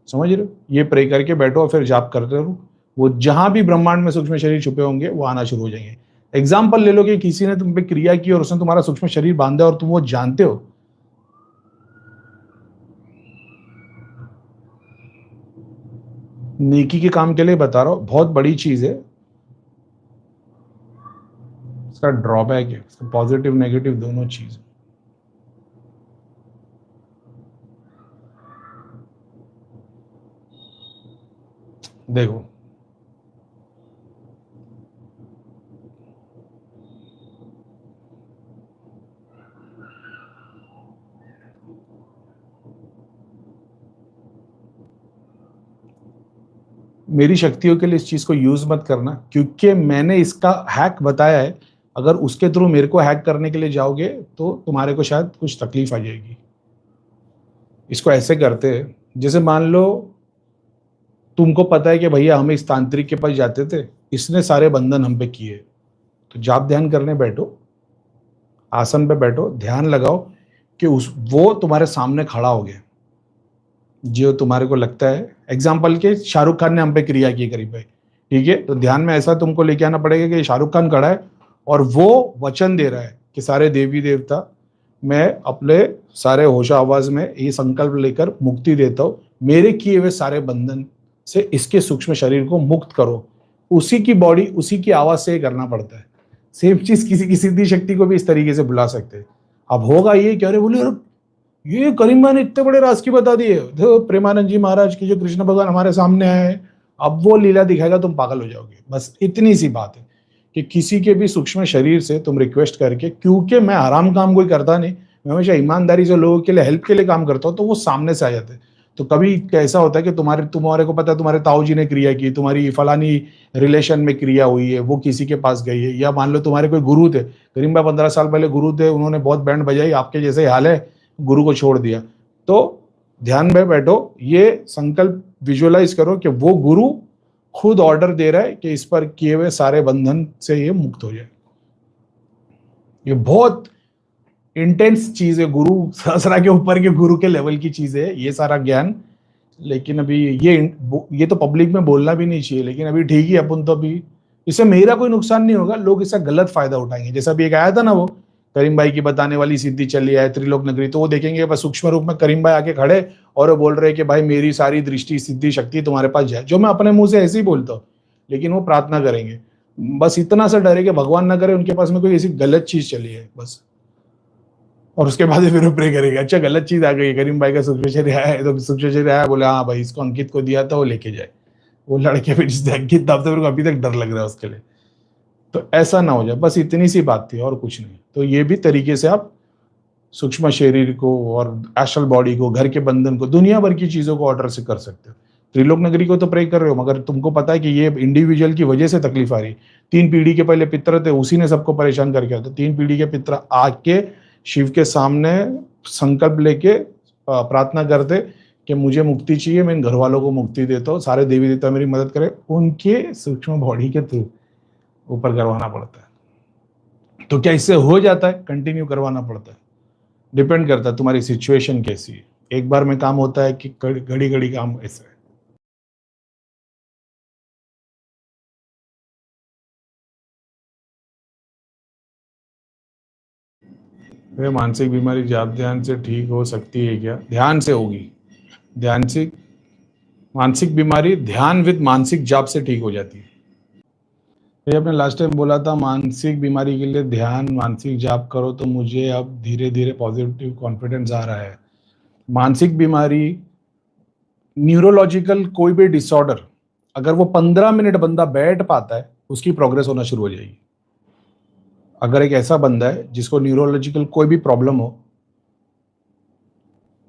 समझ रहे हो? ये प्रे करके बैठो और फिर जाप करते रहो। वो जहां भी ब्रह्मांड में सूक्ष्म शरीर छुपे होंगे वो आना शुरू हो जाएंगे। एग्जाम्पल ले लो कि किसी ने तुम पे क्रिया की और उसने तुम्हारा सूक्ष्म शरीर बांधा और तुम वो जानते हो, नेकी के काम के लिए बता रहा हूं, बहुत बड़ी चीज है। इसका ड्रॉबैक है, इसका पॉजिटिव नेगेटिव दोनों चीज। देखो मेरी शक्तियों के लिए इस चीज को यूज मत करना, क्योंकि मैंने इसका हैक बताया है। अगर उसके थ्रू मेरे को हैक करने के लिए जाओगे तो तुम्हारे को शायद कुछ तकलीफ आ जाएगी। इसको ऐसे करते हैं, जैसे मान लो तुमको पता है कि भैया हम इस तांत्रिक के पास जाते थे, इसने सारे बंधन हम पे किए, तो जाप ध्यान करने बैठो, आसन पे बैठो, ध्यान लगाओ कि वो तुम्हारे सामने खड़ा हो गया, जो तुम्हारे को लगता है। एग्जाम्पल के शाहरुख खान ने हम पे क्रिया की करीब भाई, ठीक है, तो ध्यान में ऐसा तुमको लेके आना पड़ेगा कि शाहरुख खान खड़ा है और वो वचन दे रहा है कि सारे देवी देवता, मैं अपने सारे होशा आवाज में ये संकल्प लेकर मुक्ति देता हूँ, मेरे किए हुए सारे बंधन से इसके सूक्ष्म शरीर को मुक्त करो। उसी की बॉडी उसी की आवाज से करना पड़ता है। सेम चीज किसी की सिद्धि शक्ति को भी इस तरीके से बुला सकते हैं। अब होगा ये क्या, अरे बोले ये करीम भाई ने इतने बड़े राज की बता दिए, तो प्रेमानंद जी महाराज की जो कृष्ण भगवान हमारे सामने आए, अब वो लीला दिखाएगा, तुम पागल हो जाओगे। बस इतनी सी बात है कि किसी के भी सूक्ष्म शरीर से तुम रिक्वेस्ट करके, क्योंकि मैं आराम काम कोई करता नहीं, मैं हमेशा ईमानदारी से लोगों के लिए हेल्प के लिए काम करता हूँ, तो वो सामने से आ जाते हैं। तो कभी कैसा होता है कि तुम्हारे को पता है तुम्हारे ताऊ जी ने क्रिया की, तुम्हारी फलानी रिलेशन में क्रिया हुई है, वो किसी के पास गई है, या मान लो तुम्हारे कोई गुरु थे, करीम भाई 15 साल पहले गुरु थे, उन्होंने बहुत बैंड बजाई, आपके जैसे हाल है, गुरु को छोड़ दिया। तो ध्यान में बैठो, ये संकल्प विजुअलाइज करो कि वो गुरु खुद ऑर्डर दे रहा है कि इस पर किए हुए सारे बंधन से ये मुक्त हो जाए। ये बहुत इंटेंस चीज है, गुरु सहस्रा के ऊपर के गुरु के लेवल की चीज है ये सारा ज्ञान। लेकिन अभी ये तो पब्लिक में बोलना भी नहीं चाहिए, लेकिन अभी ठीक ही अपन तो अभी इससे मेरा कोई नुकसान नहीं होगा, लोग इसका गलत फायदा उठाएंगे। जैसा अभी एक आया था ना, वो करीम भाई की बताने वाली सिद्धि चली है त्रिलोक नगरी, तो वो देखेंगे बस सूक्ष्म रूप में करीम भाई आके खड़े और वो बोल रहे हैं कि भाई मेरी सारी दृष्टि सिद्धि शक्ति तुम्हारे पास जाए, जो मैं अपने मुंह से ऐसे ही बोलता हूँ, लेकिन वो प्रार्थना करेंगे। बस इतना सा डरे कि भगवान ना करे उनके पास में कोई ऐसी गलत चीज चली है बस, और उसके बाद फिर प्रे करेंगे अच्छा गलत चीज आ गई, करीम भाई का सूक्ष्म शरीर आया है, तो सूक्ष्म शरीर आया, बोले हाँ भाई इसको अंकित को दिया था वो लेके जाए। वो लड़के फिर जिसने अंकित, तब तो मेरे को अभी तक डर लग रहा है उसके लिए। तो ऐसा ना हो जाए, बस इतनी सी बात थी और कुछ नहीं। तो ये भी तरीके से आप सूक्ष्म शरीर को और एस्ट्रल बॉडी को, घर के बंधन को, दुनिया भर की चीजों को ऑर्डर से कर सकते हो। त्रिलोक नगरी को तो प्रे कर रहे हो, मगर तुमको पता है कि ये इंडिविजुअल की वजह से तकलीफ आ रही। 3 पीढ़ी के पहले पितर थे, उसी ने सबको परेशान करके आता। 3 पीढ़ी के पितर आके शिव के सामने संकल्प लेके प्रार्थना करते कि मुझे मुक्ति चाहिए, मैं इन घर वालों को मुक्ति देता हूँ, सारे देवी देवता मेरी मदद करें, उनके सूक्ष्म बॉडी के थ्रू ऊपर करवाना पड़ता है। तो क्या इससे हो जाता है? कंटिन्यू करवाना पड़ता है, डिपेंड करता है तुम्हारी सिचुएशन कैसी है। एक बार में काम होता है कि घड़ी घड़ी काम ऐसा है। वे मानसिक बीमारी जाप ध्यान से ठीक हो सकती है क्या? ध्यान से होगी। ध्यान से मानसिक बीमारी ध्यान विद मानसिक जाप से ठीक हो जाती है। ये आपने लास्ट टाइम बोला था मानसिक बीमारी के लिए ध्यान मानसिक जाप करो, तो मुझे अब धीरे धीरे पॉजिटिव कॉन्फिडेंस आ रहा है। मानसिक बीमारी, न्यूरोलॉजिकल कोई भी डिसऑर्डर, अगर वो 15 मिनट बंदा बैठ पाता है उसकी प्रोग्रेस होना शुरू हो जाएगी। अगर एक ऐसा बंदा है जिसको न्यूरोलॉजिकल कोई भी प्रॉब्लम हो,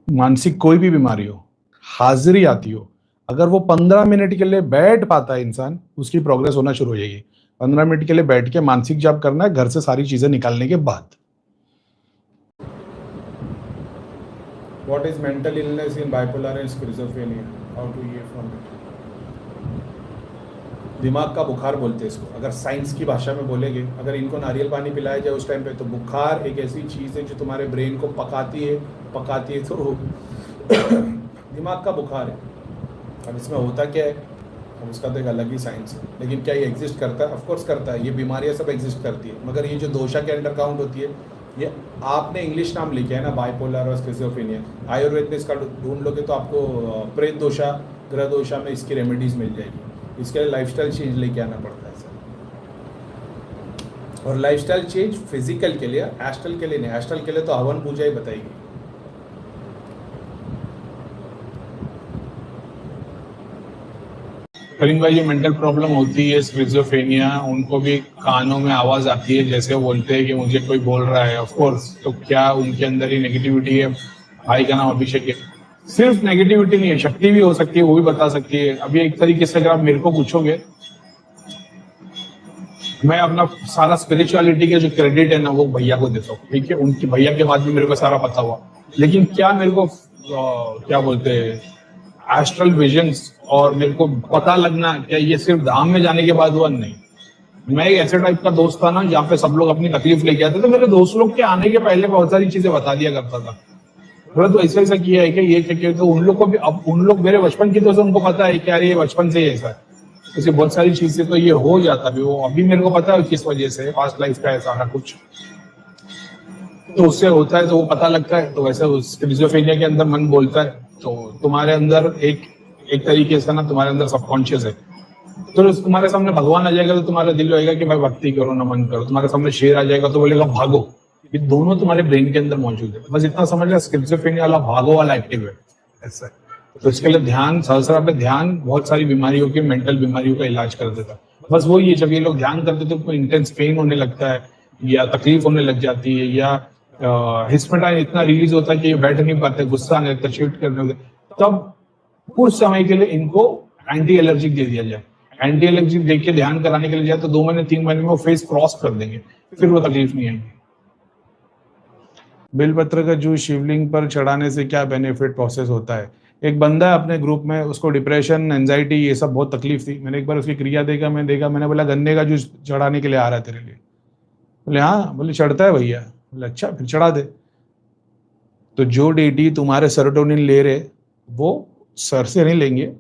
मानसिक कोई भी बीमारी हो, हाजिरी आती हो, अगर वो 15 मिनट के लिए बैठ पाता है इंसान, उसकी प्रोग्रेस होना शुरू हो जाएगी। 15 मिनट के लिए बैठ के मानसिक जाप करना है, घर से सारी चीजें निकालने के बाद। What is mental illness in bipolar and schizophrenia? How to heal from it? दिमाग का बुखार बोलते हैं इसको, अगर साइंस की भाषा में बोलेंगे। अगर इनको नारियल पानी पिलाया जाए उस टाइम पे, तो बुखार एक ऐसी चीज़ है जो तुम्हारे ब्रेन को पकाती है तो दिमाग का बुखार है। अब इसमें होता क्या है, अब उसका तो एक अलग ही साइंस है। लेकिन क्या ये एग्जिस्ट करता है? ऑफकोर्स करता है। ये बीमारियां सब एग्जिस्ट करती है, मगर ये जो दोषा के अंडर काउंट होती है, ये आपने इंग्लिश नाम लिखे है ना, बाइपोलर और स्किज़ोफ्रेनिया। आयुर्वेद में इसका ढूंढ लोगे तो आपको प्रेत दोषा, ग्रह दोषा में इसकी रेमेडीज मिल जाएगी। इसके लिए लाइफस्टाइल चेंज लेके आना पड़ता है सर। और लाइफस्टाइल चेंज फिजिकल के लिए, एस्ट्रल के लिए नहीं। एस्ट्रल के लिए तो हवन पूजा ही बताएगी। करीम भाई, जो मेंटल प्रॉब्लम होती है स्किज़ोफ्रेनिया, उनको भी कानों में आवाज आती है, जैसे बोलते हैं कि मुझे कोई बोल रहा है। ऑफ कोर्स, तो क्या उनके अंदर ही नेगेटिविटी है? भाई का नाम अभिषेक है। सिर्फ नेगेटिविटी नहीं है, शक्ति भी हो सकती है, वो भी बता सकती है। अभी एक तरीके से अगर आप मेरे को पूछोगे, मैं अपना सारा स्पिरिचुअलिटी का जो क्रेडिट है ना, वो भैया को देता हूँ। ठीक है, उनकी भैया के बाद भी मेरे को सारा पता हुआ। लेकिन क्या मेरे को क्या बोलते हैं, एस्ट्रल विजन्स और मेरे को पता लगना, क्या ये सिर्फ धाम में जाने के बाद हुआ? नहीं। मैं एक ऐसे टाइप का दोस्त था ना, जहाँ पे सब लोग अपनी तकलीफ लेके आते थे। मेरे दोस्त लोग के आने के पहले बहुत सारी चीजें बता दिया करता था। थोड़ा तो ऐसा ऐसा किया है कि ये क्या, तो उन लोग को भी, अब उन लोग मेरे बचपन की, तो उनको पता है कि यार ये बचपन से ही ऐसा है। ऐसी बहुत सारी चीजें तो ये हो जाता भी, वो अभी मेरे को पता है किस वजह से, पास्ट लाइफ का है सारा कुछ, तो उससे होता है, तो वो पता लगता है। तो वैसे स्किज़ोफ्रेनिया के अंदर मन बोलता है, तो तुम्हारे अंदर एक तरीके से ना, तुम्हारे अंदर सबकॉन्शियस है। तो तुम्हारे सामने भगवान आ जाएगा तो तुम्हारा दिल होएगा कि भाई भक्ति करो, नमन करो। तुम्हारे सामने शेर आ जाएगा तो बोलेगा भागो। ये दोनों तुम्हारे ब्रेन के अंदर मौजूद है। बस इतना समझ लो, स्किज़ोफ्रेनिया वाला भागो वाला एक्टिव है ऐसा है। तो इसके लिए ध्यान, सहस्रा पे ध्यान बहुत सारी बीमारियों की, मेंटल बीमारियों का इलाज कर देता है। बस वो ये, जब ये लोग ध्यान करते तो उनको इंटेंस पेन होने लगता है, या तकलीफ होने लग जाती है, या हिस्पेटाइन इतना रिलीज होता है कि ये बैठ नहीं पाते, गुस्सा आने लगता है, चिट करने लगते, तब कुछ समय के लिए इनको एंटी एलर्जिक दे दिया जाए। एंटी एलर्जिक दे के ध्यान कराने के लिए जाए तो 2 महीने 3 महीने में वो फेस क्रॉस कर देंगे, फिर वो तकलीफ नहीं आएगी। बेलपत्र का जूस शिवलिंग पर चढ़ाने से क्या बेनिफिट प्रोसेस होता है? एक बंदा है अपने ग्रुप में, उसको डिप्रेशन, एंजाइटी, ये सब बहुत तकलीफ थी। मैंने एक बार उसकी क्रिया देखा, मैंने बोला गन्ने का जूस चढ़ाने के लिए आ रहा है तेरे लिए? बोले हाँ। बोले चढ़ता है भैया? बोले अच्छा, फिर चढ़ा दे। तो जो डेटी तुम्हारे सेरोटोनिन ले रहे, वो सर से नहीं लेंगे,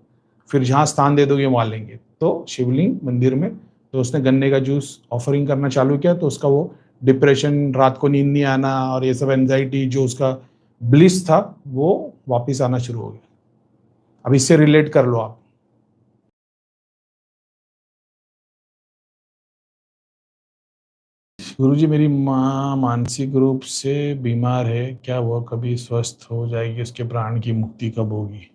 फिर जहाँ स्थान दे दोगे वहाँ लेंगे। तो शिवलिंग मंदिर में, तो उसने गन्ने का जूस ऑफरिंग करना चालू किया, तो उसका वो डिप्रेशन, रात को नींद नहीं आना और ये सब एंजाइटी, जो उसका ब्लिस था, वो वापस आना शुरू हो गया। अब इससे रिलेट कर लो आप। गुरुजी, मेरी माँ मानसिक रूप से बीमार है, क्या वह कभी स्वस्थ हो जाएगी? उसके प्राण की मुक्ति कब होगी?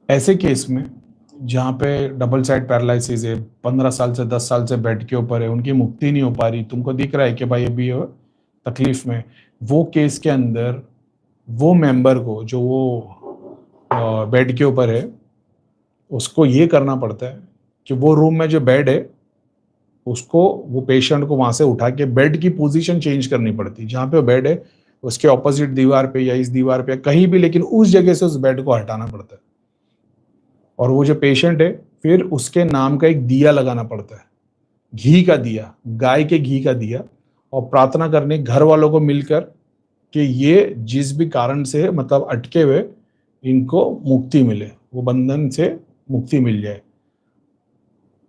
ऐसे केस में जहाँ पे डबल साइड पैरालिसिस है, 15 साल से 10 साल से बेड के ऊपर है, उनकी मुक्ति नहीं हो पा रही, तुमको दिख रहा है कि भाई अभी तकलीफ में, वो केस के अंदर वो मेंबर को, जो वो बेड के ऊपर है, उसको ये करना पड़ता है कि वो रूम में जो बेड है, उसको, वो पेशेंट को वहाँ से उठा के बेड की पोजीशन चेंज करनी पड़ती है। जहाँ पे वो बेड है उसके ऑपोजिट दीवार पे या इस दीवार पे कहीं भी, लेकिन उस जगह से उस बेड को हटाना पड़ता है। और वो जो पेशेंट है, फिर उसके नाम का एक दिया लगाना पड़ता है, घी का दिया, गाय के घी का दिया, और प्रार्थना करने घर वालों को मिलकर कि ये जिस भी कारण से मतलब अटके हुए, इनको मुक्ति मिले, वो बंधन से मुक्ति मिल जाए।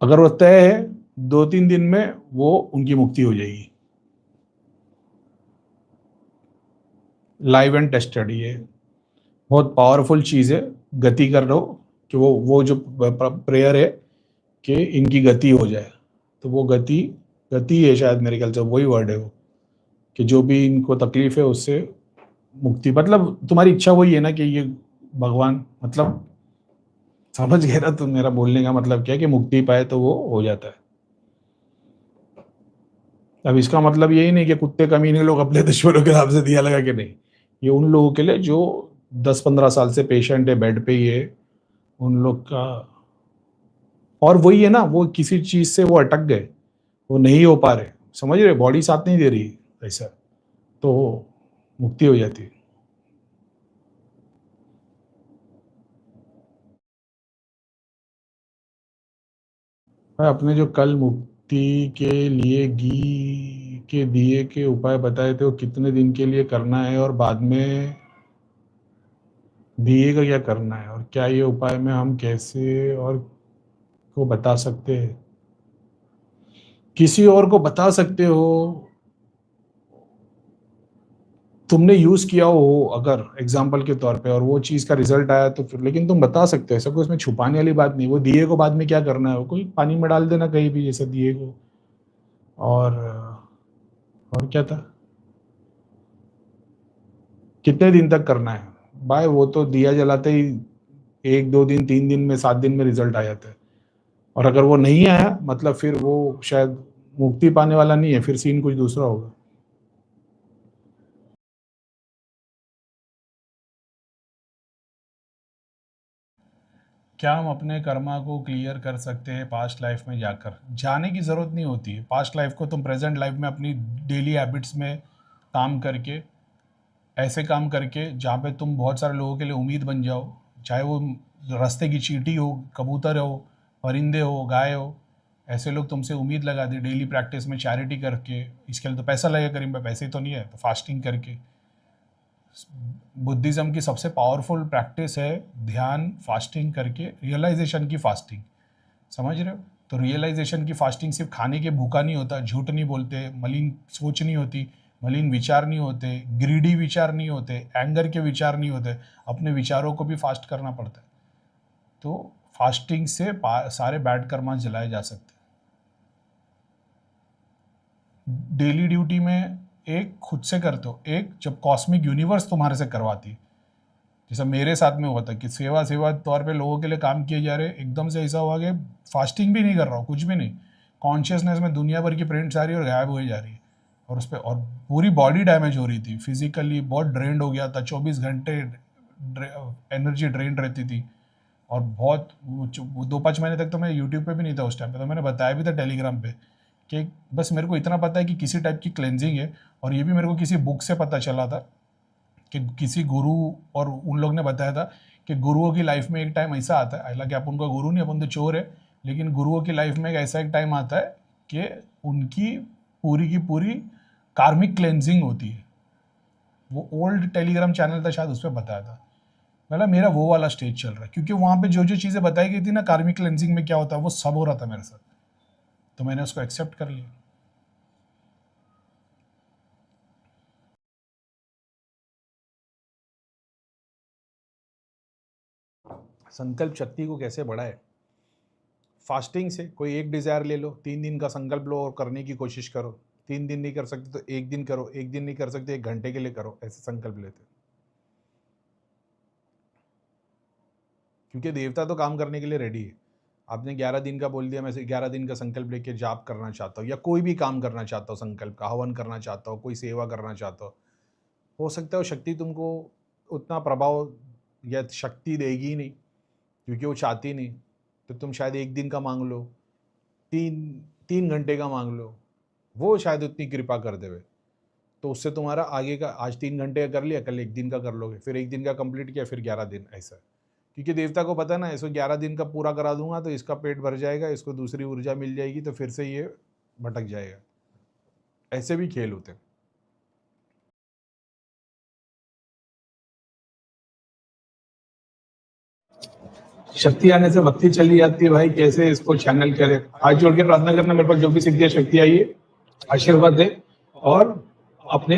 अगर वो तय है 2-3 दिन में वो उनकी मुक्ति हो जाएगी। लाइव एंड टेस्टेड, ये बहुत पावरफुल चीज़ है। गति कर लो कि वो जो प्रेयर है कि इनकी गति हो जाए, तो वो गति है शायद, मेरे ख्याल से वही वर्ड है वो, कि जो भी इनको तकलीफ है उससे मुक्ति। मतलब तुम्हारी इच्छा वही है ना कि ये भगवान, मतलब समझ गए ना तुम मेरा बोलने का मतलब क्या है, कि मुक्ति पाए तो वो हो जाता है। अब इसका मतलब यही नहीं कि कुत्ते कमीने लोग अपने दुश्मनों के नाम से दिया लगा के, नहीं। ये उन लोगों के लिए जो 10-15 साल से पेशेंट है, बेड पे ही है, उन लोग का। और वही है ना, वो किसी चीज से वो अटक गए, वो नहीं हो पा रहे, समझ रहे, बॉडी साथ नहीं दे रही ऐसा, तो मुक्ति हो जाती है। आपने जो कल मुक्ति के लिए घी के दिए के उपाय बताए थे, वो कितने दिन के लिए करना है और बाद में दिए का क्या करना है और क्या ये उपाय में हम कैसे और को बता सकते हैं, किसी और को बता सकते हो, तुमने यूज किया हो अगर एग्जाम्पल के तौर पे और वो चीज का रिजल्ट आया तो फिर, लेकिन तुम बता सकते हो, ऐसा कोई इसमें छुपाने वाली बात नहीं। वो दिए को बाद में क्या करना है, वो कोई पानी में डाल देना कहीं भी जैसे दिए को। और क्या था, कितने दिन तक करना है भाई, वो तो दिया जलाते ही 1 2 दिन 3 दिन में 7 दिन में रिजल्ट आ जाता है। और अगर वो नहीं आया मतलब फिर वो शायद मुक्ति पाने वाला नहीं है, फिर सीन कुछ दूसरा होगा। क्या हम अपने कर्मा को क्लियर कर सकते हैं पास्ट लाइफ में जाकर? जाने की ज़रूरत नहीं होती है पास्ट लाइफ को, तुम प्रेजेंट लाइफ में अपनी डेली हैबिट्स में काम करके, ऐसे काम करके जहाँ पे तुम बहुत सारे लोगों के लिए उम्मीद बन जाओ, चाहे वो रास्ते की चींटी हो, कबूतर हो, परिंदे हो, गाय हो, ऐसे लोग तुमसे उम्मीद लगा दे डेली प्रैक्टिस में चैरिटी करके। इसके लिए तो पैसा लगेगा, करीब में पैसे तो नहीं है, तो फास्टिंग करके। बुद्धिज़्म की सबसे पावरफुल प्रैक्टिस है ध्यान, फास्टिंग करके, रियलाइजेशन की फास्टिंग, समझ रहे हो? तो रियलाइजेशन की फास्टिंग सिर्फ खाने के भूखा नहीं होता, झूठ नहीं बोलते, मलिन सोच नहीं होती, मलिन विचार नहीं होते, ग्रीडी विचार नहीं होते, एंगर के विचार नहीं होते, अपने विचारों को भी फास्ट करना पड़ता है। तो फास्टिंग से सारे बैड कर्मा जलाए जा सकते हैं। डेली ड्यूटी में एक खुद से करते हो, एक जब कॉस्मिक यूनिवर्स तुम्हारे से करवाती है, जैसा मेरे साथ में हुआ था कि सेवा तौर पे लोगों के लिए काम किए जा रहे, एकदम से ऐसा हुआ कि फास्टिंग भी नहीं कर रहा हूँ, कुछ भी नहीं, कॉन्शियसनेस में दुनिया भर की प्रिंट्स आ रही है और गायब हो जा रही है, और उस पर और पूरी बॉडी डैमेज हो रही थी, फिजिकली बहुत ड्रेंड हो गया था, 24 घंटे एनर्जी ड्रेंड रहती थी, और बहुत 2-5 महीने तक तो मैं यूट्यूब पे भी नहीं था उस टाइम पे, तो मैंने बताया भी था टेलीग्राम पे कि बस मेरे को इतना पता है कि किसी टाइप की क्लेंजिंग है, और ये भी मेरे को किसी बुक से पता चला था कि किसी गुरु, और उन लोग ने बताया था कि गुरुओं की लाइफ में एक टाइम ऐसा आता है, हालांकि अपन उनका गुरु नहीं, अपन तो चोर है, लेकिन गुरुओं की लाइफ में एक ऐसा एक टाइम आता है कि उनकी पूरी की पूरी कार्मिक क्लेंजिंग होती है। वो ओल्ड टेलीग्राम चैनल था शायद, उस पर बताया था। मतलब मेरा वो वाला स्टेज चल रहा है, क्योंकि वहाँ पे जो जो चीज़ें बताई गई थी ना कार्मिक क्लेंजिंग में क्या होता है, वो सब हो रहा था मेरे साथ, तो मैंने उसको एक्सेप्ट कर लिया। संकल्प शक्ति को कैसे बढ़ाए? फास्टिंग से कोई एक डिज़ायर ले लो, 3 दिन का संकल्प लो और करने की कोशिश करो। 3 दिन नहीं कर सकते तो 1 दिन करो, 1 दिन नहीं कर सकते 1 घंटे के लिए करो, ऐसे संकल्प लेते। क्योंकि देवता तो काम करने के लिए रेडी है। आपने 11 दिन का बोल दिया, मैं 11 दिन का संकल्प लेके जाप करना चाहता हूँ, या कोई भी काम करना चाहता हूँ, संकल्प का हवन करना चाहता हूँ, कोई सेवा करना चाहता हूँ, हो सकता है वो शक्ति तुमको उतना प्रभाव या शक्ति देगी ही नहीं, क्योंकि वो चाहती नहीं। तो तुम शायद 1 दिन का मांग लो, 3 घंटे का मांग लो, वो शायद उतनी कृपा कर देवे, तो उससे तुम्हारा आगे का, आज 3 घंटे का कर लिया, कल 1 दिन का कर लोगे, फिर 1 दिन का कंप्लीट किया, फिर 11 दिन, ऐसा। क्योंकि देवता को पता है ना, इसको 11 दिन का पूरा करा दूंगा तो इसका पेट भर जाएगा, इसको दूसरी ऊर्जा मिल जाएगी, तो फिर से ये भटक जाएगा। ऐसे भी खेल होते हैं। शक्ति आने से भक्ति चली जाती है भाई, कैसे इसको चैनल करे? हाथ जोड़ के प्रार्थना करना, मेरे पास जो भी सिद्धियां शक्ति आई है आशीर्वाद दे और अपने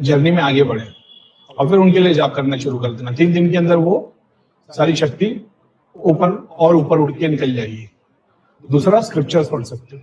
जर्नी में आगे बढ़े, और फिर उनके लिए जाप करना शुरू कर देना। 3 दिन के अंदर वो सारी शक्ति ऊपर और ऊपर उठ के निकल जाएगी। दूसरा स्क्रिप्चर्स पढ़ सकते हो।